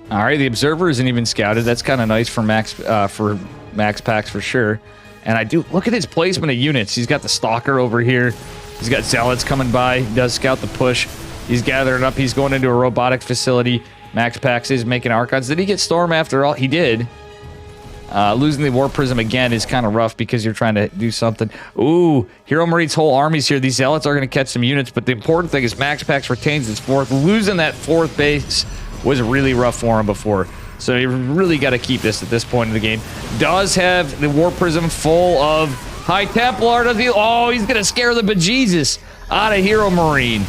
All right, the Observer isn't even scouted. That's kind of nice for Max Pax for sure. And I do look at his placement of units. He's got the Stalker over here. He's got Zealots coming by. He does scout the push. He's gathering up. He's going into a robotics facility. Max Pax is making Archons. Did he get Storm after all? He did. Losing the Warp Prism again is kind of rough because you're trying to do something. Ooh, Hero Marine's whole army's here. These Zealots are going to catch some units, but the important thing is Max Pax retains his 4th. Losing that 4th base was really rough for him before. So you really got to keep this at this point in the game. Does have the Warp Prism full of High Templar. Does he? Oh, he's going to scare the bejesus out of Hero Marine.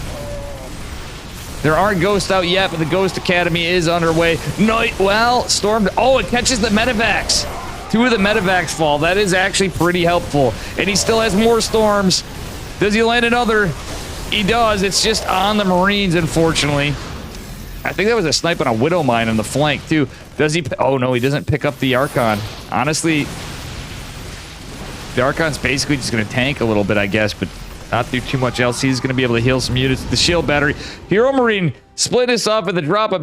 There aren't ghosts out yet, but the Ghost Academy is underway. No, well, Storm... oh, it catches the medevacs. 2 of the medevacs fall. That is actually pretty helpful. And he still has more Storms. Does he land another? He does. It's just on the Marines, unfortunately. I think that was a snipe on a Widow Mine on the flank, too. Does he... oh, no, he doesn't pick up the Archon. Honestly, The Archon's basically just going to tank a little bit, I guess, but not do too much else. He's going to be able to heal some units. The shield battery. Hero Marine split this off at the drop, but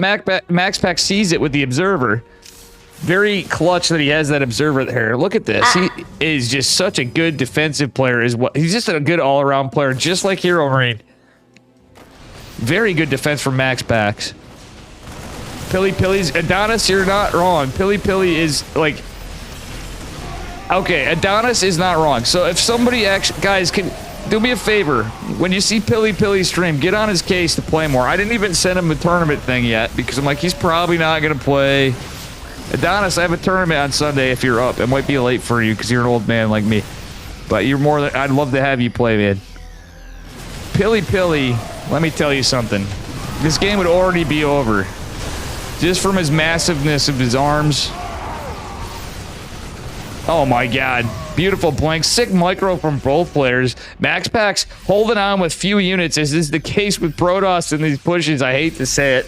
Max Pack sees it with the Observer. Very clutch that he has that Observer there. Look at this. He is just such a good defensive player. He's just a good all-around player, just like Hero Marine. Very good defense from Max Packs. Pilly's Adonis, you're not wrong. Pilly is like... Okay, Adonis is not wrong. So if somebody actually... Guys, can do me a favor. When you see Pilly stream, get on his case to play more. I didn't even send him a tournament thing yet because I'm like, he's probably not going to play. Adonis, I have a tournament on Sunday if you're up. It might be late for you because you're an old man like me. But you're more than... I'd love to have you play, man. Pilly, let me tell you something. This game would already be over. Just from his massiveness of his arms. Oh my god. Beautiful blank. Sick micro from both players. Max Packs holding on with few units, as is the case with Protoss in these pushes. I hate to say it.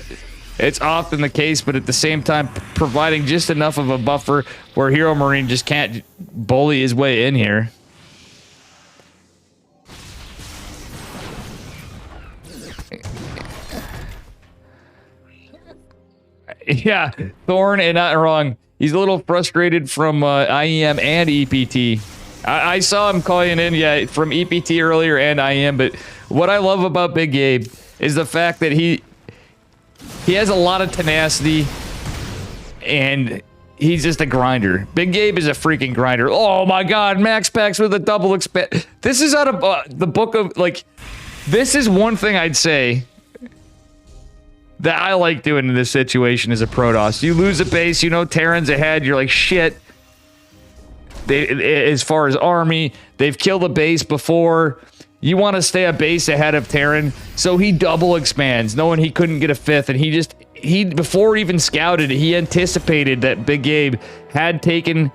It's often the case, but at the same time, providing just enough of a buffer where Hero Marine just can't bully his way in here. Yeah, Thorn, and not wrong. He's a little frustrated from IEM and EPT. I saw him calling in, yeah, from EPT earlier and IEM, but what I love about Big Gabe is the fact that he has a lot of tenacity, and he's just a grinder. Big Gabe is a freaking grinder. Oh my god, Max Packs with a double expand. This is out of the book of, like, this is one thing I'd say that I like doing in this situation as a Protoss. You lose a base, you know Terran's ahead, you're like, shit. As far as army, they've killed a base before. You want to stay a base ahead of Terran, so he double expands, knowing he couldn't get a fifth, and he before even scouted, he anticipated that Big Gabe had taken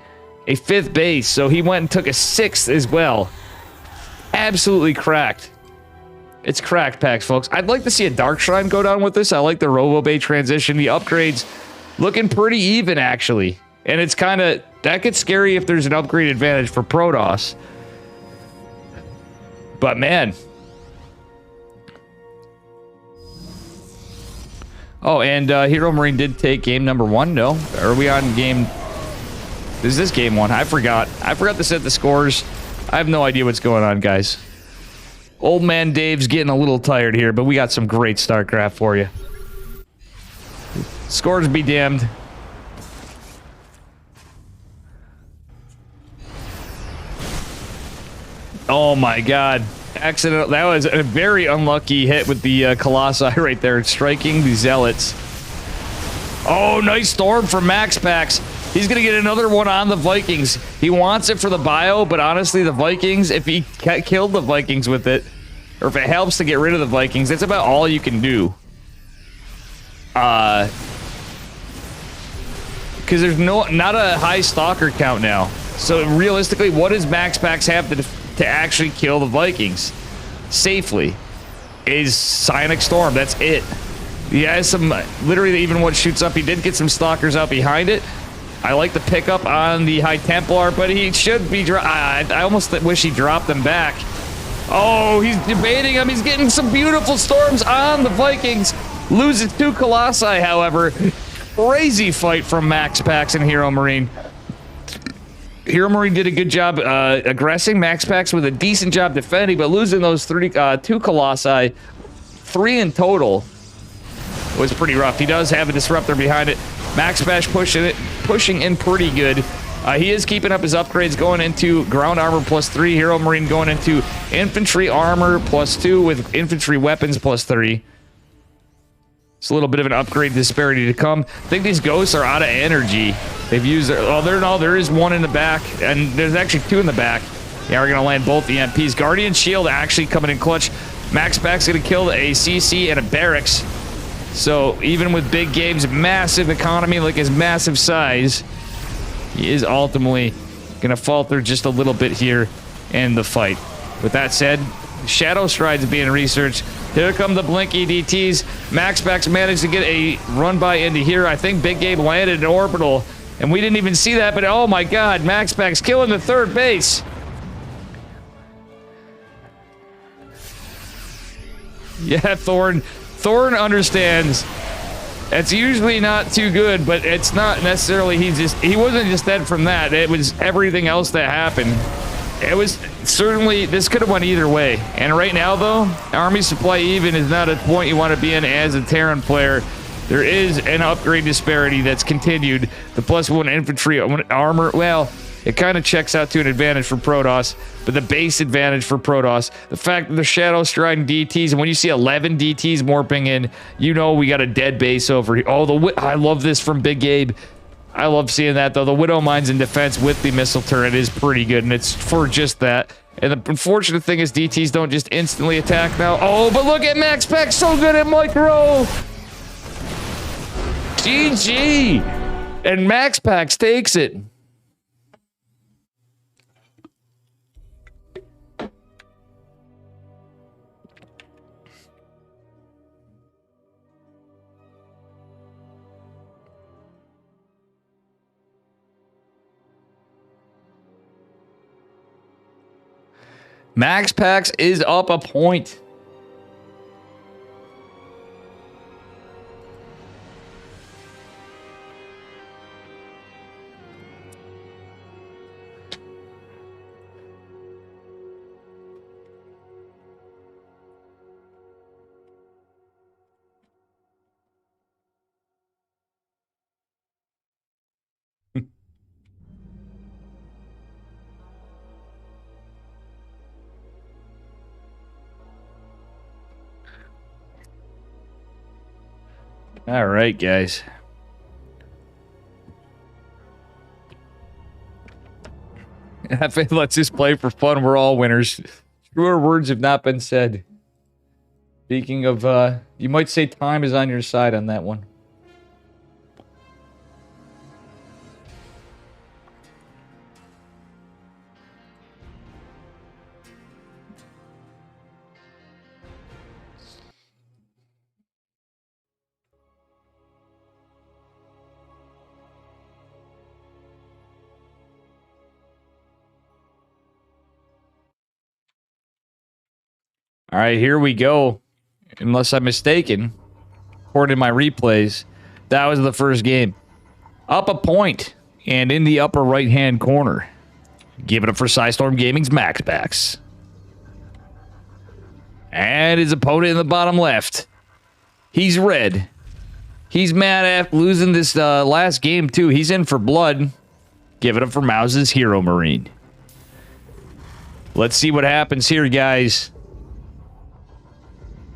a fifth base, so he went and took a sixth as well. Absolutely cracked. It's cracked, Packs, folks. I'd like to see a Dark Shrine go down with this. I like the Robo Bay transition. The upgrades looking pretty even, actually. And it's kind of... That gets scary if there's an upgrade advantage for Protoss. But, man. Oh, and Hero Marine did take game number 1. No. Are we on game... Is this game 1? I forgot. I forgot to set the scores. I have no idea what's going on, guys. Old man Dave's getting a little tired here, but we got some great StarCraft for you. Scores be damned. Oh my god. Accident. That was a very unlucky hit with the Colossi right there, striking the Zealots. Oh, nice storm from Max Packs. He's going to get another one on the Vikings. He wants it for the bio, but honestly, the Vikings, if he killed the Vikings with it, or if it helps to get rid of the Vikings, that's about all you can do. Because there's not a high stalker count now. So realistically, what does Max Packs have to actually kill the Vikings safely? Is Psionic Storm. That's it. He has some, literally even what shoots up. He did get some stalkers out behind it. I like the pickup on the High Templar, but he should be... I almost wish he dropped them back. Oh, he's debating him. He's getting some beautiful storms on the Vikings. Loses 2 Colossi, however. Crazy fight from Max Packs and Hero Marine. Hero Marine did a good job aggressing. Max Packs with a decent job defending, but losing those 2 Colossi, 3 in total, was pretty rough. He does have a disruptor behind it. Max Bash pushing in pretty good. He is keeping up his upgrades, going into ground armor +3. Hero Marine going into infantry armor +2 with infantry weapons +3. It's a little bit of an upgrade disparity to come. I think these ghosts are out of energy. They've used their... Oh, there is one in the back, and there's actually 2 in the back. Yeah, we're going to land both EMPs. Guardian Shield actually coming in clutch. Max Back's going to kill a CC and a barracks. So even with Big Gabe's massive economy, like his massive size, he is ultimately going to falter just a little bit here in the fight. With that said, Shadow Stride's being researched. Here come the Blink EDTs. Max Back's managed to get a run by into here. I think Big Gabe landed an orbital, and we didn't even see that, but oh my god, Max Back's killing the 3rd base. Yeah, Thorn. Thorn understands. It's usually not too good, but it's not necessarily he wasn't just dead from that. It was everything else that happened. It was certainly, this could have went either way. And right now, though, Army Supply Even is not a point you want to be in as a Terran player. There is an upgrade disparity that's continued. The +1 infantry armor, well, it kind of checks out to an advantage for Protoss, but the base advantage for Protoss, the fact that the Shadow Stride DTs, and when you see 11 DTs morphing in, you know we got a dead base over here. Oh, I love this from Big Gabe. I love seeing that, though. The Widow Mines in defense with the missile turret is pretty good, and it's for just that. And the unfortunate thing is DTs don't just instantly attack now. Oh, but look at Max Pack, so good at micro! GG! And Max Pax takes it. Max Pax is up a point. All right, guys. Let's just play for fun. We're all winners. Truer words have not been said. Speaking of, you might say time is on your side on that one. All right, here we go. Unless I'm mistaken, according to my replays, that was the first game. Up a point, and in the upper right-hand corner. Give it up for Psystorm Gaming's Max Pax. And his opponent in the bottom left. He's red. He's mad at losing this last game, too. He's in for blood. Give it up for Mouse's Hero Marine. Let's see what happens here, guys.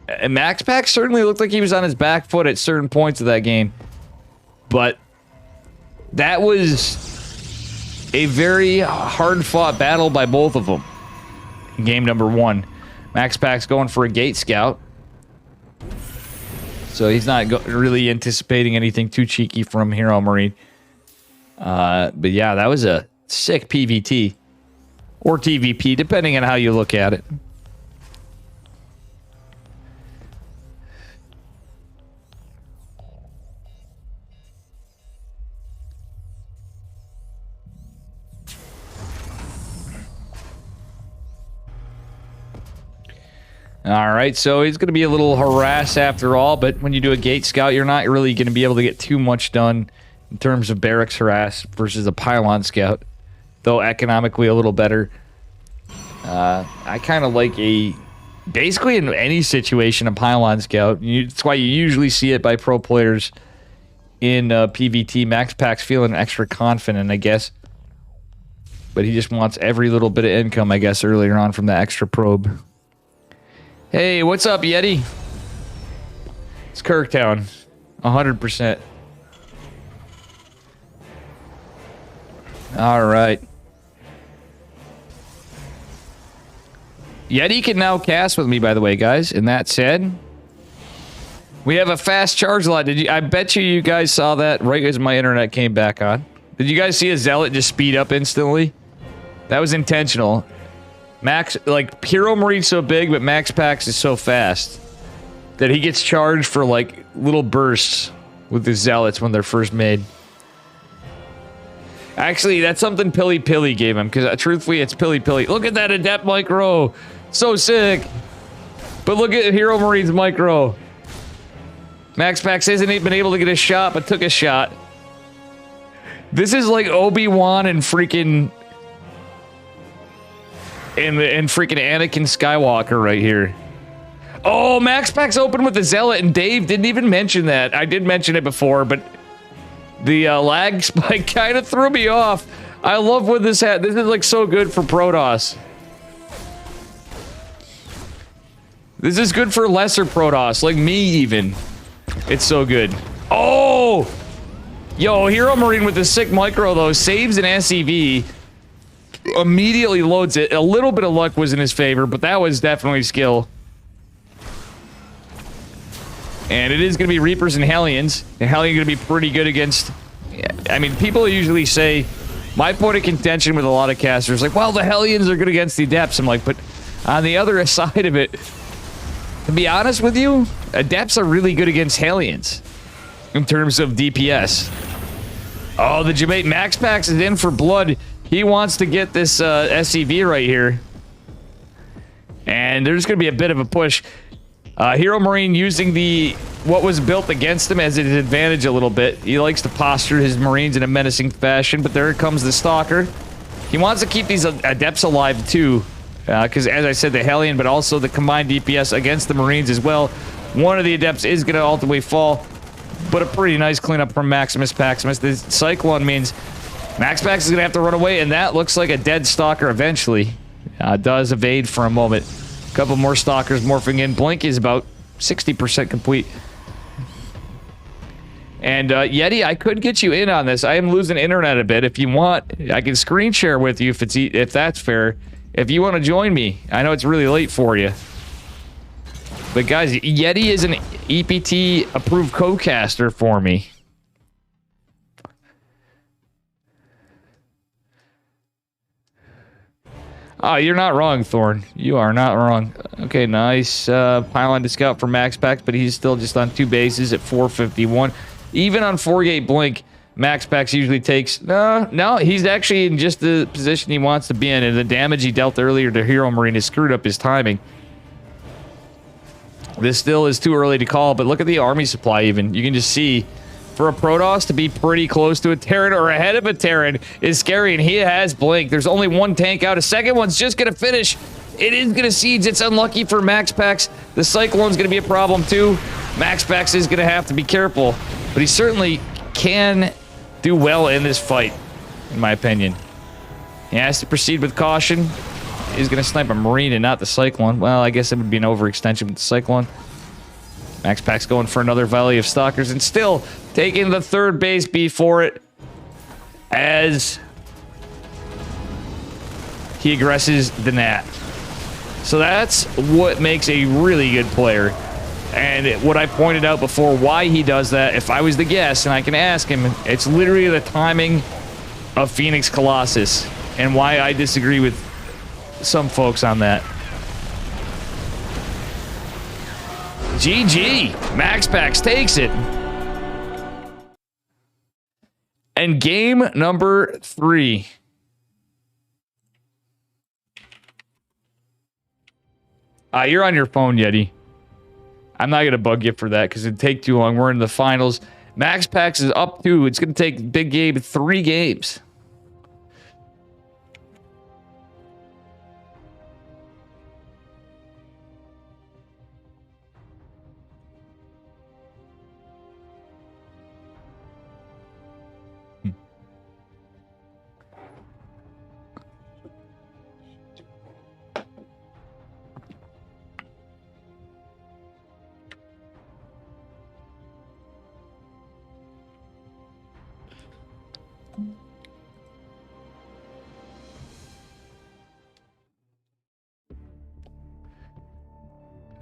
And Max Pack certainly looked like he was on his back foot at certain points of that game. But that was a very hard-fought battle by both of them. In game number 1. Max Pack's going for a Gate Scout. So he's not really anticipating anything too cheeky from Hero Marine. But yeah, that was a sick PVT. Or TVP, depending on how you look at it. All right, so he's going to be a little harassed after all, but when you do a Gate Scout, you're not really going to be able to get too much done in terms of Barracks Harass versus a Pylon Scout, though economically a little better. I kind of like basically in any situation, a Pylon Scout. That's why you usually see it by pro players in PVT. Max Pack's feeling extra confident, I guess. But he just wants every little bit of income, I guess, earlier on from the extra probe. Hey, what's up, Yeti? It's Kirktown. 100%. All right. Yeti can now cast with me, by the way, guys. And that said, we have a fast charge lot. I bet you guys saw that right as my internet came back on. Did you guys see a Zealot just speed up instantly? That was intentional. Max, like, Hero Marine's so big, but Max Pax is so fast that he gets charged for, like, little bursts with the Zealots when they're first made. Actually, that's something Pilly Pilly gave him, because truthfully, it's Pilly Pilly. Look at that Adept Micro! So sick! But look at Hero Marine's micro. Max Pax hasn't been able to get a shot, but took a shot. This is like Obi-Wan and freaking... And freaking Anakin Skywalker right here. Oh, Max Pax opened with the Zealot, and Dave didn't even mention that. I did mention it before, but the lag spike kind of threw me off. I love when this hat. This is like so good for Protoss. This is good for lesser Protoss, like me even. It's so good. Oh! Yo, Hero Marine with the sick micro, though, saves an SCV. Immediately loads it. A little bit of luck was in his favor, but that was definitely skill. And it is going to be Reapers and Hellions. The Hellion going to be pretty good against... I mean, people usually say... My point of contention with a lot of casters, like, well, the Hellions are good against the Adepts. I'm like, but on the other side of it, to be honest with you, Adepts are really good against Hellions in terms of DPS. Oh, the Jamaican Max Pax is in for blood. He wants to get this SCV right here. And there's going to be a bit of a push. Hero Marine using what was built against him as an advantage a little bit. He likes to posture his Marines in a menacing fashion, but there comes the Stalker. He wants to keep these Adepts alive too, because as I said, the Hellion, but also the combined DPS against the Marines as well. One of the Adepts is going to ultimately fall, but a pretty nice cleanup from Maximus Paximus. This Cyclone means Max Pax is going to have to run away, and that looks like a dead Stalker eventually. Does evade for a moment. A couple more Stalkers morphing in. Blink is about 60% complete. And Yeti, I could get you in on this. I am losing internet a bit. If you want, I can screen share with you if that's fair. If you want to join me, I know it's really late for you. But guys, Yeti is an EPT approved co-caster for me. Oh, you're not wrong, Thorn. You are not wrong. Okay, nice pylon to scout for Max Pax, but he's still just on 2 bases at 451. Even on 4-gate blink, Max Pax usually takes... No, he's actually in just the position he wants to be in, and the damage he dealt earlier to Hero Marine has screwed up his timing. This still is too early to call, but look at the army supply even. You can just see, for a Protoss to be pretty close to a Terran or ahead of a Terran is scary, and he has blink. There's only one tank out. A second one's just going to finish. It is going to siege. It's unlucky for Max Pax. The Cyclone's going to be a problem too. Max Pax is going to have to be careful, but he certainly can do well in this fight, in my opinion. He has to proceed with caution. He's going to snipe a Marine and not the Cyclone. Well, I guess it would be an overextension with the Cyclone. Max Pax going for another volley of Stalkers and still taking the 3rd base before it as he aggresses the Nat. So that's what makes a really good player. And what I pointed out before, why he does that, if I was the guess, and I can ask him, it's literally the timing of Phoenix Colossus and why I disagree with some folks on that. GG. Max Pax takes it. And game number 3. You're on your phone, Yeti. I'm not going to bug you for that because it'd take too long. We're in the finals. Max Pax is up 2. It's going to take Big Gabe 3 games.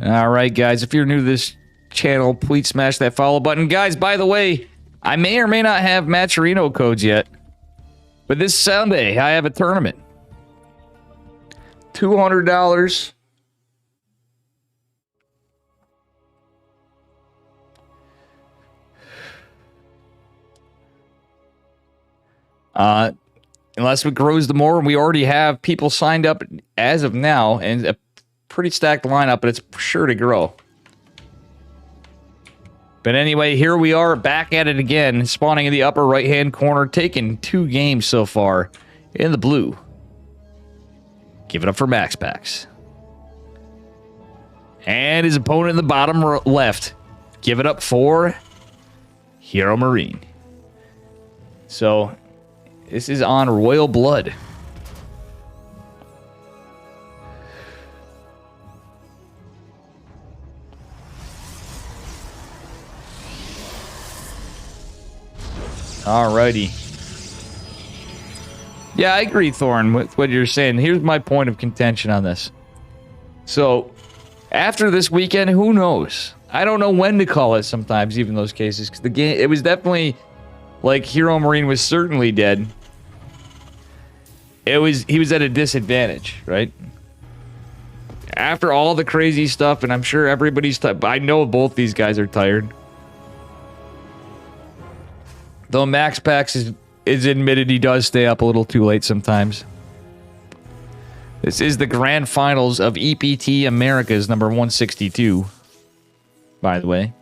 All right, guys, if you're new to this channel, please smash that follow button. Guys, by the way, I may or may not have Maturino codes yet, but this Sunday, I have a tournament. $200. Unless it grows the more, and we already have people signed up as of now, and pretty stacked lineup, but it's sure to grow. But anyway, here we are back at it again, spawning in the upper right-hand corner, taking 2 games so far in the blue. Give it up for Max Packs. And his opponent in the bottom left. Give it up for Hero Marine. So, this is on Royal Blood. Alrighty. Yeah, I agree, Thorn, with what you're saying. Here's my point of contention on this. So, after this weekend, who knows? I don't know when to call it sometimes, even those cases. Because the game, it was definitely, like, Hero Marine was certainly dead. He was at a disadvantage, right? After all the crazy stuff, and I'm sure everybody's I know both these guys are tired. Though Max Pax is admitted he does stay up a little too late sometimes. This is the grand finals of EPT Americas number 162. By the way.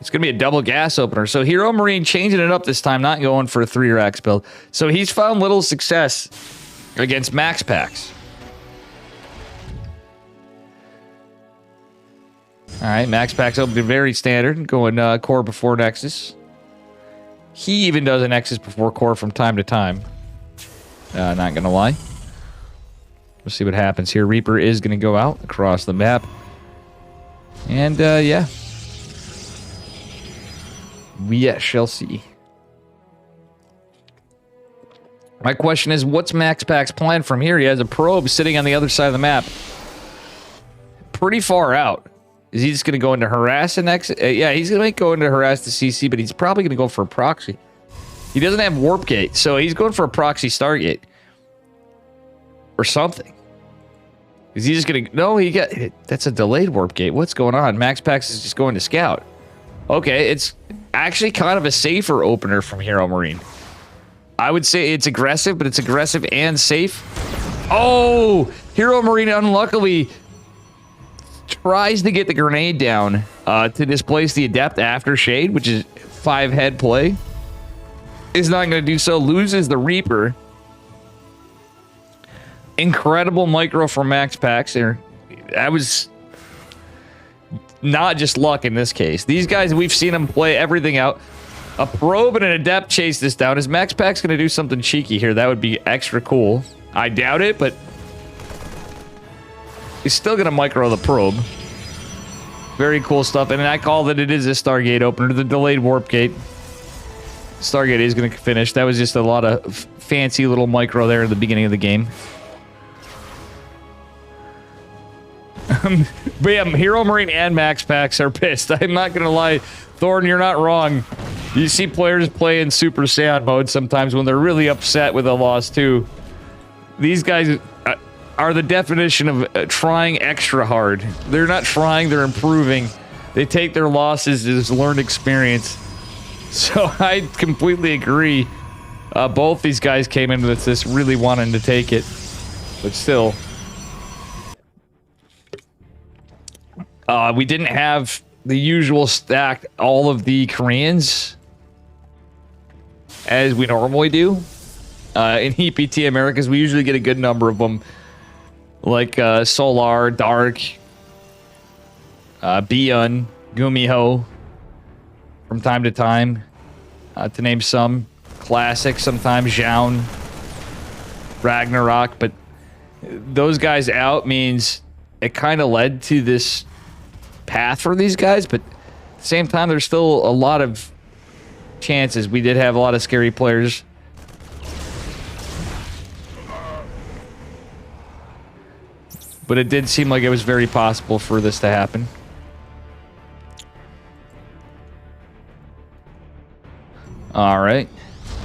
It's going to be a double gas opener. So Hero Marine changing it up this time, not going for a 3-rax build. So he's found little success against Max Pax. Alright, Max Pax opened very standard, going core before Nexus. He even does a Nexus before core from time to time. Not gonna lie. We'll see what happens here. Reaper is gonna go out across the map. And, yeah. We shall see. My question is, what's Max Pack's plan from here? He has a probe sitting on the other side of the map. Pretty far out. Is he just going to go into harass and exit? Yeah, he's going to go into harass the CC, but he's probably going to go for a proxy. He doesn't have warp gate, so he's going for a proxy Stargate. Or something. Is he just going to... No, that's a delayed warp gate. What's going on? Max Pax is just going to scout. Okay, it's actually kind of a safer opener from Hero Marine. I would say it's aggressive, but it's aggressive and safe. Oh! Hero Marine unluckily tries to get the grenade down to displace the Adept after Shade, which is 5-head play. Is not going to do so. Loses the Reaper. Incredible micro from Max Pax there. That was not just luck in this case. These guys, we've seen them play everything out. A probe and an Adept chase this down. Is Max Pax going to do something cheeky here? That would be extra cool. I doubt it, but he's still going to micro the probe. Very cool stuff. And I call that it is a Stargate opener. The delayed warp gate. Stargate is going to finish. That was just a lot of fancy little micro there at the beginning of the game. But yeah, Hero Marine and Max Pax are pissed. I'm not going to lie. Thorn, you're not wrong. You see players play in Super Saiyan mode sometimes when they're really upset with a loss too. These guys are the definition of trying extra hard. They're not trying, they're improving. They take their losses as learned experience. So I completely agree. Both these guys came into this really wanting to take it. But still. We didn't have the usual stack, all of the Koreans, as we normally do. In EPT Americas, we usually get a good number of them. Like Solar, Dark, Biyun, Gumiho, from time to time, to name some. Classic, sometimes Zhaun, Ragnarok, but those guys out means it kind of led to this path for these guys, but at the same time, there's still a lot of chances. We did have a lot of scary players. But it did seem like it was very possible for this to happen. Alright.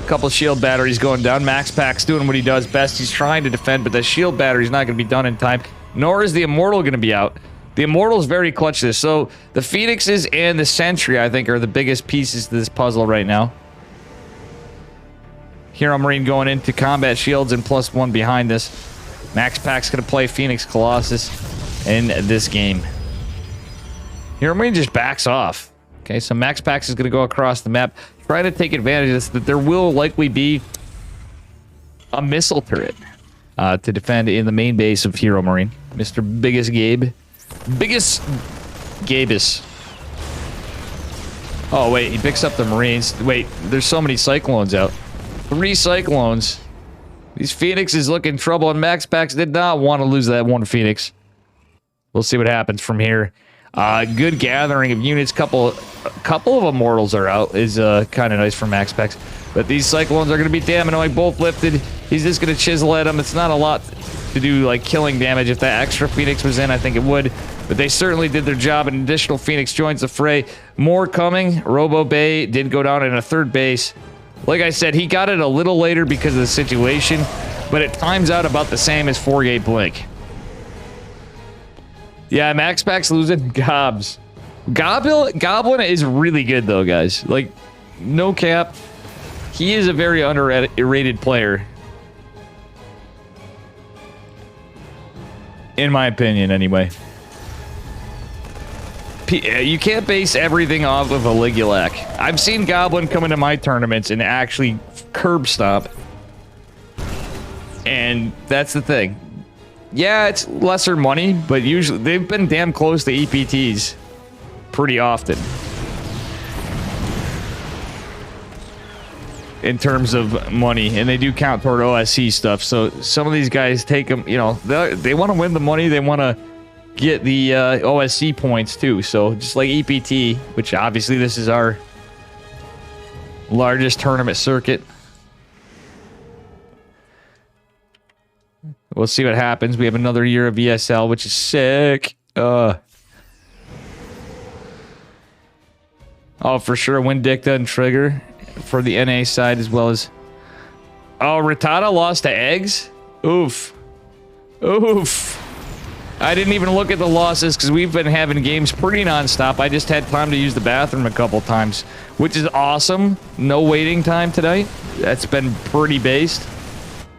A couple of shield batteries going down. Max Pack's doing what he does best. He's trying to defend, but the shield battery's not going to be done in time. Nor is the Immortal going to be out. The Immortal's very clutch to this. So, the Phoenixes and the Sentry, I think, are the biggest pieces to this puzzle right now. Hero Marine going into combat shields and +1 behind this. Max Pack's going to play Phoenix Colossus in this game. Hero Marine just backs off. Okay, so Max Pax is going to go across the map, trying to take advantage of this, that there will likely be a missile turret to defend in the main base of Hero Marine. Mr. Biggest Gabe. Biggest Gabus. Oh, wait, he picks up the Marines. Wait, there's so many Cyclones out. 3 Cyclones. These Phoenix is looking trouble, and Max Pax did not want to lose that one Phoenix. We'll see what happens from here. Good gathering of units. Couple of Immortals are out. Is kind of nice for Max Pax. But these Cyclones are going to be damn annoying. Both lifted. He's just going to chisel at them. It's not a lot to do, like, killing damage. If that extra Phoenix was in, I think it would. But they certainly did their job. An additional Phoenix joins the fray. More coming. Robo Bay did go down in a 3rd base. Like I said, he got it a little later because of the situation. But it times out about the same as 4-gate Blink. Yeah, Max Pax losing Gobs. Goblin is really good, though, guys. Like, no cap. He is a very underrated player. In my opinion, anyway. You can't base everything off of a Ligulac. I've seen Goblin come into my tournaments and actually curb stomp. And that's the thing. Yeah, it's lesser money, but usually they've been damn close to EPTs pretty often. In terms of money, and they do count toward OSC stuff. So some of these guys take them, you know, they want to win the money, they want to get the OSC points too. So just like EPT, which obviously this is our largest tournament circuit. We'll see what happens. We have another year of ESL, which is sick. Oh, for sure. Win Dicta and Trigger for the NA side, as well as... Oh, Rattata lost to Eggs? Oof. Oof. I didn't even look at the losses because we've been having games pretty nonstop. I just had time to use the bathroom a couple times, which is awesome. No waiting time tonight. That's been pretty based.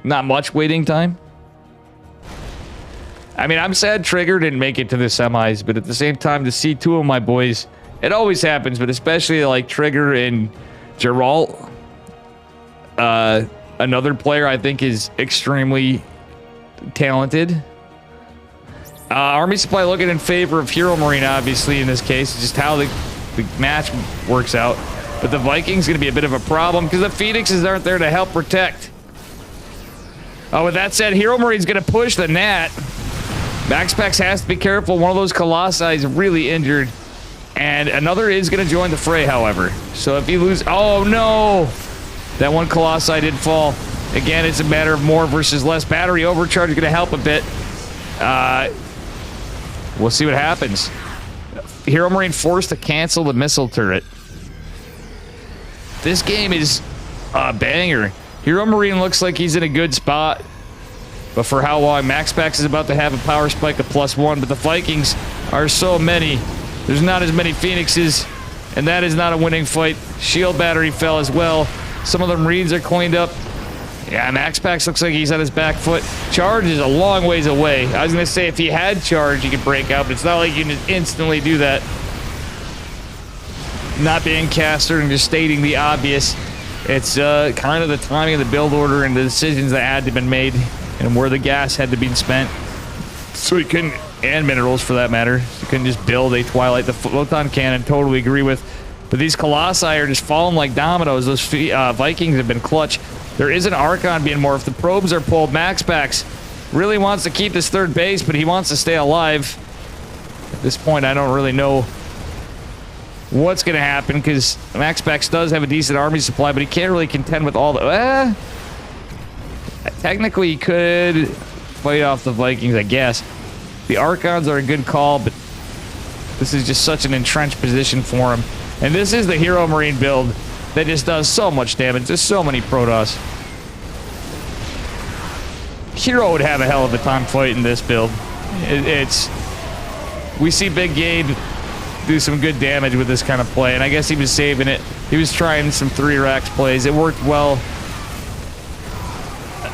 Not much waiting time. I mean, I'm sad Trigger didn't make it to the semis, but at the same time, to see 2 of my boys, it always happens, but especially like Trigger and Geralt, another player I think is extremely talented. Army Supply looking in favor of Hero Marine, obviously, in this case, just how the match works out. But the Vikings going to be a bit of a problem because the Phoenixes aren't there to help protect. Oh, with that said, Hero Marine's going to push the Nat. Max Pax has to be careful. One of those Colossi is really injured. And another is going to join the fray, however. So if you lose... Oh, no! That one Colossi did fall. Again, it's a matter of more versus less. Battery overcharge is going to help a bit. We'll see what happens. Hero Marine forced to cancel the missile turret. This game is a banger. Hero Marine looks like he's in a good spot. But for how long? Max Pax is about to have a power spike of +1, but the Vikings are so many. There's not as many Phoenixes, and that is not a winning fight. Shield battery fell as well. Some of the Marines are cleaned up. Yeah, Max Pax looks like he's on his back foot. Charge is a long ways away. I was going to say if he had charge, he could break out, but it's not like you can just instantly do that. Not being caster and just stating the obvious. It's kind of the timing of the build order and the decisions that had to be made and where the gas had to be spent. So he couldn't, and minerals for that matter. You couldn't just build a Twilight. The Photon Cannon, totally agree with. But these Colossi are just falling like dominoes. Those Vikings have been clutch. There is an Archon being morphed. The probes are pulled. Max Pax really wants to keep this 3rd base, but he wants to stay alive. At this point, I don't really know what's going to happen because Max Pax does have a decent army supply, but he can't really contend with all the... technically, he could fight off the Vikings, I guess. The Archons are a good call, but this is just such an entrenched position for him. And this is the Hero Marine build that just does so much damage. There's so many Protoss. Hero would have a hell of a time fighting this build. We see Big Gabe do some good damage with this kind of play, and I guess he was saving it. He was trying some 3 racks plays. It worked well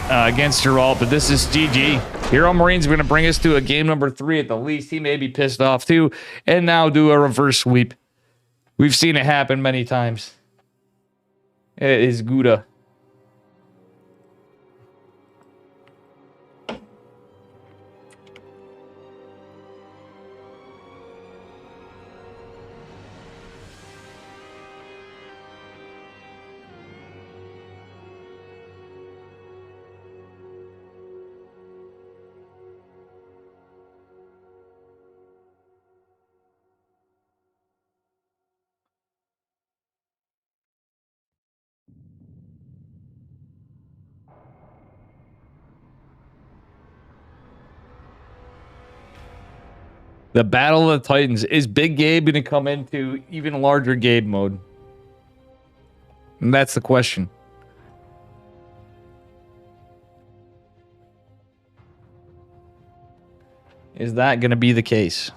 against Geralt, but this is GG. Hero Marine's going to bring us to a game number 3 at the least. He may be pissed off too, and now do a reverse sweep. We've seen it happen many times. It is Gouda. The Battle of the Titans. Is Big Gabe going to come into even larger Gabe mode? And that's the question. Is that going to be the case?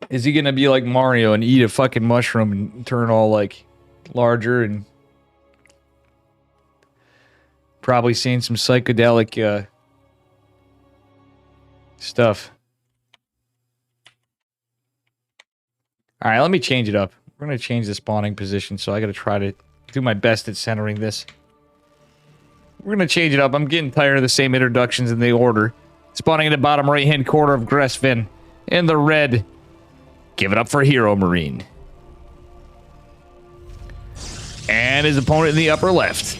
Is he going to be like Mario and eat a fucking mushroom and turn all like larger and probably seeing some psychedelic stuff? All right, let me change it up. We're going to change the spawning position, so I got to try to do my best at centering this. We're going to change it up. I'm getting tired of the same introductions in the order. Spawning in the bottom right-hand corner of Gressvin. In the red. Give it up for Hero Marine. And his opponent in the upper left.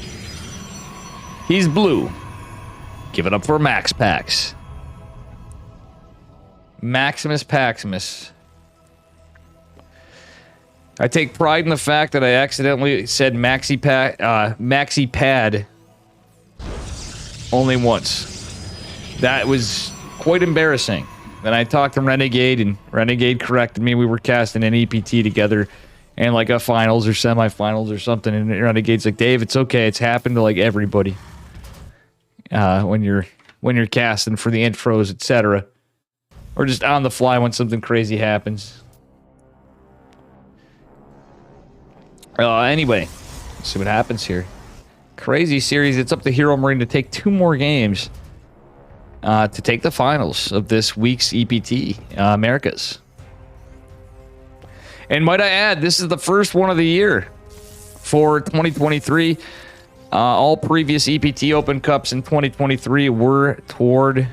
He's blue. Give it up for Max Pax. Maximus Paximus. I take pride in the fact that I accidentally said Maxi Pad only once. That was quite embarrassing. Then I talked to Renegade, and Renegade corrected me. We were casting an EPT together and like a finals or semifinals or something. And Renegade's like, Dave, it's okay. It's happened to like everybody. When you're casting for the intros, etc. Or just on the fly when something crazy happens. Anyway, let's see what happens here. Crazy series. It's up to Hero Marine to take 2 more games to take the finals of this week's EPT Americas. And might I add, this is the first one of the year for 2023. All previous EPT Open Cups in 2023 were toward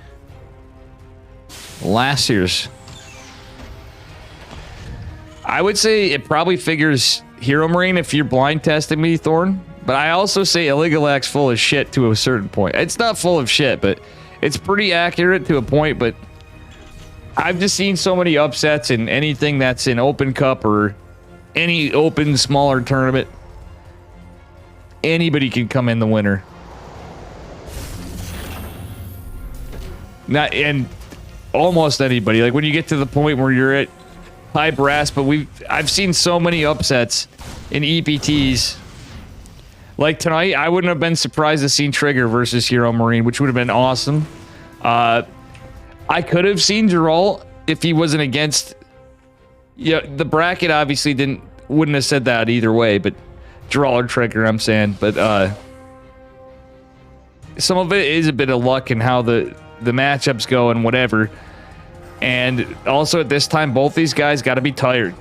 last year's. I would say it probably figures Hero Marine if you're blind testing me, Thorn. But I also say Illegal Act's full of shit to a certain point. It's not full of shit, but it's pretty accurate to a point. But I've just seen so many upsets in anything that's in Open Cup or any open smaller tournament. Anybody can come in the winner. Not and almost anybody. Like when you get to the point where you're at high brass, but I've seen so many upsets in EPTs. Like tonight, I wouldn't have been surprised to see Trigger versus Hero Marine, which would have been awesome. I could have seen Geralt if he wasn't against. Yeah, the bracket obviously wouldn't have said that either way, but Geralt or Trigger, I'm saying. But some of it is a bit of luck in how the matchups go and whatever. And also at this time, both these guys got to be tired.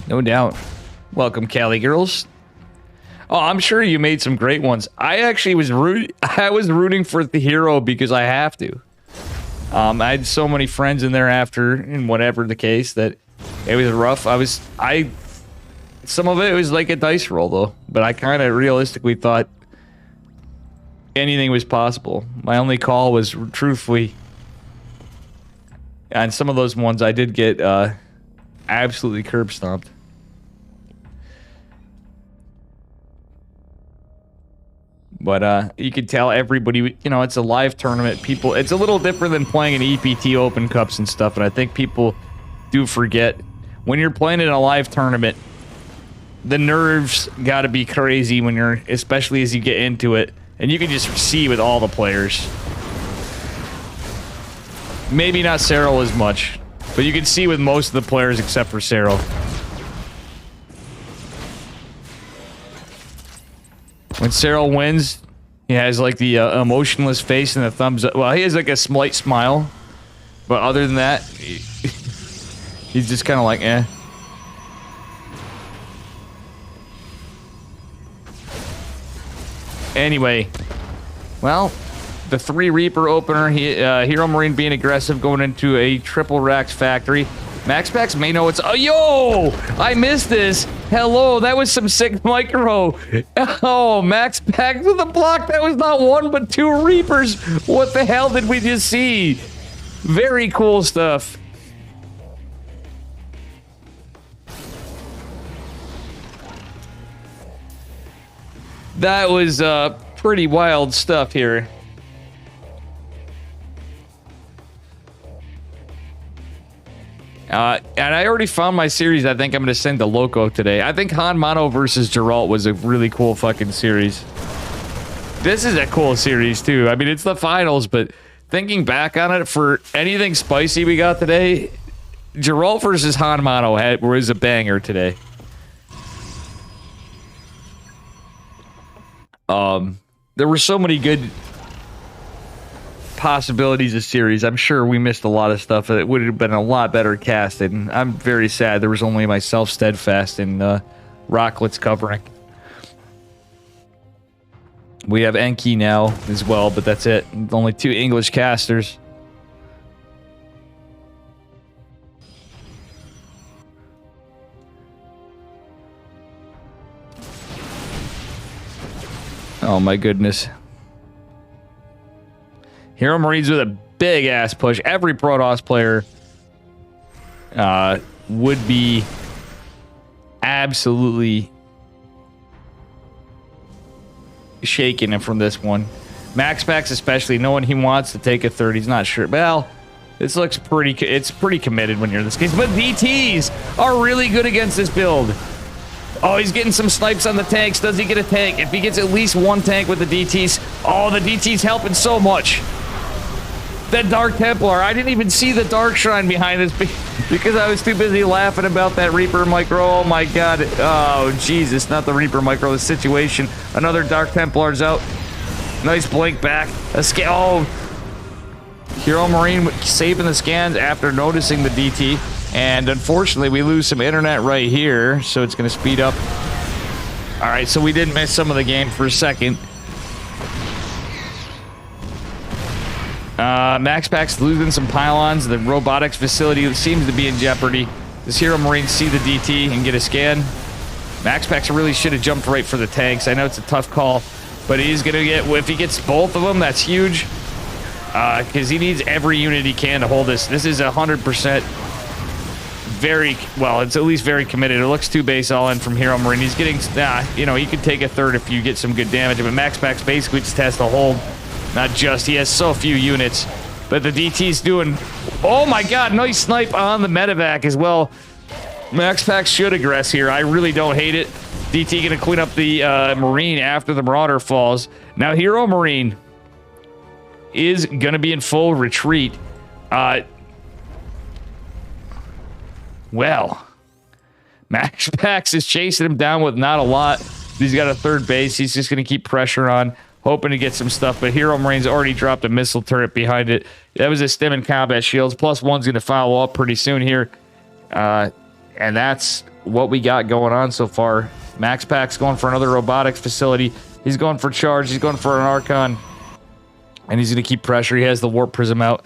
No doubt. Welcome, Cali girls. Oh, I'm sure you made some great ones. I actually was rooting for the hero because I have to. I had so many friends in there after, and whatever the case, that it was rough. Some of it was like a dice roll, though. But I kind of realistically thought anything was possible. My only call was, truthfully, and some of those ones I did get absolutely curb stomped. But you could tell everybody, you know, it's a live tournament. People, it's a little different than playing in EPT Open Cups and stuff. And I think people do forget when you're playing in a live tournament, the nerves got to be crazy when you're, especially as you get into it. And you can just see with all the players. Maybe not Cyril as much. But you can see with most of the players except for Cyril. When Cyril wins, he has like the emotionless face and the thumbs up. Well, he has like a slight smile. But other than that, he's just kind of like, eh. Anyway, well, the 3 Reaper opener, Hero Marine being aggressive, going into a triple Rax factory. MaxPax may know it's... Oh, yo! I missed this. Hello, that was some sick micro. Oh, MaxPax with a block. That was not 1, but 2 Reapers. What the hell did we just see? Very cool stuff. That was pretty wild stuff here. And I already found my series I think I'm going to send to Loco today. I think Han Mono versus Geralt was a really cool fucking series. This is a cool series too. I mean, it's the finals, but thinking back on it, for anything spicy we got today, Geralt versus Han Mono was a banger today. There were so many good possibilities of series. I'm sure we missed a lot of stuff. It would have been a lot better casted. And I'm very sad there was only myself, Steadfast, and Rocklets covering. We have Enki now as well, but that's it. Only 2 English casters. Oh my goodness. Hero Marines with a big ass push. Every Protoss player would be absolutely shaking from this one. MaxPax especially, knowing he wants to take a third, he's not sure. Well, this looks pretty, it's pretty committed when you're in this case. But DTs are really good against this build. Oh, he's getting some snipes on the tanks. Does he get a tank? If he gets at least 1 tank with the DTs, oh, the DTs helping so much. That Dark Templar, I didn't even see the Dark Shrine behind this because I was too busy laughing about that Reaper micro. Oh my god. Oh, Jesus, not the Reaper micro, the situation. Another Dark Templar's out. Nice blink back. Oh, Hero Marine saving the scans after noticing the DT. And unfortunately, we lose some internet right here, so it's going to speed up. All right, so we did miss some of the game for a second. MaxPax losing some pylons. The robotics facility seems to be in jeopardy. Does Hero Marine see the DT and get a scan? MaxPax really should have jumped right for the tanks. I know it's a tough call, but he's going to get... If he gets both of them, that's huge. Because he needs every unit he can to hold this. This is 100%... very well, it's at least very committed. It looks 2 base all in from Hero Marine. He's getting, you know, he could take a third if you get some good damage. But MaxPax basically just has to hold. Not just, he has so few units. But the DT's doing, oh my god, nice snipe on the medevac as well. MaxPax should aggress here. I really don't hate it. DT gonna clean up the Marine after the Marauder falls. Now Hero Marine is gonna be in full retreat. Well, MaxPax is chasing him down with not a lot. He's got a 3rd base. He's just going to keep pressure on, hoping to get some stuff. But Hero Marine's already dropped a missile turret behind it. That was a stim and combat shields. +1's going to follow up pretty soon here. And that's what we got going on so far. MaxPax going for another robotics facility. He's going for charge. He's going for an Archon. And he's going to keep pressure. He has the Warp Prism out.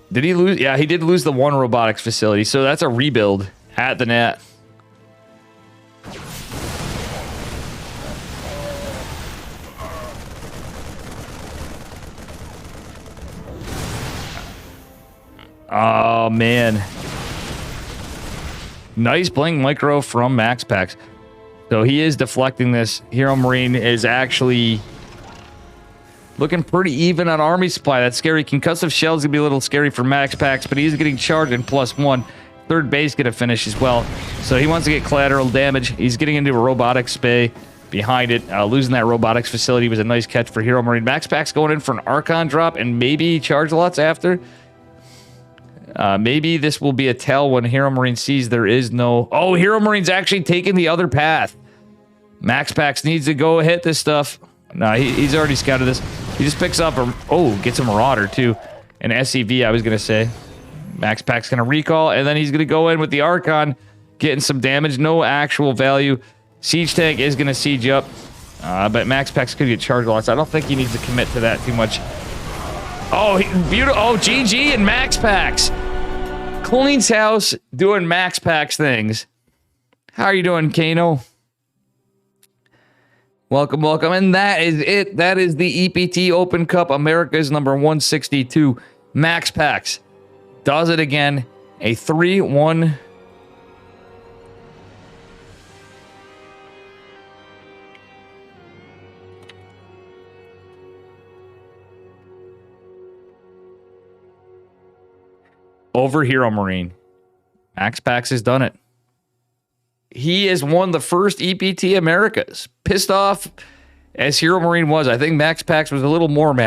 Did he lose? Yeah, he did lose the 1 robotics facility, so that's a rebuild at the net. Oh, man. Nice blink micro from MaxPax. So he is deflecting this. Hero Marine is actually... looking pretty even on army supply. That's scary. Concussive shell's gonna be a little scary for MaxPax, but he's getting charged in +1. 3rd base gonna finish as well. So he wants to get collateral damage. He's getting into a robotics bay behind it. Losing that robotics facility was a nice catch for Hero Marine. MaxPax going in for an Archon drop and maybe charge lots after. Maybe this will be a tell when Hero Marine sees there is no... Oh, Hero Marine's actually taking the other path. Max Pax needs to go hit this stuff. No, he's already scouted this. He just picks up a... Oh, gets a Marauder, too. An SCV, I was going to say. Max Pack's going to recall, and then he's going to go in with the Archon, getting some damage. No actual value. Siege Tank is going to siege up, but Max Pack's could get charged a lot, so I don't think he needs to commit to that too much. Oh, beautiful. Oh, GG and Max Packs. Cleans house doing Max Packs things. How are you doing, Kano? Welcome, welcome. And that is it. That is the EPT Open Cup America's number 162. Max Packs does it again. A 3-1. Over Hero Marine. Max Pax has done it. He has won the first EPT Americas. Pissed off as Hero Marine was. I think Max Pax was a little more mad.